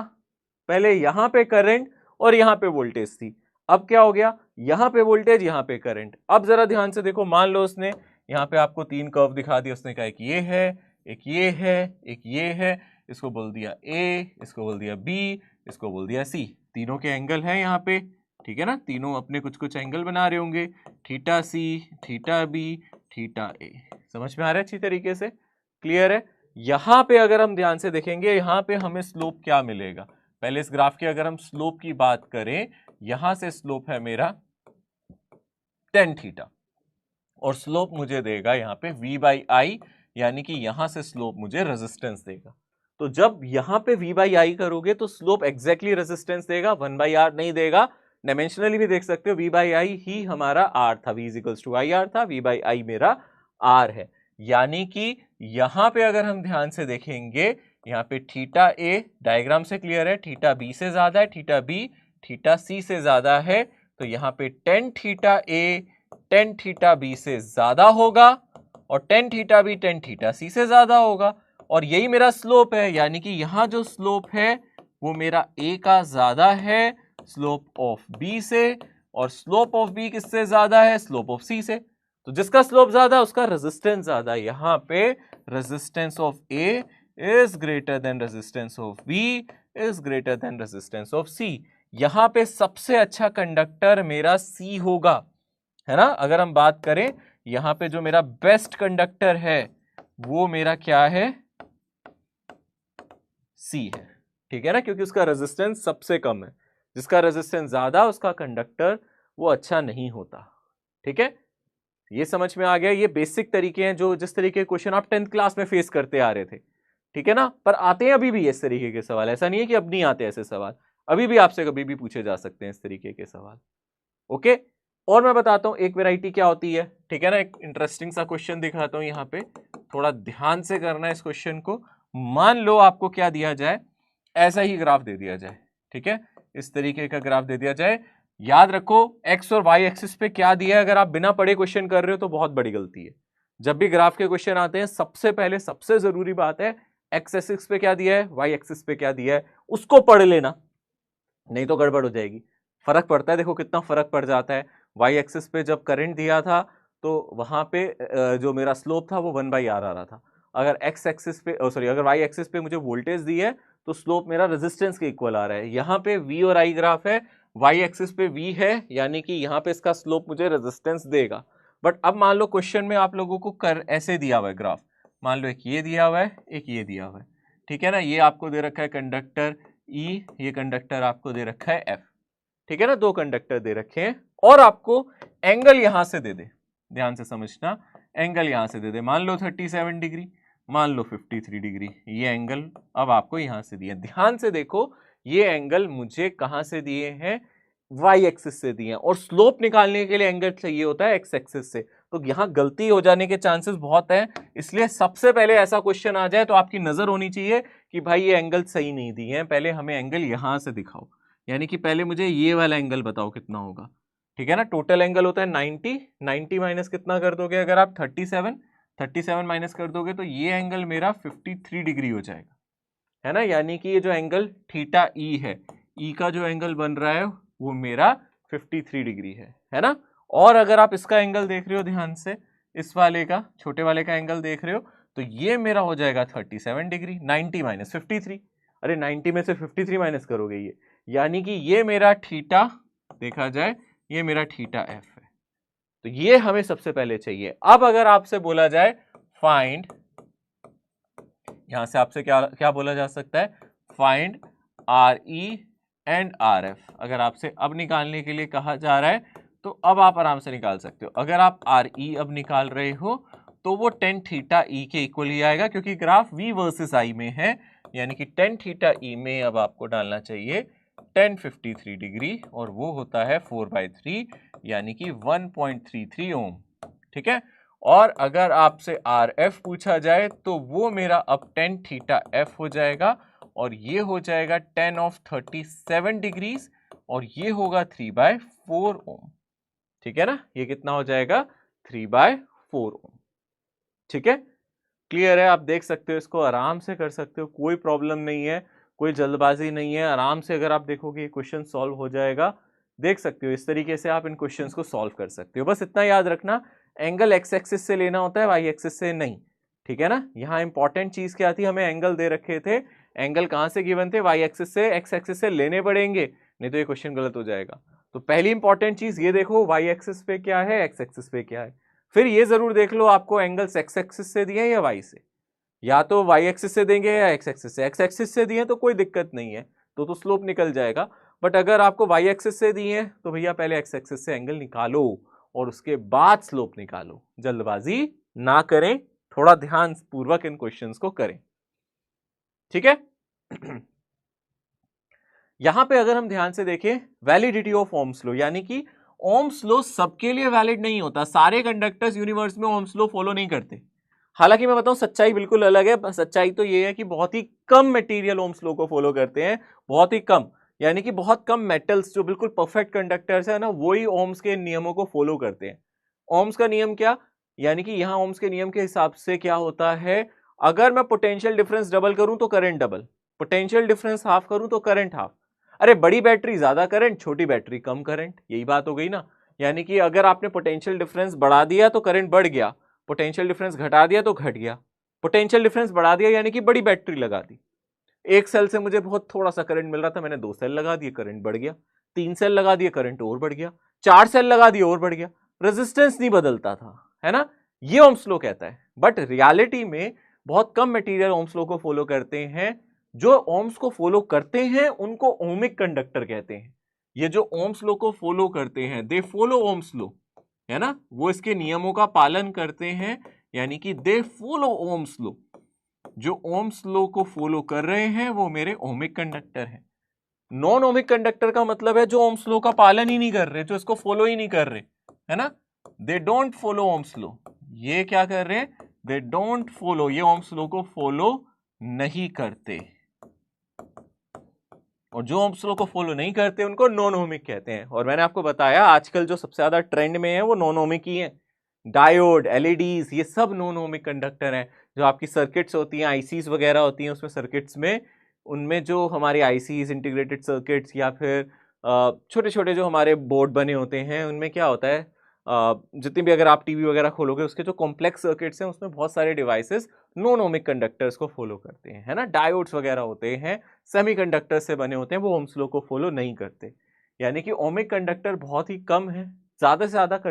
A: पहले यहाँ पे करंट और यहाँ पे वोल्टेज थी। अब क्या हो गया, यहाँ पे वोल्टेज, यहाँ पे करंट। अब जरा ध्यान से देखो, मान लो उसने यहाँ पे आपको 3 कर्व दिखा दिया। उसने कहा एक ये है, एक ये है, एक ये है, इसको बोल दिया A, इसको बोल दिया B, इसको बोल दिया C। तीनों के एंगल हैं यहाँ पे। ठीक है ना, तीनों अपने कुछ कुछ एंगल बना रहे होंगे, theta C, theta B, theta A। समझ में आ रहा है अच्छी तरीके से, क्लियर है। यहाँ पे अगर हम ध्यान से देखेंगे, यहाँ पे हमें स्लोप क्या मिलेगा, पहले इस ग्राफ की अगर हम स्लोप की बात करें, यहां से स्लोप है मेरा tan थीटा और स्लोप मुझे देगा यहाँ पे v/i, यानी कि यहां से स्लोप मुझे रेजिस्टेंस देगा। तो जब यहां पे v/i करोगे तो स्लोप एग्जैक्टली रेजिस्टेंस देगा, 1/r नहीं देगा। डायमेंशनली भी देख सकते हो, v/i ही हमारा r था, v = ir था, v/i मेरा r है। यानी कि यहां पे अगर हम ध्यान से देखेंगे, यहाँ पे थीटा a डायग्राम से क्लियर है, थीटा b से ज्यादा है, थीटा b थीटा c से ज्यादा है, तो यहाँ पे tan theta a tan theta b से ज्यादा होगा और tan theta b tan theta c से ज्यादा होगा, और यही मेरा स्लोप है। यानी कि यहां जो स्लोप है वो मेरा a का ज्यादा है स्लोप ऑफ b से, और स्लोप ऑफ b किससे ज्यादा है? स्लोप ऑफ c से। तो जिसका स्लोप ज्यादा उसका रेजिस्टेंस ज्यादा। यहां पे resistance of a is greater than resistance of b is greater than resistance of c। यहां पे सबसे अच्छा कंडक्टर मेरा c होगा, है ना। अगर हम बात करें यहां पे जो मेरा बेस्ट कंडक्टर है वो मेरा क्या है? c है, ठीक है ना, क्योंकि उसका रेजिस्टेंस सबसे कम है। जिसका रेजिस्टेंस ज्यादा उसका कंडक्टर वो अच्छा नहीं होता, ठीक है। ये समझ में आ गया। ये बेसिक तरीके हैं जो जिस तरीके के क्वेश्चन आप 10th क्लास में फेस करते आ रहे थे, ठीक है ना। पर आते हैं अभी भी इस तरीके के सवाल, ऐसा नहीं है कि अब नहीं आते ऐसे सवाल, अभी भी आपसे कभी भी पूछे जा सकते हैं इस तरीके के सवाल, ओके। और मैं बताता हूं एक वैरायटी क्या होती है, ठीक है ना। एक इंटरेस्टिंग सा क्वेश्चन दिखाता हूं यहाँ पे, थोड़ा ध्यान से करना है इस क्वेश्चन को। मान लो आपको क्या दिया जाए, ऐसा ही ग्राफ दे दिया जाए, ठीक है, इस तरीके का ग्राफ दे दिया जाए। याद रखो एक्स और वाई एक्सिस पे क्या दिया है, अगर आप बिना पढ़े क्वेश्चन कर रहे हो तो बहुत बड़ी गलती है। जब भी ग्राफ के क्वेश्चन आते हैं सबसे पहले सबसे जरूरी बात है एक्स एक्सिस पे क्या दिया है, वाई एक्सिस पे क्या दिया है, उसको पढ़ लेना, नहीं तो गड़बड़ हो जाएगी। फर्क पड़ता है, देखो कितना फर्क पड़ जाता है। वाई एक्सिस पे जब करंट दिया था तो वहां पे जो मेरा स्लोप था वो 1/r आ रहा था। अगर एक्स एक्सिस पे सॉरी अगर वाई एक्सिस पे मुझे वोल्टेज दी है तो स्लोप मेरा रेजिस्टेंस के इक्वल आ रहा है। यहाँ पे v और i ग्राफ है, वाई एक्सिस पे v है, यानी कि यहाँ पे इसका स्लोप मुझे रेजिस्टेंस देगा। बट अब मान लो क्वेश्चन में आप लोगों को कर ऐसे दिया हुआ है ग्राफ, मान लो एक ये दिया हुआ है, एक ये दिया हुआ है, ठीक है ना। ये आपको दे रखा है कंडक्टर E, ये कंडक्टर आपको दे रखा है F, ठीक है ना। दो कंडक्टर दे रखे हैं और आपको एंगल यहां से दे दे, ध्यान से समझना, एंगल यहां से दे दे, मान लो 37 डिग्री, मान लो 53 डिग्री, ये एंगल अब आपको यहां से दिए। ध्यान से देखो ये एंगल मुझे कहां से दिए हैं? वाई एक्सिस से दिए हैं, और स्लोप निकालने के लिए एंगल चाहिए होता है एक्स एक्सिस से। तो यहां गलती हो जाने के चांसेस बहुत हैं, इसलिए सबसे पहले ऐसा क्वेश्चन आ जाए तो आपकी नजर होनी चाहिए कि भाई ये एंगल सही नहीं दिए हैं, पहले हमें एंगल यहां से दिखाओ। यानी कि पहले मुझे ये वाला एंगल बताओ कितना होगा, ठीक है ना। टोटल एंगल होता है 90, 90 माइनस कितना कर दोगे अगर आप 37 माइनस कर दोगे तो ये एंगल मेरा 53 डिग्री हो जाएगा, है ना। यानी कि ये जो एंगल थीटा ई है, ई का जो एंगल बन रहा है वो मेरा 53 डिग्री है ना। और अगर आप इसका एंगल देख रहे हो ध्यान से, इस वाले का छोटे वाले का एंगल देख रहे हो तो ये मेरा हो जाएगा 37 डिग्री। 90 माइनस 53, अरे 90 में से 53 माइनस करोगे ये, यानी कि ये मेरा थीटा देखा जाए ये मेरा थीटा एफ है। तो ये हमें सबसे पहले चाहिए। अब अगर आपसे बोला जाए फाइंड, यहां से आपसे क्या क्या बोला जा सकता है, find R E and R F. अगर आपसे अब निकालने के लिए कहा जा रहा है तो अब आप आराम से निकाल सकते हो। अगर आप आर ई अब निकाल रहे हो तो वो tan थीटा ई के इक्वल ही आएगा, क्योंकि ग्राफ v वर्सेस i में है, यानी कि tan थीटा ई में अब आपको डालना चाहिए tan 53 डिग्री, और वो होता है 4/3 यानी कि 1.33 ओम, ठीक है। और अगर आपसे आर एफ पूछा जाए तो वो मेरा अब tan थीटा एफ हो जाएगा, और ये हो जाएगा tan ऑफ 37 डिग्रीज, और ये होगा 3/4 ओम, ठीक है ना। ये कितना हो जाएगा? 3/4 ओम, ठीक है। क्लियर है? आप देख सकते हो, इसको आराम से कर सकते हो, कोई प्रॉब्लम नहीं है, कोई जल्दबाजी नहीं है। आराम से अगर आप देखोगे ये क्वेश्चन सॉल्व हो जाएगा, देख सकते हो इस तरीके से आप इन क्वेश्चंस को सॉल्व कर सकते हो। बस इतना याद रखना, एंगल एक्स एक्सिस से लेना होता है, वाई एक्सिस से नहीं, ठीक है ना। यहाँ इंपॉर्टेंट चीज क्या थी, हमें एंगल दे रखे थे, एंगल कहाँ से गिवन थे? वाई एक्सिस से, एक्स एक्सिस से लेने पड़ेंगे, नहीं तो ये क्वेश्चन गलत हो जाएगा। तो पहली इंपॉर्टेंट चीज ये देखो, वाई एक्सिस पे क्या है, एक्स एक्सिस पे क्या है। फिर ये जरूर देख लो आपको एंगल्स एक्स एक्सिस से दिए या वाई से, या तो वाई एक्सिस से देंगे या एक्स एक्सिस से। एक्स एक्सिस से दिए तो कोई दिक्कत नहीं है, तो स्लोप निकल जाएगा। बट अगर आपको वाई एक्सिस से दिए हैं तो भैया पहले एक्स एक्सिस से एंगल निकालो और उसके बाद स्लोप निकालो। जल्दबाजी ना करें, थोड़ा ध्यान पूर्वक इन क्वेश्चंस को करें, ठीक है। यहां पे अगर हम ध्यान से देखें, वैलिडिटी ऑफ ओम्स लॉ, यानी कि ओम्स लॉ सबके लिए वैलिड नहीं होता, सारे कंडक्टर्स यूनिवर्स में ओम्स लॉ फॉलो नहीं करते। हालांकि मैं बताऊं सच्चाई बिल्कुल अलग है। सच्चाई तो ये है कि बहुत ही कम मटेरियल ओम्स लॉ को फॉलो करते हैं, बहुत ही कम, यानी कि बहुत कम मेटल्स जो बिल्कुल परफेक्ट कंडक्टर्स है ना, वही ओम्स के नियमों को फॉलो करते हैं। ओम्स का नियम क्या, यानी कि यहां ओम्स के नियम के हिसाब से क्या होता है, अगर मैं पोटेंशियल डिफरेंस डबल करूं तो current double, potential difference half करूं तो करंट हाफ। अरे बड़ी बैटरी ज्यादा करंट, छोटी बैटरी कम करंट, यही बात हो गई ना। यानी कि अगर आपने पोटेंशियल डिफरेंस बढ़ा दिया तो करंट बढ़ गया, पोटेंशियल डिफरेंस घटा दिया तो घट गया। पोटेंशियल डिफरेंस बढ़ा दिया यानी कि बड़ी बैटरी लगा दी, एक सेल से मुझे बहुत थोड़ा सा करंट मिल रहा था, मैंने 2 सेल लगा दिए, करंट बढ़ गया। 3 सेल लगा दिए, करंट और बढ़ गया। 4 सेल लगा दिए और बढ़ गया। रेजिस्टेंस नहीं बदलता था, है ना, ये ओम्स लॉ कहता है। बट रियलिटी में बहुत कम मटेरियल ओम्स लॉ को फॉलो करते हैं। जो ओम्स को फॉलो करते हैं उनको ओमिक कंडक्टर कहते हैं। ये जो ओम्स लॉ को फॉलो करते हैं, दे फॉलो ओम्स लॉ, है ना, वो इसके नियमों का पालन करते हैं, यानी कि दे फॉलो ओम्स लॉ। जो ओम्स लॉ को फॉलो कर रहे हैं वो मेरे ओमिक कंडक्टर हैं। नॉन ओमिक कंडक्टर का मतलब है जो ओम्स लॉ का पालन ही नहीं कर रहे, जो इसको फॉलो ही नहीं कर रहे, है ना, they don't follow Ohm's law. ये क्या कर रहे हैं, दे डोंट फॉलो, ये ओम्स लॉ को फॉलो नहीं करते। और जो ओम्स लॉ को फॉलो नहीं करते उनको नॉन ओमिक कहते हैं। और मैंने आपको बताया आजकल जो सबसे ज्यादा ट्रेंड में है वो नॉन ओमिक ही है। डायोड, एलईडीज, ये सब नॉन ओमिक कंडक्टर हैं। जो आपकी सर्किट्स होती हैं, आईसीज वगैरह होती हैं, उसमें सर्किट्स में, उनमें जो हमारे आईसीज, इंटीग्रेटेड सर्किट्स, या फिर छोटे छोटे जो हमारे बोर्ड बने होते हैं, उनमें क्या होता है, जितनी भी अगर आप टीवी वगैरह खोलोगे उसके जो कॉम्प्लेक्स सर्किट्स हैं उसमें बहुत सारे डिवाइसेस नॉन ओमिक कंडक्टर्स को फॉलो करते हैं, है ना। डायोड्स वगैरह होते हैं, सेमीकंडक्टर से बने होते हैं, वो ओम्स लॉ को फॉलो नहीं करते। यानी कि ओमिक कंडक्टर बहुत ही कम है, ज्यादा से ज्यादा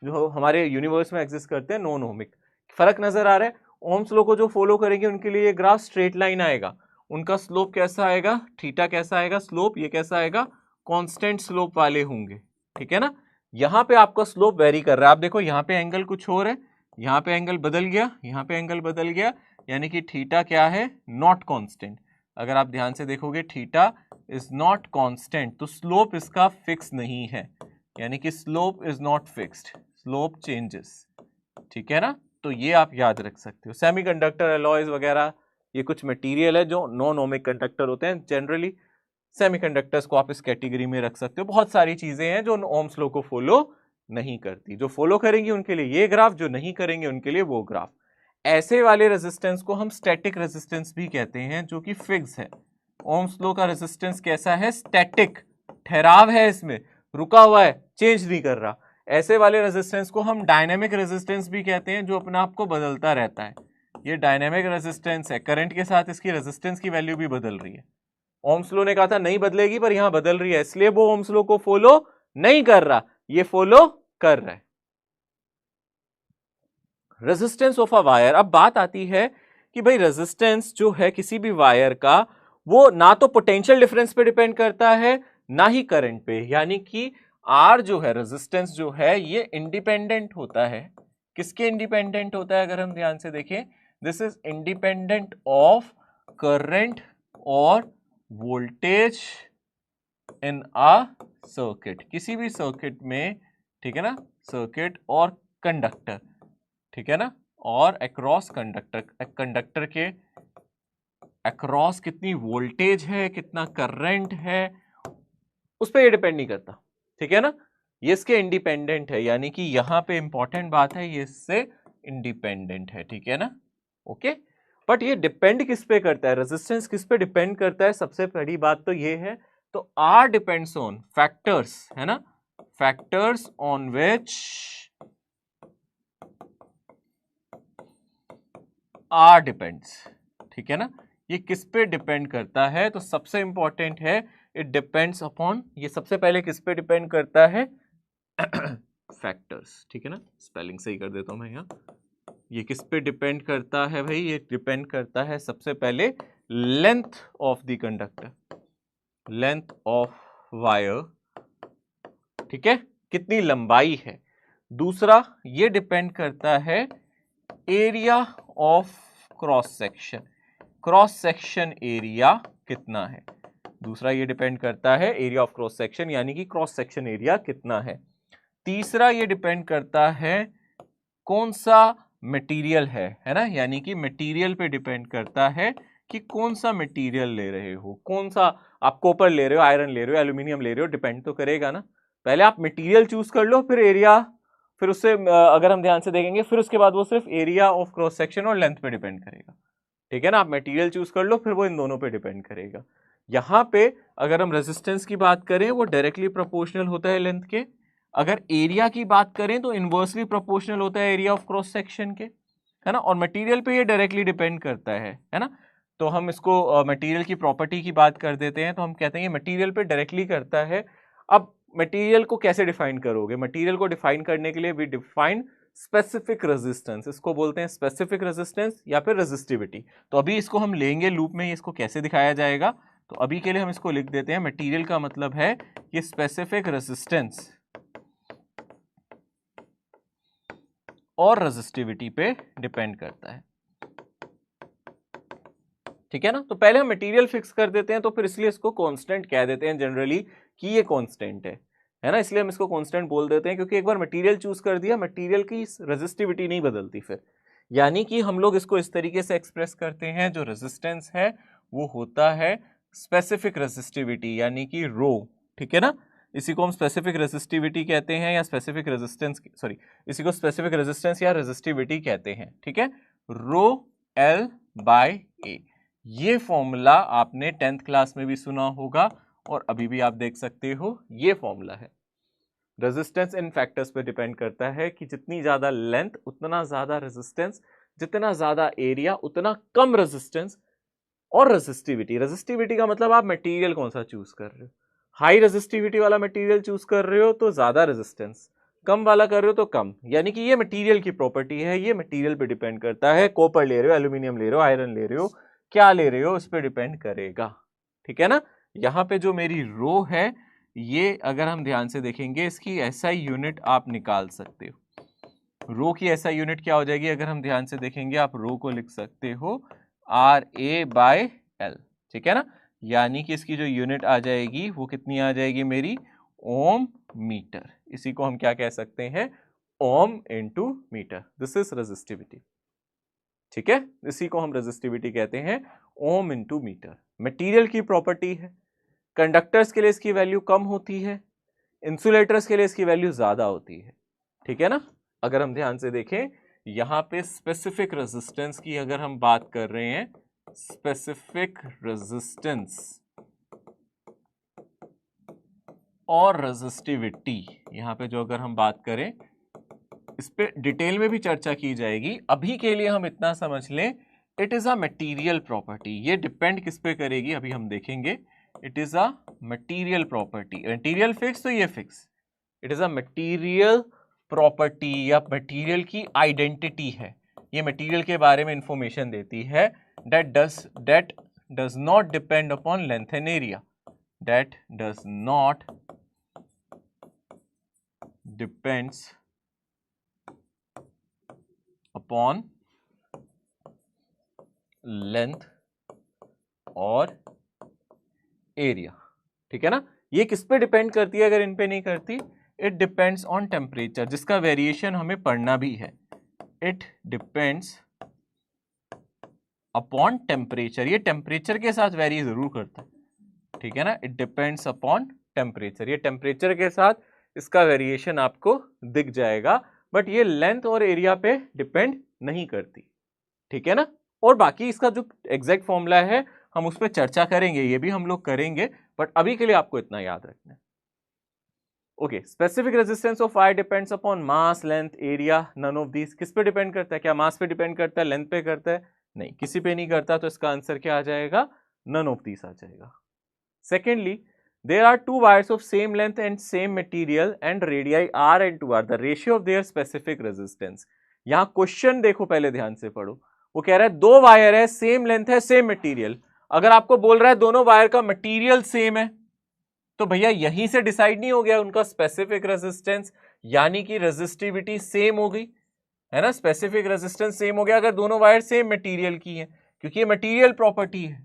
A: जो हमारे यूनिवर्स में एग्जिस्ट करते हैं नॉन ओमिक। फर्क नजर आ रहा है। ओम्स लॉ को जो फॉलो करेंगे उनके लिए ये ग्राफ स्ट्रेट लाइन आएगा, उनका स्लोप कैसा आएगा, थीटा कैसा आएगा स्लोप, ये कैसा आएगा, कांस्टेंट स्लोप वाले होंगे, ठीक है ना। यहाँ पे आपका स्लोप वेरी कर रहा है, आप देखो यहाँ पे एंगल कुछ और है, यहाँ पे एंगल बदल गया, यहाँ पे एंगल बदल गया, यानी कि थीटा क्या है, नॉट कांस्टेंट। अगर आप ध्यान से देखोगे थीटा इज नॉट कांस्टेंट, तो स्लोप इसका फिक्स नहीं है, यानी कि slope is not fixed, slope changes, ठीक है ना। तो ये आप याद रख सकते हो। सेमीकंडक्टर, एलॉयज वगैरह, ये कुछ मटेरियल है जो नॉन ओमिक कंडक्टर होते हैं। जनरली सेमीकंडक्टर्स को आप इस कैटेगरी में रख सकते हो। बहुत सारी चीजें हैं जो ओम्स लॉ को फॉलो नहीं करती, जो फॉलो करेंगी उनके लिए ये ग्राफ, जो नहीं करेंगे उनके लिए वो ग्राफ। ऐसे वाले रेजिस्टेंस को हम स्टैटिक रेजिस्टेंस भी कहते हैं, जो कि फिक्स है। ओम्स लॉ का रेजिस्टेंस कैसा है, स्टैटिक, ठहराव है इसमें, रुका हुआ है, चेंज नहीं कर रहा। ऐसे वाले रेजिस्टेंस को हम डायनेमिक रेजिस्टेंस भी कहते हैं, जो अपने आप को बदलता रहता है। ये डायनेमिक रेजिस्टेंस है, करंट के साथ इसकी रेजिस्टेंस की वैल्यू भी बदल रही है। ओम्स लॉ ने कहा था नहीं बदलेगी, पर यहां बदल रही है, इसलिए वो ओम्स लॉ को फॉलो नहीं कर रहा, ये फॉलो कर रहा है। रेजिस्टेंस ऑफ अ वायर, अब बात आती है कि भाई रेजिस्टेंस जो है किसी भी वायर का, वो ना तो पोटेंशियल डिफरेंस पे डिपेंड करता है ना ही करंट पे, यानी कि आर जो है, रेजिस्टेंस जो है, ये इंडिपेंडेंट होता है। किसके इंडिपेंडेंट होता है, अगर हम ध्यान से देखें, this is independent of current और वोल्टेज इन अ सर्किट, किसी भी सर्किट में, ठीक है ना, सर्किट और कंडक्टर, ठीक है ना, और अक्रॉस कंडक्टर, कंडक्टर के अक्रॉस कितनी वोल्टेज है, कितना करंट है, उस पर ये डिपेंड नहीं करता, ठीक है ना। ये इसके इंडिपेंडेंट है, यानी कि यहां पे इंपॉर्टेंट बात है, ये इससे इंडिपेंडेंट है, ठीक है ना, ओके। बट ये डिपेंड किस पे करता है, रेजिस्टेंस किस पे डिपेंड करता है, सबसे पहली बात तो ये है, तो आर डिपेंड्स ऑन फैक्टर्स, है ना, factors on which are depends, ठीक है ना। ये किस पे डिपेंड करता है, तो सबसे इंपॉर्टेंट है, इट डिपेंड्स अपॉन, ये सबसे पहले किस पे डिपेंड करता है, फैक्टर्स, ठीक है ना, स्पेलिंग सही कर देता हूं मैं यहाँ। ये किस पे डिपेंड करता है भाई, ये डिपेंड करता है सबसे पहले length of the conductor, length of wire, ठीक है, कितनी लंबाई है। दूसरा ये डिपेंड करता है area of cross section, cross section area कितना है। दूसरा ये डिपेंड करता है एरिया ऑफ क्रॉस सेक्शन, यानी कि क्रॉस सेक्शन एरिया कितना है। तीसरा ये डिपेंड करता है कौन सा मटेरियल है ना, यानी कि मटेरियल पे डिपेंड करता है कि कौन सा मटेरियल ले रहे हो, कौन सा आप कॉपर ले रहे हो, आयरन ले रहे हो, एल्यूमिनियम ले रहे हो, डिपेंड तो करेगा ना। पहले आप मटेरियल चूज कर लो, फिर एरिया, फिर उससे अगर हम ध्यान से देखेंगे फिर उसके बाद वो सिर्फ एरिया ऑफ क्रॉस सेक्शन और लेंथ पे डिपेंड करेगा, ठीक है ना। आप मटेरियल चूज कर लो, फिर वो इन दोनों पे डिपेंड करेगा। यहाँ पे अगर हम रेजिस्टेंस की बात करें वो डायरेक्टली प्रोपोर्शनल होता है लेंथ के, अगर एरिया की बात करें तो इनवर्सली प्रोपोर्शनल होता है एरिया ऑफ क्रॉस सेक्शन के, है ना। और मटेरियल पे ये डायरेक्टली डिपेंड करता है ना। तो हम इसको मटेरियल की प्रॉपर्टी की बात कर देते हैं, तो हम कहते हैं मटेरियल पे डायरेक्टली करता है। अब मटेरियल को कैसे डिफाइन करोगे, मटेरियल को डिफाइन करने के लिए वी डिफाइन स्पेसिफिक रेजिस्टेंस, इसको बोलते हैं स्पेसिफिक रेजिस्टेंस या फिर रेजिस्टिविटी। तो अभी इसको हम लेंगे लूप में, इसको कैसे दिखाया जाएगा। तो अभी के लिए हम इसको लिख देते हैं, मटेरियल का मतलब है कि स्पेसिफिक रेजिस्टेंस और रेजिस्टिविटी पे डिपेंड करता है, ठीक है ना। तो पहले हम मटेरियल फिक्स कर देते हैं, तो फिर इसलिए इसको कांस्टेंट कह देते हैं जनरली कि ये कांस्टेंट है ना, इसलिए हम इसको कांस्टेंट बोल देते हैं, क्योंकि एक बार मटेरियल चूज कर दिया, मटेरियल की रेजिस्टिविटी नहीं बदलती फिर। यानी कि हम लोग इसको इस तरीके से एक्सप्रेस करते हैं, जो रेजिस्टेंस है वो होता है स्पेसिफिक रेजिस्टिविटी, यानी कि रो, ठीक है ना। इसी को हम स्पेसिफिक रेजिस्टिविटी कहते हैं या स्पेसिफिक रेजिस्टेंस, सॉरी, इसी को स्पेसिफिक रेजिस्टेंस या रेजिस्टिविटी कहते हैं, ठीक है। रो एल बाय ए, ये फॉर्मूला आपने 10th क्लास में भी सुना होगा और अभी भी आप देख सकते हो, ये फॉर्मूला है। रेजिस्टेंस इन फैक्टर्स पे डिपेंड करता है कि जितनी ज्यादा लेंथ उतना ज्यादा रेजिस्टेंस, जितना ज्यादा एरिया उतना कम रेजिस्टेंस। और रेजिस्टिविटी, रेजिस्टिविटी का मतलब आप मटेरियल कौन सा चूज कर रहे हो। हाई रेजिस्टिविटी वाला मटेरियल चूज कर रहे हो तो ज्यादा रेजिस्टेंस, कम वाला कर रहे हो तो कम, यानी कि ये मटेरियल की प्रॉपर्टी है, ये मटेरियल पे डिपेंड करता है। कॉपर ले रहे हो, एल्यूमिनियम ले रहे हो, आयरन ले रहे हो, क्या ले रहे हो उस पर डिपेंड करेगा, ठीक है ना। यहाँ पे जो मेरी रो है, ये अगर हम ध्यान से देखेंगे इसकी एसआई यूनिट आप निकाल सकते हो। रो की एसआई यूनिट क्या हो जाएगी, अगर हम ध्यान से देखेंगे आप रो को लिख सकते हो आर ए बाय एल, ठीक है ना। यानी कि इसकी जो यूनिट आ जाएगी वो कितनी आ जाएगी मेरी, ओम मीटर। इसी को हम क्या कह सकते हैं, ohm into metre, this is resistivity, ठीक है। इसी को हम रेजिस्टिविटी कहते हैं, ओम इनटू मीटर। मटेरियल की प्रॉपर्टी है, कंडक्टर्स के लिए इसकी वैल्यू कम होती है, इंसुलेटर्स के लिए इसकी वैल्यू ज्यादा होती है, ठीक है ना। अगर हम ध्यान से देखें यहां पे स्पेसिफिक रेजिस्टेंस की अगर हम बात कर रहे हैं, स्पेसिफिक रेजिस्टेंस और रेजिस्टिविटी, यहां पे जो अगर हम बात करें इस पे डिटेल में भी चर्चा की जाएगी। अभी के लिए हम इतना समझ लें, it is a material property. ये डिपेंड किस पे करेगी अभी हम देखेंगे। It is a material property, material fix तो ये fix, it is a material property या मटेरियल की आइडेंटिटी है। ये मटेरियल के बारे में इंफॉर्मेशन देती है, that does not depend upon length and area, that does not depends upon length और एरिया, ठीक है ना। ये किस पे डिपेंड करती है, अगर इन पे नहीं करती, इट डिपेंड्स ऑन टेम्परेचर, जिसका वेरिएशन हमें पढ़ना भी है। इट डिपेंड्स अपॉन टेम्परेचर, ये टेम्परेचर के साथ वेरी जरूर करता है, ठीक है ना। इट डिपेंड्स अपॉन टेम्परेचर, ये टेम्परेचर के साथ इसका वेरिएशन आपको दिख जाएगा, बट ये लेंथ और एरिया पे डिपेंड नहीं करती, ठीक है ना। और बाकी इसका जो एग्जैक्ट फॉर्मूला है हम उस पर चर्चा करेंगे, ये भी हम लोग करेंगे, बट अभी के लिए आपको इतना याद रखना है। Okay, specific resistance of wire depends upon mass, length, area, none of these. किस पे डिपेंड करता है, क्या मास पे डिपेंड करता है, लेंथ पे करता है, नहीं, किसी पे नहीं करता, तो इसका आंसर क्या आ जाएगा, नन ऑफ दीज आ जाएगा। Secondly, there are two wires of same length and same material and radii r and 2r, the ratio of their specific resistance। यहां क्वेश्चन देखो, पहले ध्यान से पढ़ो, वो कह रहा है दो वायर है, सेम लेंथ है, सेम मटेरियल, अगर आपको बोल रहा है दोनों वायर का मटेरियल सेम है, तो भैया यहीं से डिसाइड नहीं हो गया उनका स्पेसिफिक रेजिस्टेंस, यानी कि रेजिस्टिविटी सेम हो गई, है ना। स्पेसिफिक रेजिस्टेंस सेम हो गया अगर दोनों वायर सेम मटेरियल की है, क्योंकि ये मटेरियल प्रॉपर्टी है।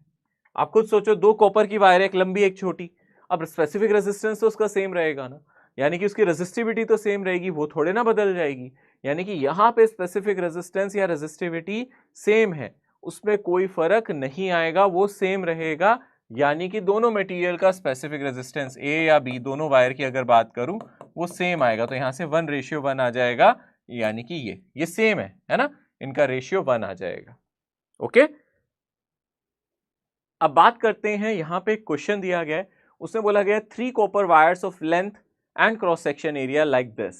A: आप खुद सोचो, दो कॉपर की वायर है, एक लंबी एक छोटी, अब स्पेसिफिक रेजिस्टेंस तो उसका सेम रहेगा ना, यानी कि उसकी रेजिस्टिविटी तो सेम रहेगी, वो थोड़े ना बदल जाएगी। यानी कि यहाँ पे स्पेसिफिक रेजिस्टेंस या रेजिस्टिविटी सेम है, उसमें कोई फर्क नहीं आएगा, वो सेम रहेगा। यानी कि दोनों मटेरियल का स्पेसिफिक रेजिस्टेंस ए या बी, दोनों वायर की अगर बात करूं, वो सेम आएगा। तो यहां से 1:1 आ जाएगा, यानी कि ये सेम है ना, इनका रेशियो 1 आ जाएगा। ओके, अब बात करते हैं, यहां पे क्वेश्चन दिया गया है, उसमें बोला गया 3 copper wires of length and cross section area like this,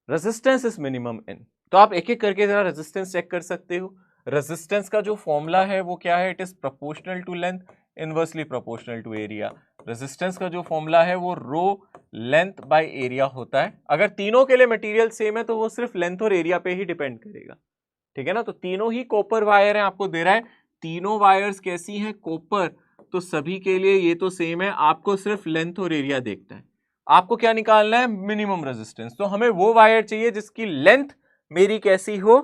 A: resistance is minimum in. तो आप एक एक करके जरा रेजिस्टेंस चेक कर सकते हो। रेजिस्टेंस का जो फॉर्मूला है वो क्या है, it is proportional to length inversely proportional to area. Resistance का जो फॉर्मूला है वो रो लेंथ बाय एरिया होता है। अगर तीनों के लिए मटेरियल सेम है तो वो सिर्फ लेंथ और एरिया पे ही डिपेंड करेगा, ठीक है ना। तो तीनों ही कॉपर वायर है, आपको दे रहा है तीनों वायर्स कैसी हैं, कॉपर, तो सभी के लिए ये तो सेम है, आपको सिर्फ लेंथ और एरिया देखना है। आपको क्या निकालना है, मिनिमम रेजिस्टेंस। तो हमें वो वायर चाहिए जिसकी लेंथ मेरी कैसी हो,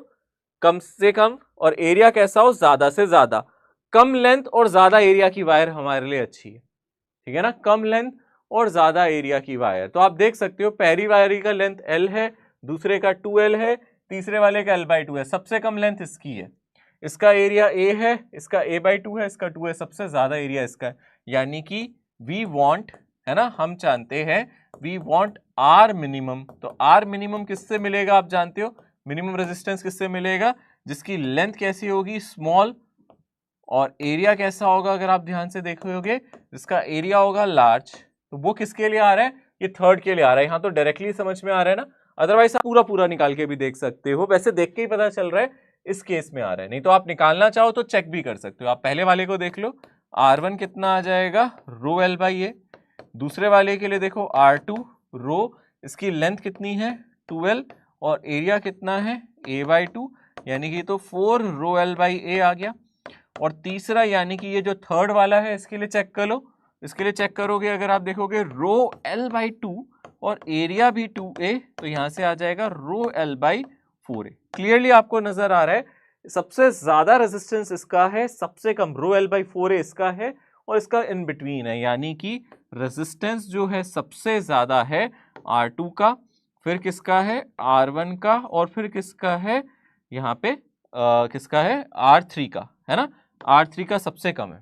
A: कम से कम, और एरिया कैसा हो, ज्यादा से ज्यादा। कम लेंथ और ज्यादा एरिया की वायर हमारे लिए अच्छी है, ठीक है ना, कम लेंथ और ज्यादा एरिया की वायर। तो आप देख सकते हो पहली वायर का लेंथ L है, दूसरे का 2L है, तीसरे वाले का L/2 है, सबसे कम लेंथ इसकी है। इसका एरिया A है, इसका A/2 है, इसका 2 है, सबसे ज्यादा एरिया इसका है। यानी कि वी वांट, है ना, हम चाहते हैं, वी वांट R मिनिमम। तो R मिनिमम किससे मिलेगा, आप जानते हो, मिनिमम रेजिस्टेंस किससे मिलेगा, जिसकी लेंथ कैसी होगी, स्मॉल, और एरिया कैसा होगा, अगर आप ध्यान से देखोगे, जिसका एरिया होगा लार्ज। तो वो किसके लिए आ रहा है, ये थर्ड के लिए आ रहा है। यहाँ तो डायरेक्टली समझ में आ रहा है ना, अदरवाइज आप पूरा पूरा निकाल के भी देख सकते हो, वैसे देख के ही पता चल रहा है इस केस में आ रहा है। नहीं तो आप निकालना चाहो तो चेक भी कर सकते हो। आप पहले वाले को देख लो, R1 कितना आ जाएगा, रो L/A। दूसरे वाले के लिए देखो R2 रो, इसकी लेंथ कितनी है 2L, और एरिया कितना है A/2, यानी कि तो 4 रो L/A आ गया। और तीसरा यानी कि ये जो थर्ड वाला है, इसके लिए चेक कर लो, इसके लिए चेक करोगे अगर आप देखोगे रो L/2 और एरिया भी 2A, तो यहां से आ जाएगा रो L/4A। क्लियरली आपको नजर आ रहा है, सबसे ज्यादा रेजिस्टेंस इसका है, सबसे कम रो L/4A इसका है, और इसका इन बिटवीन है। यानी कि रेजिस्टेंस जो है सबसे ज्यादा है R2 का, फिर किसका है R1 का, और फिर किसका है यहाँ पे किसका है R3 का, है ना। R3 का सबसे कम है,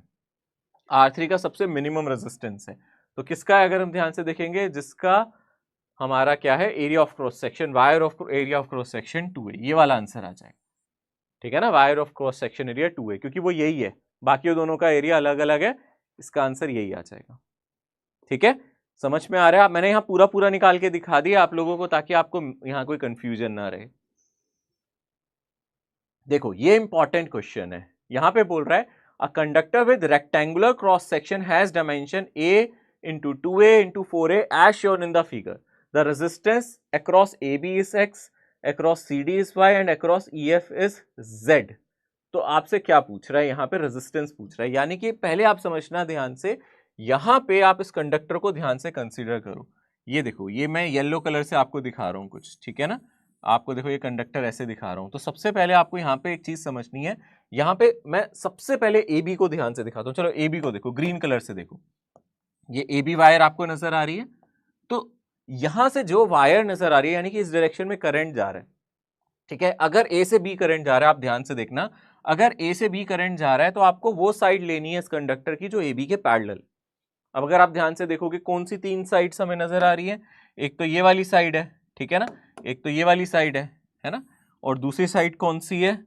A: R3 का सबसे मिनिमम रेजिस्टेंस है। तो किसका है, अगर हम ध्यान से देखेंगे, जिसका हमारा क्या है, area of cross section, wire of area of cross section 2A, ये वाला आंसर आ जाएगा, ठीक है ना। Wire of cross section area 2A, क्योंकि वो यही है, बाकी दोनों का एरिया अलग अलग है, इसका आंसर यही आ जाएगा। ठीक है, समझ में आ रहा है। मैंने यहाँ पूरा पूरा निकाल के दिखा दिया आप लोगों को, ताकि आपको यहाँ कोई कंफ्यूजन ना रहे। देखो ये इंपॉर्टेंट क्वेश्चन है, यहां पे बोल रहा है a conductor with rectangular cross section has dimension A into 2A into 4A as shown in the figure. The resistance across AB is X, across CD is Y and across EF is Z. तो आपसे क्या पूछ रहा है, यहाँ पे resistance पूछ रहा है। यानी कि पहले आप समझना ध्यान से, यहाँ पे आप इस कंडक्टर को ध्यान से कंसीडर करो। ये देखो, ये मैं येलो कलर से आपको दिखा रहा हूँ कुछ, ठीक है ना। आपको देखो ये कंडक्टर ऐसे दिखा रहा हूं। तो सबसे पहले आपको यहाँ पे एक चीज समझनी है, यहाँ पे मैं सबसे पहले ए बी को ध्यान से दिखाता हूँ। चलो ए बी को देखो, ग्रीन कलर से देखो, ये ए बी वायर आपको नजर आ रही है। तो यहां से जो वायर नजर आ रही है, यानी कि इस डायरेक्शन में करंट जा रहा है, ठीक है। अगर ए से बी करंट जा रहा है, आप ध्यान से देखना, अगर ए से बी करंट जा रहा है तो आपको वो साइड लेनी है इस कंडक्टर की जो ए बी के पैरेलल। अब अगर आप ध्यान से देखोगे, कौन सी 3 साइड्स हमें नजर आ रही है, एक तो ये वाली साइड है, ठीक है ना, एक तो ये वाली साइड है ना, और दूसरी साइड कौन सी है,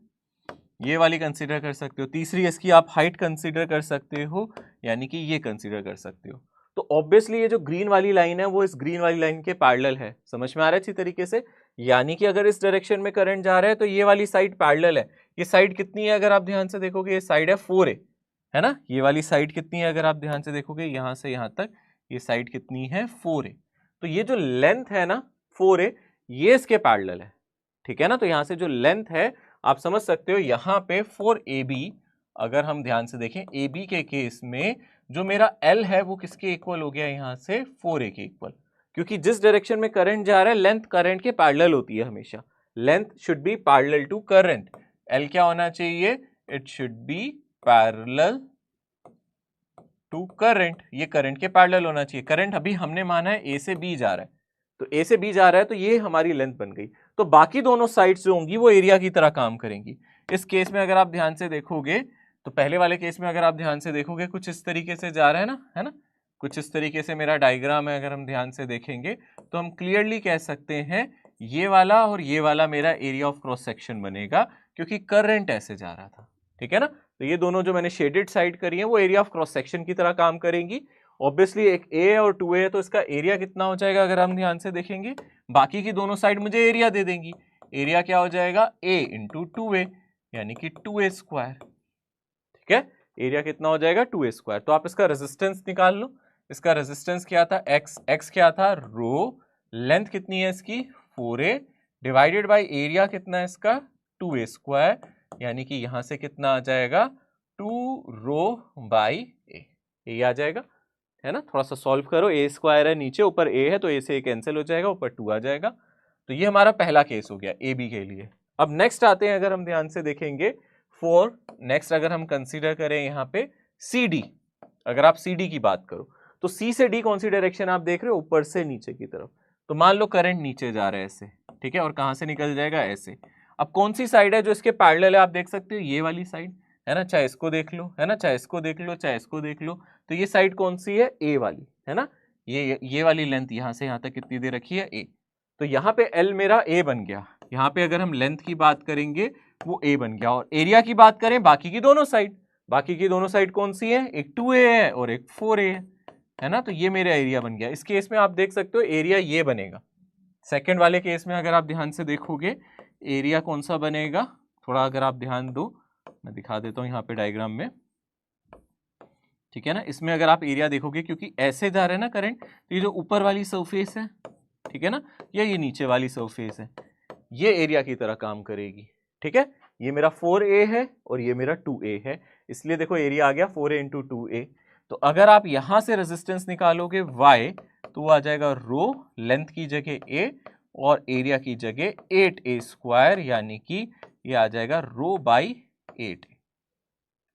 A: ये वाली कंसीडर कर सकते हो। तीसरी इसकी आप हाइट कंसीडर कर सकते हो, यानी कि ये कंसीडर कर सकते हो। तो ऑब्वियसली ये जो ग्रीन वाली लाइन है वो इस ग्रीन वाली लाइन के पैरेलल है। समझ में आ रहा है अच्छी तरीके से। यानी कि अगर इस डायरेक्शन में करंट जा रहा है तो ये वाली साइड पैरेलल है। ये साइड कितनी है, अगर आप ध्यान से देखोगे, ये साइड है 4A, है ना। ये वाली साइड कितनी है, अगर आप ध्यान से देखोगे, यहां से यहां तक ये साइड कितनी है 4A। तो ये जो लेंथ है ना 4A, ये इसके पैरेलल है, ठीक है ना। तो यहां से जो लेंथ है आप समझ सकते हो, यहाँ पे 4AB अगर हम ध्यान से देखें ए बी के केस में जो मेरा एल है वो किसके इक्वल हो गया यहाँ से 4a के इक्वल, क्योंकि जिस डायरेक्शन में करंट जा रहा है लेंथ करंट के पैरेलल होती है हमेशा, length should be parallel to current. L क्या होना चाहिए, it should be parallel to current, ये करंट के पैरेलल होना चाहिए। करंट अभी हमने माना है ए से बी जा रहा है, तो ए से बी जा रहा है तो ये हमारी लेंथ बन गई, तो बाकी दोनों साइड्स जो होंगी वो एरिया की तरह काम करेंगी। इस केस में अगर आप ध्यान से देखोगे तो पहले वाले केस में अगर आप ध्यान से देखोगे कुछ इस तरीके से जा रहा है ना, है ना, कुछ इस तरीके से मेरा डायग्राम है। अगर हम ध्यान से देखेंगे तो हम क्लियरली कह सकते हैं ये वाला और ये वाला मेरा एरिया ऑफ क्रॉस सेक्शन बनेगा, क्योंकि करंट ऐसे जा रहा था, ठीक है ना। तो ये दोनों जो मैंने शेडेड साइड करी है वो एरिया ऑफ क्रॉस सेक्शन की तरह काम करेंगी। ऑब्वियसली एक ए और 2a है तो इसका एरिया कितना हो जाएगा, अगर हम ध्यान से देखेंगे बाकी की दोनों साइड मुझे एरिया दे देंगी। एरिया क्या हो जाएगा, a इंटू 2a, यानी कि 2a स्क्वायर, ठीक है। एरिया कितना हो जाएगा, 2a स्क्वायर। तो आप इसका रेजिस्टेंस निकाल लो। इसका रेजिस्टेंस क्या था, x क्या था, रो, लेंथ कितनी है इसकी 4a, डिवाइडेड बाई एरिया कितना है इसका 2a स्क्वायर, यानी कि यहां से कितना आ जाएगा 2 रो बाई ए आ जाएगा, है ना। थोड़ा सा सॉल्व करो, ए स्क्वायर है नीचे, ऊपर ए है तो ए से ए कैंसिल हो जाएगा, ऊपर 2 आ जाएगा। तो ये हमारा पहला केस हो गया ए बी के लिए। अब नेक्स्ट आते हैं, अगर हम ध्यान से देखेंगे नेक्स्ट अगर हम कंसीडर करें यहाँ पे सी डी, अगर आप सी डी की बात करो तो सी से डी कौन सी डायरेक्शन आप देख रहे हो, ऊपर से नीचे की तरफ। तो मान लो करंट नीचे जा रहा है ऐसे, ठीक है, और कहाँ से निकल जाएगा ऐसे। अब कौन सी साइड है जो इसके पैरेलल है, आप देख सकते हो ये वाली साइड, है ना, चाहे इसको देख लो, है ना, चाहे इसको देख लो, चाहे इसको देख लो। तो ये साइड कौन सी है, ए वाली, है ना। ये वाली लेंथ यहाँ से यहाँ तक कितनी दे रखी है, ए। तो यहाँ पे एल मेरा ए बन गया। यहाँ पे अगर हम लेंथ की बात करेंगे वो ए बन गया, और एरिया की बात करें बाकी की दोनों साइड, बाकी की दोनों साइड कौन सी है, एक 2a है और एक 4a है ना। तो ये मेरा एरिया बन गया। इस केस में आप देख सकते हो एरिया ये बनेगा। सेकंड वाले केस में अगर आप ध्यान से देखोगे एरिया कौन सा बनेगा, थोड़ा अगर आप ध्यान दो, मैं दिखा देता हूँ यहाँ पे डायग्राम में, ठीक है ना। इसमें अगर आप एरिया देखोगे, क्योंकि ऐसे जा रहा है ना करंट, तो ये जो ऊपर वाली सरफेस है, ठीक है ना, या ये नीचे वाली सरफेस है, ये एरिया की तरह काम करेगी, ठीक है। ये मेरा 4a है और ये मेरा 2a है, इसलिए देखो एरिया आ गया 4a इंटू 2a। तो अगर आप यहां से रेजिस्टेंस निकालोगे y, तो वो आ जाएगा रो, लेंथ की जगह a और एरिया की जगह 8a स्क्वायर, यानी कि ये आ जाएगा रो बाई 8a,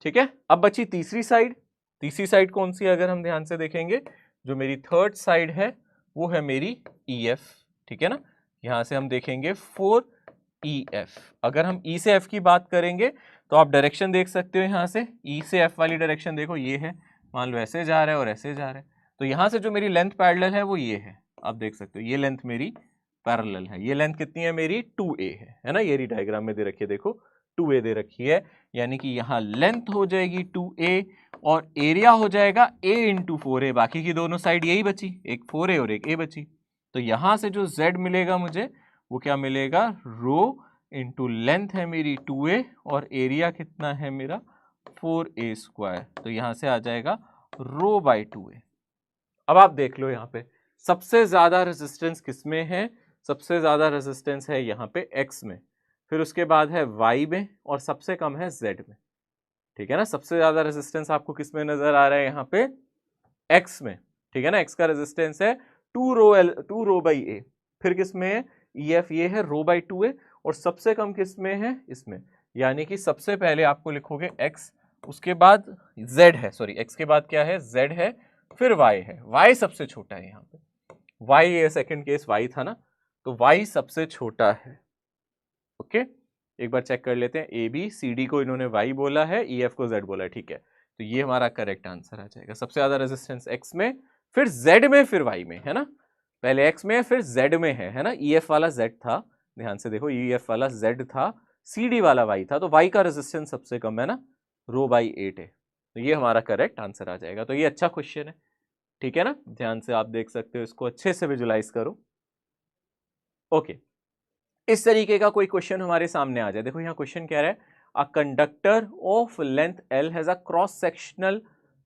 A: ठीक है। अब बची तीसरी साइड। तीसरी साइड कौन सी है, अगर हम ध्यान से देखेंगे जो मेरी थर्ड साइड है वो है मेरी EF, ठीक है ना। यहां से हम देखेंगे 4EF। अगर हम E से F की बात करेंगे तो आप डायरेक्शन देख सकते हो, यहाँ से E से F वाली डायरेक्शन देखो, ये है, मान लो ऐसे जा रहा है और ऐसे जा रहा है। तो यहाँ से जो मेरी लेंथ पैरेलल है वो ये है, आप देख सकते हो ये लेंथ मेरी पैरेलल है। ये लेंथ कितनी है मेरी 2a है ना, ये डायग्राम में दे रखी है, देखो 2a दे रखी है, यानी कि यहाँ लेंथ हो जाएगी 2a और एरिया हो जाएगा a इंटू 4a। बाकी की दोनों साइड यही बची, एक 4a और एक a बची। तो यहाँ से जो z मिलेगा मुझे वो क्या मिलेगा, रो इंटू लेंथ है मेरी 2a और एरिया कितना है मेरा 4a स्क्वायर। तो यहाँ से आ जाएगा रो बाई 2a। अब आप देख लो यहाँ पे सबसे ज्यादा रेजिस्टेंस किसमें है, सबसे ज्यादा रेजिस्टेंस है यहाँ पे x में, फिर उसके बाद है y में और सबसे कम है z में, ठीक है ना। सबसे ज्यादा रेजिस्टेंस आपको किस में नजर आ रहा है, यहाँ पे x में, ठीक है ना। x का रेजिस्टेंस है 2 रो बाई a, फिर किस में है EF, ये है रो बाई 2a, और सबसे कम किस में है, इसमें, यानी कि सबसे पहले आपको लिखोगे x, उसके बाद z है, सॉरी x के बाद क्या है, z है, फिर y है। y सबसे छोटा है यहाँ पे, y, ये सेकंड केस y था ना, तो y सबसे छोटा है। ओके, एक बार चेक कर लेते हैं, ए बी सी डी को इन्होंने y बोला है, EF को z बोला है, ठीक है। तो ये हमारा करेक्ट आंसर आ जाएगा। सबसे ज्यादा रेजिस्टेंस x में, फिर z में, फिर y में, है ना। पहले x में फिर z में है ना। EF वाला z था, ध्यान से देखो, EF वाला z था, CD वाला y था, तो y का रेजिस्टेंस सबसे कम है ना, रो बाई 8 है। तो ये हमारा करेक्ट आंसर आ जाएगा। तो ये अच्छा क्वेश्चन है, ठीक है ना। ध्यान से आप देख सकते हो, इसको अच्छे से विजुलाइज करो। ओके, इस तरीके का कोई क्वेश्चन हमारे सामने आ जाए। देखो यहाँ क्वेश्चन कह रहा है, a conductor of length L has a cross sectional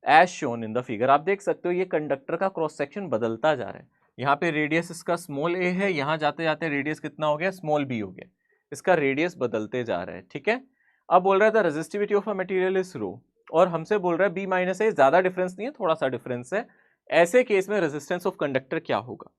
A: as shown in the figure. आप देख सकते हो ये कंडक्टर का क्रॉस सेक्शन बदलता जा रहा है। यहाँ पे रेडियस इसका स्मॉल a है, यहाँ जाते जाते रेडियस कितना हो गया, स्मॉल b हो गया। इसका रेडियस बदलते जा रहा है, ठीक है। अब बोल रहा है the resistivity of a material is rho, और हमसे बोल रहा है बी माइनस ए, ज्यादा डिफरेंस नहीं है, थोड़ा सा डिफरेंस है। ऐसे केस में रेजिस्टेंस ऑफ कंडक्टर क्या होगा?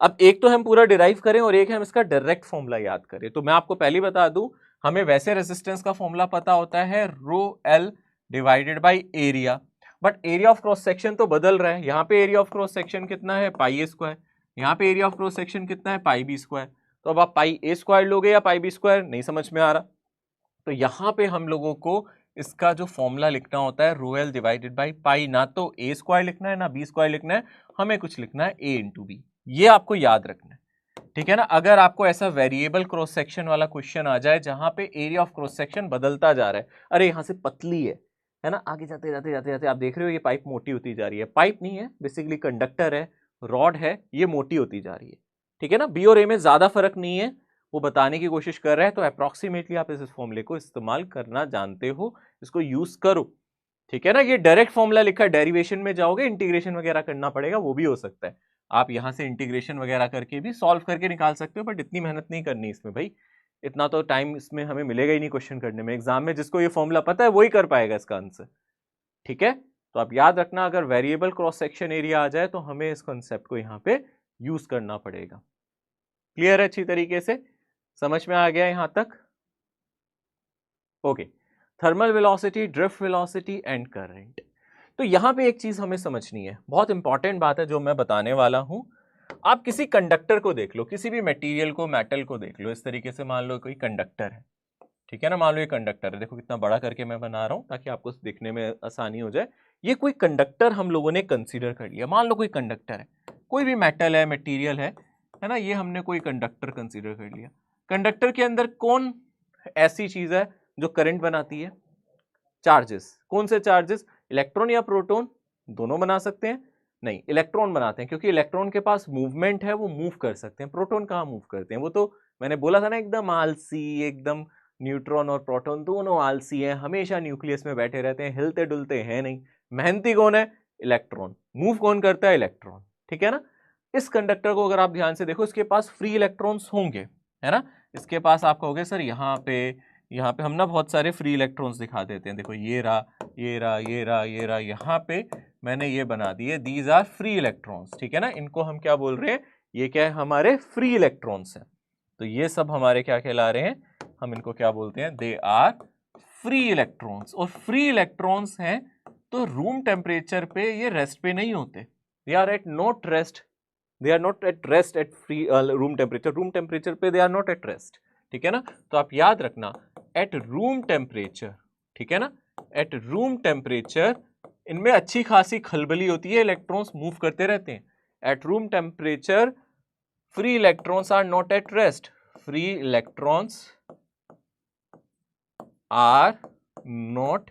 A: अब एक तो हम पूरा डिराइव करें और एक हम इसका डायरेक्ट फॉर्मूला याद करें। तो मैं आपको पहले बता दूं, हमें वैसे रेजिस्टेंस का फॉर्मूला पता होता है rho L divided by area, but area of cross section तो बदल रहा है। यहाँ पे एरिया ऑफ क्रॉस सेक्शन कितना है, पाई ए स्क्वायर, यहाँ पे एरिया ऑफ क्रॉस सेक्शन कितना है, पाई बी स्क्वायर। तो अब आप पाई ए स्क्वायर लोगे या पाई बी स्क्वायर, नहीं समझ में आ रहा। तो यहाँ पे हम लोगों को इसका जो फॉर्मूला लिखना होता है rho L divided by pi, ना तो ए स्क्वायर लिखना है ना बी स्क्वायर लिखना है, हमें कुछ लिखना है ए इंटू बी। ये आपको याद रखना है, ठीक है ना। अगर आपको ऐसा वेरिएबल क्रॉस सेक्शन वाला क्वेश्चन आ जाए जहां पे एरिया ऑफ क्रॉस सेक्शन बदलता जा रहा है, अरे यहाँ से पतली है ना, आगे जाते जाते जाते जाते आप देख रहे हो ये पाइप मोटी होती जा रही है। पाइप नहीं है, बेसिकली कंडक्टर है, रॉड है, ये मोटी होती जा रही है, ठीक है ना। बी और ए में ज्यादा फर्क नहीं है, वो बताने की कोशिश कर रहा है। तो अप्रोक्सीमेटली आप इस फॉर्मूले को इस्तेमाल करना जानते हो, इसको यूज करो, ठीक है ना। ये डायरेक्ट फॉर्मूला लिखा है, डेरिवेशन में जाओगे इंटीग्रेशन वगैरह करना पड़ेगा, वो भी हो सकता है। आप यहां से इंटीग्रेशन वगैरह करके भी सॉल्व करके निकाल सकते हो, बट इतनी मेहनत नहीं करनी इसमें भाई, इतना तो टाइम इसमें हमें मिलेगा ही नहीं क्वेश्चन करने में। एग्जाम में जिसको ये फॉर्मूला पता है वही कर पाएगा इसका आंसर, ठीक है। तो आप याद रखना, अगर वेरिएबल क्रॉस सेक्शन एरिया आ जाए तो हमें इस कॉन्सेप्ट को यहाँ पे यूज करना पड़ेगा। क्लियर है, अच्छी तरीके से समझ में आ गया यहां तक? Okay, thermal velocity, drift velocity and current. तो यहां पे एक चीज हमें समझनी है, बहुत इंपॉर्टेंट बात है जो मैं बताने वाला हूं। आप किसी कंडक्टर को देख लो, किसी भी मटेरियल को, मेटल को देख लो, इस तरीके से मान लो कोई कंडक्टर है, ठीक है ना। मान लो ये कंडक्टर है, देखो कितना बड़ा करके मैं बना रहा हूं ताकि आपको देखने में आसानी हो जाए। ये कोई कंडक्टर हम लोगों ने कंसीडर कर लिया, मान लो कोई कंडक्टर है, कोई भी मेटल है, मटेरियल है ना, ये हमने कोई कंडक्टर कंसीडर कर लिया। कंडक्टर के अंदर कौन ऐसी चीज है जो करंट बनाती है? चार्जेस। कौन से चार्जेस? इलेक्ट्रॉन या प्रोटॉन? दोनों बना सकते हैं? नहीं, इलेक्ट्रॉन बनाते हैं, क्योंकि इलेक्ट्रॉन के पास मूवमेंट है, वो मूव कर सकते हैं। प्रोटॉन कहाँ मूव करते हैं? वो तो मैंने बोला था ना, एकदम आलसी, एकदम न्यूट्रॉन और प्रोटॉन दोनों आलसी हैं, हमेशा न्यूक्लियस में बैठे रहते हैं, हिलते डुलते हैं नहीं। मेहनती कौन है? इलेक्ट्रॉन। मूव कौन करता है? इलेक्ट्रॉन, ठीक है ना। इस कंडक्टर को अगर आप ध्यान से देखो, इसके पास फ्री इलेक्ट्रॉन्स होंगे, है ना। इसके पास आप कहोगे सर यहाँ पे हम ना बहुत सारे फ्री इलेक्ट्रॉन्स दिखा देते हैं, देखो ये रहा, ये रहा, ये रहा, ये रहा, यहाँ पे मैंने ये बना दिए, दीज आर फ्री इलेक्ट्रॉन्स, ठीक है ना। इनको हम क्या बोल रहे हैं? ये क्या है? हमारे फ्री इलेक्ट्रॉन्स हैं। तो ये सब हमारे क्या कहला रहे हैं? हम इनको क्या बोलते हैं? They are free electrons. और फ्री इलेक्ट्रॉन्स हैं तो रूम टेम्परेचर पे ये रेस्ट पे नहीं होते, they are at not rest, they are not at rest at free room temperature, room temperature पे they are not at rest, ठीक है ना। तो आप याद रखना, एट रूम टेम्परेचर, ठीक है ना, एट रूम टेम्परेचर इनमें अच्छी खासी खलबली होती है, इलेक्ट्रॉन्स मूव करते रहते हैं। At room temperature free electrons are not at rest, free electrons are not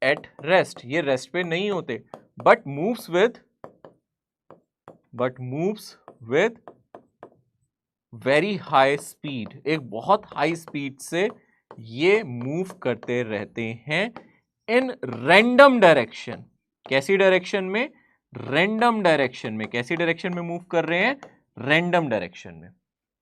A: at rest, ये रेस्ट पे नहीं होते, but moves with very high speed, एक बहुत हाई स्पीड से ये मूव करते रहते हैं इन रैंडम डायरेक्शन। कैसी डायरेक्शन में? रैंडम डायरेक्शन में। कैसी डायरेक्शन में मूव कर रहे हैं? रैंडम डायरेक्शन में।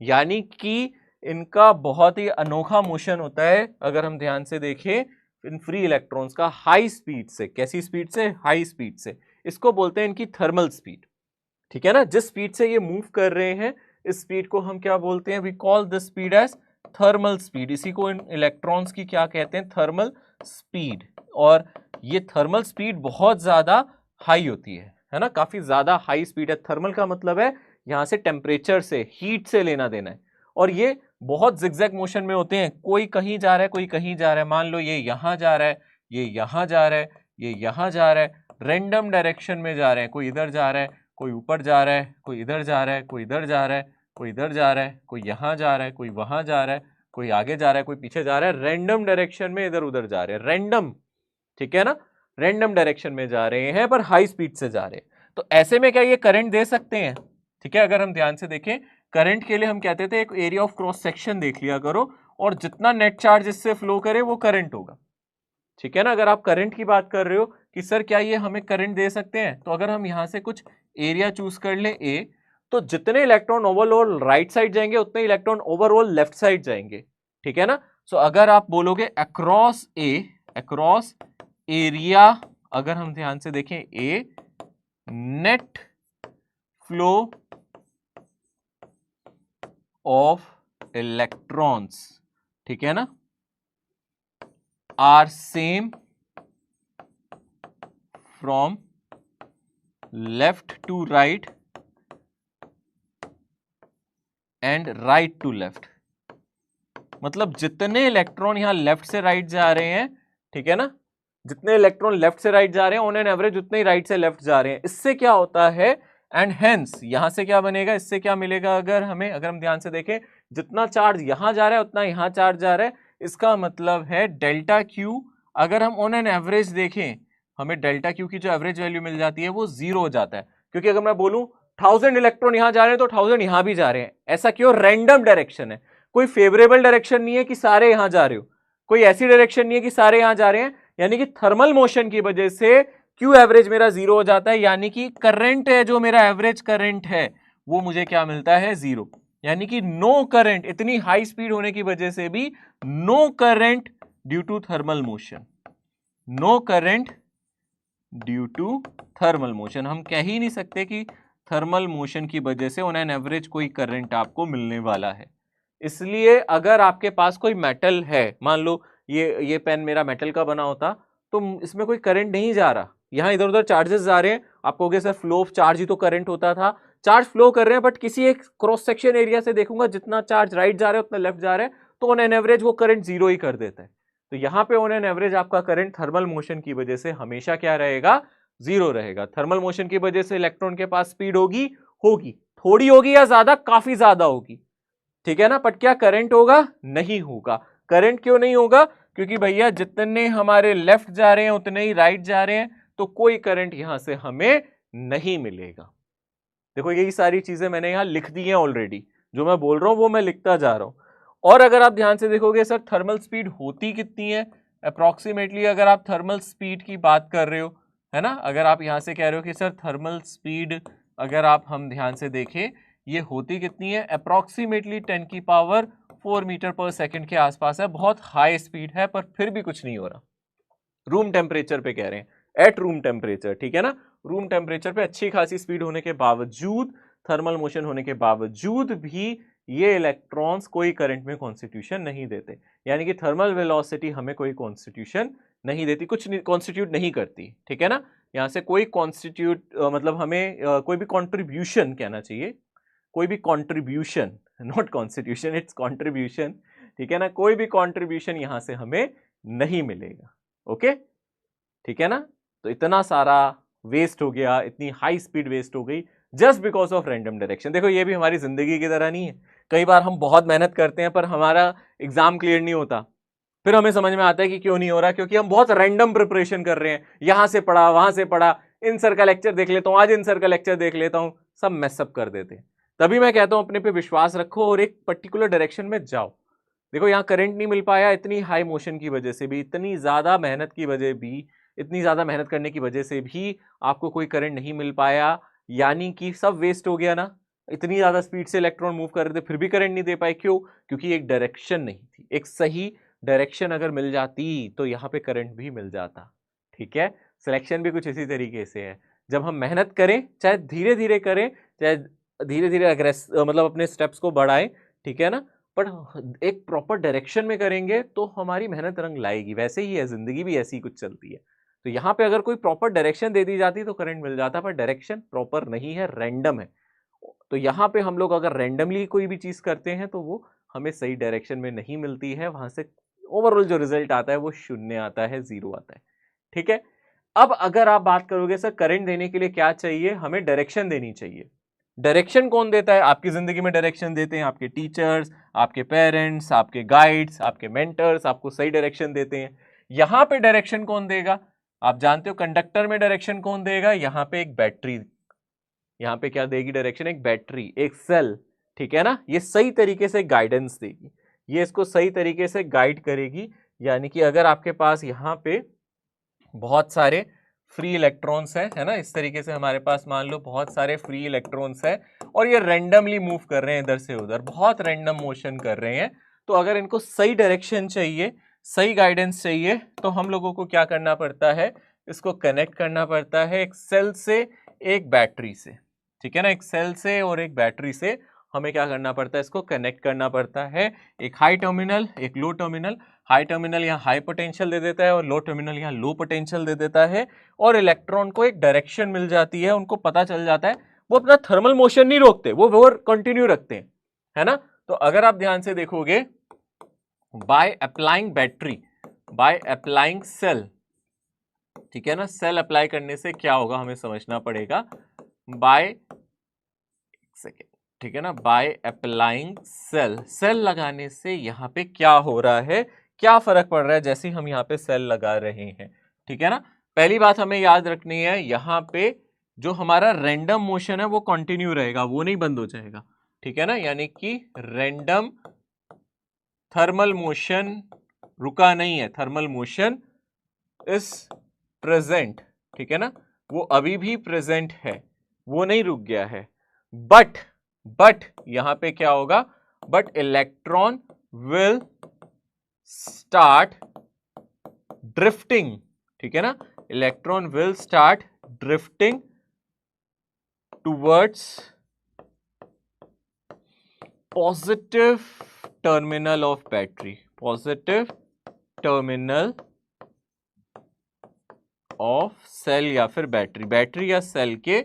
A: यानी कि इनका बहुत ही अनोखा मोशन होता है, अगर हम ध्यान से देखें इन फ्री इलेक्ट्रॉन्स का, हाई स्पीड से। कैसी स्पीड से? हाई स्पीड से। इसको बोलते हैं इनकी थर्मल स्पीड, ठीक है ना। जिस स्पीड से ये मूव कर रहे हैं, इस स्पीड को हम क्या बोलते हैं? We call this speed as thermal speed. इसी को इन इलेक्ट्रॉन्स की क्या कहते हैं? Thermal speed. और ये थर्मल स्पीड बहुत ज्यादा हाई होती है ना, काफी ज्यादा हाई स्पीड है। थर्मल का मतलब है यहां से टेम्परेचर से, हीट से लेना देना है। और ये बहुत जिगजैग मोशन में होते हैं, कोई कहीं जा रहा है, कोई कहीं जा रहा है। मान लो ये यहां जा रहा है, ये यहां जा रहा है, ये यहां जा रहा है, रैंडम डायरेक्शन में जा रहे हैं। कोई इधर जा रहा है, कोई ऊपर जा रहा है, कोई इधर जा रहा है, कोई इधर जा रहा है, कोई इधर जा रहा है, कोई यहाँ जा रहा है, कोई वहां जा रहा है, कोई आगे जा रहा है, कोई पीछे जा रहा है। रैंडम डायरेक्शन में इधर उधर जा रहे हैं, रैंडम, ठीक है ना। रैंडम डायरेक्शन में जा रहे हैं पर हाई स्पीड से जा रहे हैं। तो ऐसे में क्या ये करंट दे सकते हैं? ठीक है, अगर हम ध्यान से देखें, करंट के लिए हम कहते थे एक एरिया ऑफ क्रॉस सेक्शन देख लिया करो, और जितना नेट चार्ज इससे फ्लो करे वो करंट होगा, ठीक है ना। अगर आप करंट की बात कर रहे हो कि सर क्या ये हमें करंट दे सकते हैं, तो अगर हम यहां से कुछ एरिया चूज कर ले ए, तो जितने इलेक्ट्रॉन ओवरऑल राइट साइड जाएंगे उतने इलेक्ट्रॉन ओवरऑल लेफ्ट साइड जाएंगे, ठीक है ना। सो अगर आप बोलोगे अक्रॉस एरिया, अगर हम ध्यान से देखें ए, नेट फ्लो ऑफ इलेक्ट्रॉन्स, ठीक है ना, are same from left to right and right to left. मतलब जितने इलेक्ट्रॉन यहां लेफ्ट से राइट जा रहे हैं, ठीक है ना, जितने इलेक्ट्रॉन लेफ्ट से राइट जा रहे हैं ऑन एन एवरेज उतने ही राइट से लेफ्ट जा रहे हैं। इससे क्या होता है, एंड हेंस यहां से क्या बनेगा, इससे क्या मिलेगा, अगर हम ध्यान से देखें, जितना चार्ज यहां जा रहा है उतना यहां चार्ज जा रहा है। इसका मतलब है डेल्टा क्यू, अगर हम ऑन एन एवरेज देखें, हमें डेल्टा क्यू की जो एवरेज वैल्यू मिल जाती है वो 0 हो जाता है। क्योंकि अगर मैं बोलूं 1000 इलेक्ट्रॉन यहां जा रहे हैं तो 1000 यहां भी जा रहे हैं। ऐसा क्यों, रैंडम डायरेक्शन है, कोई फेवरेबल डायरेक्शन नहीं है कि सारे यहां जा रहे हो, कोई ऐसी डायरेक्शन नहीं है कि सारे यहां जा रहे हैं। यानी कि थर्मल मोशन की वजह से क्यू एवरेज मेरा 0 हो जाता है, यानी कि करंट है जो मेरा एवरेज करंट है वो मुझे क्या मिलता है, 0। यानी कि नो करंट, इतनी हाई स्पीड होने की वजह से भी no current due to thermal motion, no current due to thermal motion. हम कह ही नहीं सकते कि थर्मल मोशन की वजह से ऑन एन एवरेज कोई करंट आपको मिलने वाला है। इसलिए अगर आपके पास कोई मेटल है, मान लो ये पेन मेरा मेटल का बना होता तो इसमें कोई करंट नहीं जा रहा, यहाँ इधर उधर चार्जेस जा रहे हैं, आप कहोगे सर फ्लो ऑफ चार्ज ही तो करंट होता था। चार्ज फ्लो कर रहे हैं बट किसी एक क्रॉस सेक्शन एरिया से देखूंगा जितना चार्ज राइट जा रहा है उतना लेफ्ट जा रहा है, तो ऑन एन एवरेज वो करंट 0 ही कर देता है। तो यहाँ पे ऑन एन एवरेज आपका करंट थर्मल मोशन की वजह से हमेशा क्या रहेगा, 0 रहेगा। थर्मल मोशन की वजह से इलेक्ट्रॉन के पास स्पीड होगी थोड़ी होगी या ज्यादा, काफी ज्यादा होगी, ठीक है ना, बट क्या करंट होगा, नहीं होगा। करंट क्यों नहीं होगा, क्योंकि भैया जितने हमारे लेफ्ट जा रहे हैं उतने ही राइट जा रहे हैं, तो कोई करंट यहां से हमें नहीं मिलेगा। देखो यही सारी चीजें मैंने यहां लिख दी हैं ऑलरेडी, जो मैं बोल रहा हूं वो मैं लिखता जा रहा हूं। और अगर आप ध्यान से देखोगे सर थर्मल स्पीड होती कितनी है अप्रोक्सीमेटली, अगर आप थर्मल स्पीड की बात कर रहे हो, है ना, अगर आप यहां से कह रहे हो कि सर थर्मल स्पीड अगर हम ध्यान से देखें ये होती कितनी है, अप्रोक्सीमेटली 10 की पावर 4 मीटर पर सेकंड के आसपास है। बहुत हाई स्पीड है पर फिर भी कुछ नहीं हो रहा। रूम टेम्परेचर पे कह रहे हैं, एट रूम टेम्परेचर, ठीक है ना, रूम टेम्परेचर पे अच्छी खासी स्पीड होने के बावजूद, थर्मल मोशन होने के बावजूद भी ये इलेक्ट्रॉन्स कोई करंट में कॉन्स्टिट्यूशन नहीं देते। यानी कि थर्मल वेलोसिटी हमें कोई कॉन्स्टिट्यूशन नहीं देती, कुछ कॉन्स्टिट्यूट नहीं करती, ठीक है ना। यहां से कोई कॉन्स्टिट्यूट मतलब हमें कोई भी कॉन्ट्रीब्यूशन कहना चाहिए, कोई भी contribution, not constitution, it's contribution, ठीक है ना, कोई भी कॉन्ट्रीब्यूशन यहां से हमें नहीं मिलेगा। ओके, ठीक है ना। तो इतना सारा वेस्ट हो गया, इतनी हाई स्पीड वेस्ट हो गई just because of random direction. देखो ये भी हमारी जिंदगी की तरह नहीं है, कई बार हम बहुत मेहनत करते हैं पर हमारा एग्जाम क्लियर नहीं होता, फिर हमें समझ में आता है कि क्यों नहीं हो रहा, क्योंकि हम बहुत रैंडम प्रिपरेशन कर रहे हैं, यहां से पढ़ा वहां से पढ़ा, इन सर का लेक्चर देख लेता हूं, आज इन सर का लेक्चर देख लेता हूं, सब मैसअप कर देते हैं। तभी मैं कहता हूं अपने पे विश्वास रखो और एक पर्टिकुलर डायरेक्शन में जाओ। देखो यहाँ करंट नहीं मिल पाया, इतनी हाई मोशन की वजह से भी, इतनी ज्यादा मेहनत की वजह भी, इतनी ज्यादा मेहनत करने की वजह से भी आपको कोई करंट नहीं मिल पाया, यानी कि सब वेस्ट हो गया ना। इतनी ज्यादा स्पीड से इलेक्ट्रॉन मूव कर रहे थे फिर भी करंट नहीं दे पाए, क्यों, क्योंकि एक डायरेक्शन नहीं थी। एक सही डायरेक्शन अगर मिल जाती तो यहाँ पे करंट भी मिल जाता, ठीक है। सिलेक्शन भी कुछ इसी तरीके से है, जब हम मेहनत करें, चाहे धीरे धीरे करें, चाहे धीरे धीरे मतलब अपने स्टेप्स को बढ़ाएं, ठीक है ना, पर एक प्रॉपर डायरेक्शन में करेंगे तो हमारी मेहनत रंग लाएगी। वैसे ही है, जिंदगी भी ऐसी ही कुछ चलती है। तो यहाँ पे अगर कोई प्रॉपर डायरेक्शन दे दी जाती तो करंट मिल जाता, पर डायरेक्शन प्रॉपर नहीं है, रैंडम है। तो यहाँ पे हम लोग अगर रैंडमली कोई भी चीज करते हैं तो वो हमें सही डायरेक्शन में नहीं मिलती है, वहां से ओवरऑल जो रिजल्ट आता है वो शून्य आता है, 0 आता है, ठीक है। अब अगर आप बात करोगे सर करंट देने के लिए क्या चाहिए, हमें डायरेक्शन देनी चाहिए। डायरेक्शन कौन देता है आपकी जिंदगी में, डायरेक्शन देते हैं आपके टीचर्स, आपके पेरेंट्स, आपके गाइड्स, आपके मेंटर्स, आपको सही डायरेक्शन देते हैं। यहाँ पे डायरेक्शन कौन देगा, आप जानते हो कंडक्टर में डायरेक्शन कौन देगा, यहाँ पे एक बैटरी, यहाँ पे क्या देगी डायरेक्शन, एक बैटरी, एक सेल, ठीक है ना। ये सही तरीके से गाइडेंस देगी, ये इसको सही तरीके से गाइड करेगी। यानी कि अगर आपके पास यहाँ पे बहुत सारे फ्री इलेक्ट्रॉन्स है ना, इस तरीके से हमारे पास मान लो बहुत सारे फ्री इलेक्ट्रॉन्स है और ये रैंडमली मूव कर रहे हैं इधर से उधर, बहुत रैंडम मोशन कर रहे हैं, तो अगर इनको सही डायरेक्शन चाहिए, सही गाइडेंस चाहिए, तो हम लोगों को क्या करना पड़ता है, इसको कनेक्ट करना पड़ता है एक सेल से एक बैटरी से, ठीक है ना। एक सेल से और एक बैटरी से हमें क्या करना पड़ता है, इसको कनेक्ट करना पड़ता है। एक हाई टर्मिनल, एक लो टर्मिनल। हाई टर्मिनल यहाँ हाई पोटेंशियल दे देता है और लो टर्मिनल यहाँ लो पोटेंशियल दे देता है, और इलेक्ट्रॉन को एक डायरेक्शन मिल जाती है, उनको पता चल जाता है। वो अपना थर्मल मोशन नहीं रोकते, वो कंटिन्यू रखते हैं, है ना। तो अगर आप ध्यान से देखोगे, by applying battery, by applying cell, ठीक है ना, सेल अप्लाई करने से क्या होगा हमें समझना पड़ेगा। बाय सेकेंड, ठीक है ना, बाय अप्लाइंग सेल, सेल लगाने से यहाँ पे क्या हो रहा है, क्या फर्क पड़ रहा है जैसे हम यहाँ पे सेल लगा रहे हैं, ठीक है ना। पहली बात हमें याद रखनी है, यहाँ पे जो हमारा रैंडम मोशन है वो कंटिन्यू रहेगा, वो नहीं बंद हो जाएगा, ठीक है ना। यानी कि रैंडम थर्मल मोशन रुका नहीं है, थर्मल मोशन इज प्रेजेंट, ठीक है ना, वो अभी भी प्रेजेंट है, वो नहीं रुक गया है। बट यहां पे क्या होगा, but electron will start drifting, ठीक है ना, electron will start drifting towards positive terminal of battery, positive terminal of cell या फिर बैटरी, बैटरी या सेल के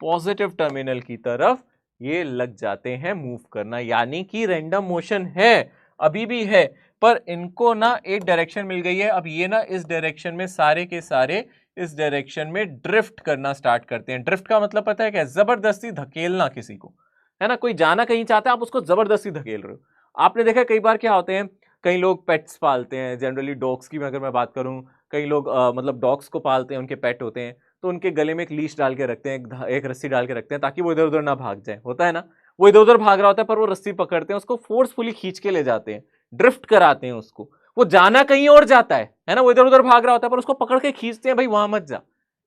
A: पॉजिटिव टर्मिनल की तरफ ये लग जाते हैं मूव करना। यानी कि रैंडम मोशन है, अभी भी है, पर इनको ना एक डायरेक्शन मिल गई है। अब ये ना इस डायरेक्शन में सारे के सारे इस डायरेक्शन में ड्रिफ्ट करना स्टार्ट करते हैं। ड्रिफ्ट का मतलब पता है क्या, जबरदस्ती धकेलना किसी को, है ना। कोई जाना कहीं चाहता है, आप उसको जबरदस्ती धकेल रहे हो। आपने देखा कई बार क्या होते हैं, कई लोग पेट्स पालते हैं, जनरली डॉग्स की अगर मैं बात करूं, कई लोग मतलब डॉग्स को पालते हैं, उनके पेट होते हैं, तो उनके गले में एक लीश डाल के रखते हैं, एक रस्सी डाल के रखते हैं, ताकि वो इधर उधर ना भाग जाए, होता है ना। वो इधर उधर भाग रहा होता है, पर वो रस्सी पकड़ते हैं, उसको फोर्सफुली खींच के ले जाते हैं, ड्रिफ्ट कराते हैं उसको। वो जाना कहीं और जाता है ना, वो इधर उधर भाग रहा होता है, पर उसको पकड़ के खींचते हैं, भाई वहां मत जा,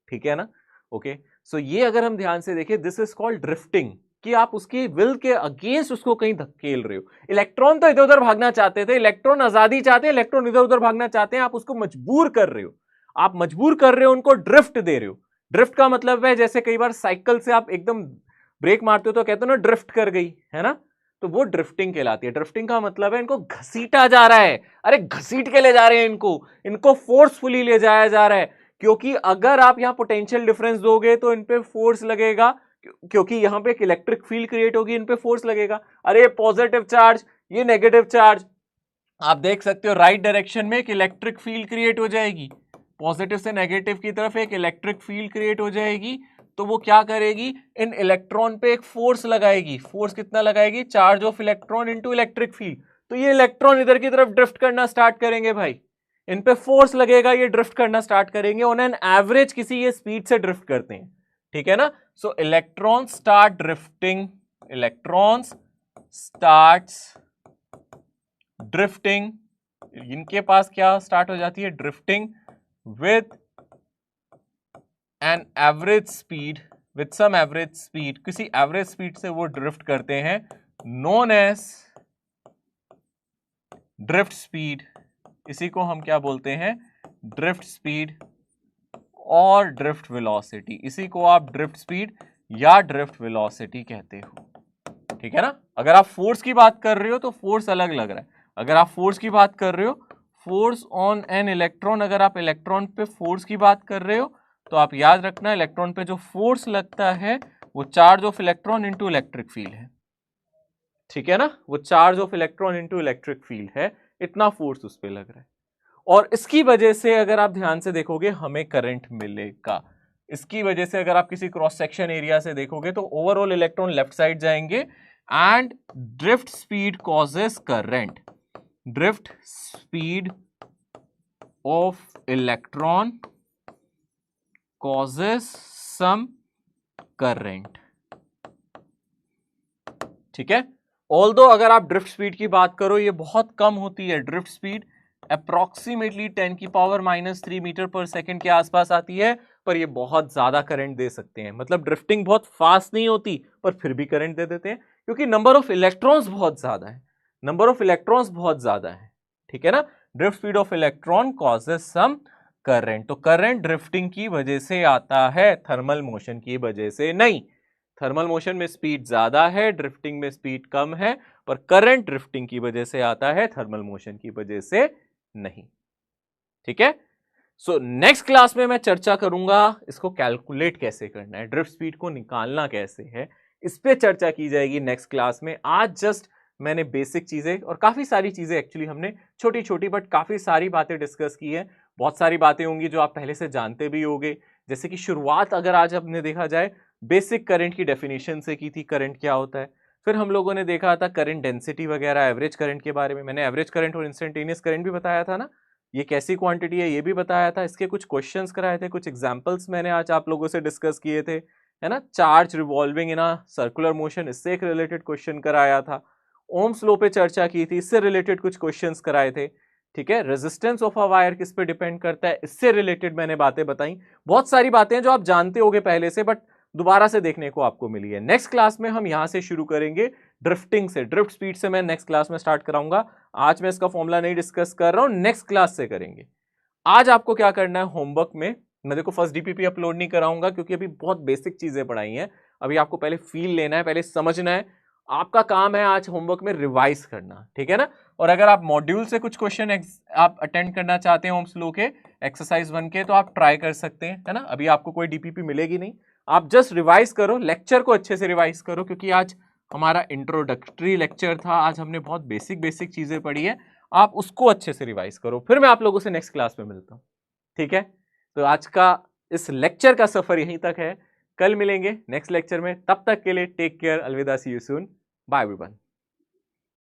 A: ठीक है ना। ओके, सो ये अगर हम ध्यान से देखें, दिस इज कॉल्ड ड्रिफ्टिंग, कि आप उसकी विल के अगेंस्ट उसको कहीं धकेल रहे हो। इलेक्ट्रॉन तो इधर उधर भागना चाहते थे, इलेक्ट्रॉन आजादी चाहते हैं, इलेक्ट्रॉन इधर उधर भागना चाहते हैं, आप उसको मजबूर कर रहे हो, आप मजबूर कर रहे हो, उनको ड्रिफ्ट दे रहे हो। ड्रिफ्ट का मतलब है, जैसे कई बार साइकिल से आप एकदम ब्रेक मारते हो तो कहते हो ना ड्रिफ्ट कर गई, है ना, तो वो ड्रिफ्टिंग कहलाती है। ड्रिफ्टिंग का मतलब है इनको घसीटा जा रहा है, अरे घसीट के ले जा रहे हैं इनको फोर्सफुली ले जाया जा रहा है। क्योंकि अगर आप यहां पोटेंशियल डिफरेंस दोगे तो इन पे फोर्स लगेगा, क्योंकि यहां पे एक इलेक्ट्रिक फील्ड क्रिएट होगी, इन पे फोर्स लगेगा। अरे पॉजिटिव चार्ज, ये नेगेटिव चार्ज, आप देख सकते हो राइट डायरेक्शन में एक इलेक्ट्रिक फील्ड क्रिएट हो जाएगी, पॉजिटिव से नेगेटिव की तरफ एक इलेक्ट्रिक फील्ड क्रिएट हो जाएगी। तो वो क्या करेगी, इन इलेक्ट्रॉन पे एक फोर्स लगाएगी। फोर्स कितना लगाएगी, charge of electron into electric field. तो ये इलेक्ट्रॉन इधर की तरफ ड्रिफ्ट करना स्टार्ट करेंगे भाई, इन पे फोर्स लगेगा, ये ड्रिफ्ट करना स्टार्ट करेंगे। ऑन एन एवरेज किसी ये स्पीड से ड्रिफ्ट करते हैं, ठीक है ना। So electron start drifting, electrons starts drifting, इनके पास क्या स्टार्ट हो जाती है, drifting with an average speed, with some average speed, किसी एवरेज स्पीड से वो ड्रिफ्ट करते हैं, नोन एज ड्रिफ्ट स्पीड। इसी को हम क्या बोलते हैं, ड्रिफ्ट स्पीड और ड्रिफ्ट वेलोसिटी। इसी को आप ड्रिफ्ट स्पीड या ड्रिफ्ट वेलोसिटी कहते हो, ठीक है ना। अगर आप फोर्स की बात कर रहे हो तो फोर्स अलग लग रहा है। अगर आप फोर्स की बात कर रहे हो, फोर्स ऑन एन इलेक्ट्रॉन, अगर आप इलेक्ट्रॉन पे फोर्स की बात कर रहे हो तो आप याद रखना इलेक्ट्रॉन पे जो फोर्स लगता है वो charge of electron into electric field है, ठीक है ना। वो charge of electron into electric field है, इतना फोर्स उस पे लग रहा है। और इसकी वजह से अगर आप ध्यान से देखोगे हमें करंट मिलेगा। इसकी वजह से अगर आप किसी क्रॉस सेक्शन एरिया से देखोगे तो ओवरऑल इलेक्ट्रॉन लेफ्ट साइड जाएंगे and drift speed causes current, drift speed of electron causes some current, ठीक है। ऑल्दो अगर आप ड्रिफ्ट स्पीड की बात करो ये बहुत कम होती है, ड्रिफ्ट स्पीड अप्रोक्सीमेटली 10⁻³ मीटर पर सेकेंड के आसपास आती है, पर ये बहुत ज्यादा करंट दे सकते हैं। मतलब ड्रिफ्टिंग बहुत फास्ट नहीं होती पर फिर भी करंट दे देते हैं, क्योंकि नंबर ऑफ इलेक्ट्रॉन्स बहुत ज्यादा है। नंबर ऑफ इलेक्ट्रॉन्स बहुत ज्यादा है, ठीक है ना। Drift speed of electron causes some current, तो करंट ड्रिफ्टिंग की वजह से आता है, थर्मल मोशन की वजह से नहीं। थर्मल मोशन में स्पीड ज्यादा है, ड्रिफ्टिंग में स्पीड कम है, पर करंट ड्रिफ्टिंग की वजह से आता है, थर्मल मोशन की वजह से नहीं, ठीक है। सो नेक्स्ट क्लास में मैं चर्चा करूंगा इसको कैलकुलेट कैसे करना है, ड्रिफ्ट स्पीड को निकालना कैसे है, इस पे चर्चा की जाएगी नेक्स्ट क्लास में। आज जस्ट मैंने बेसिक चीजें और काफी सारी चीजें एक्चुअली हमने छोटी छोटी बट काफी सारी बातें डिस्कस की है। बहुत सारी बातें होंगी जो आप पहले से जानते भी होंगे, जैसे कि शुरुआत अगर आज हमने देखा जाए बेसिक करंट की डेफिनेशन से की थी, करंट क्या होता है। फिर हम लोगों ने देखा था करंट डेंसिटी वगैरह, एवरेज करंट के बारे में मैंने एवरेज करंट और इंस्टेंटेनियस करंट भी बताया था ना, ये कैसी क्वांटिटी है ये भी बताया था। इसके कुछ क्वेश्चंस कराए थे, कुछ एग्जांपल्स मैंने आज आप लोगों से डिस्कस किए थे, है ना। Charge revolving in a circular motion, इससे एक रिलेटेड क्वेश्चन कराया था। ओम्स लॉ पे चर्चा की थी, इससे रिलेटेड कुछ क्वेश्चंस कराए थे, ठीक है। रेजिस्टेंस ऑफ अ वायर किस पे डिपेंड करता है, इससे रिलेटेड मैंने बातें बताई। बहुत सारी बातें हैं जो आप जानते होंगे पहले से, बट दोबारा से देखने को आपको मिली है। नेक्स्ट क्लास में हम यहां से शुरू करेंगे ड्रिफ्टिंग से, ड्रिफ्ट स्पीड से मैं नेक्स्ट क्लास में स्टार्ट कराऊंगा। आज मैं इसका फॉर्मूला नहीं डिस्कस कर रहा हूं, नेक्स्ट क्लास से करेंगे। आज आपको क्या करना है होमवर्क में, मैं देखो फर्स्ट डीपीपी अपलोड नहीं कराऊंगा क्योंकि अभी बहुत बेसिक चीजें पढ़ाई हैं, अभी आपको पहले फील लेना है, पहले समझना है। आपका काम है आज होमवर्क में रिवाइज करना, ठीक है ना। और अगर आप मॉड्यूल से कुछ क्वेश्चन आप अटेंड करना चाहते हैं ओम्स लॉ के एक्सरसाइज 1 के, तो आप ट्राई कर सकते हैं, है ना। अभी आपको कोई डीपीपी मिलेगी नहीं, आप जस्ट रिवाइज करो, लेक्चर को अच्छे से रिवाइज करो, क्योंकि आज हमारा इंट्रोडक्टरी लेक्चर था, आज हमने बहुत बेसिक बेसिक चीजें पढ़ी है। आप उसको अच्छे से रिवाइज करो, फिर मैं आप लोगों से नेक्स्ट क्लास में मिलता हूं, ठीक है। तो आज का इस लेक्चर का सफर यहीं तक है, कल मिलेंगे नेक्स्ट लेक्चर में, तब तक के लिए टेक केयर, अलविदा, सी यू सून, बाय एवरीवन।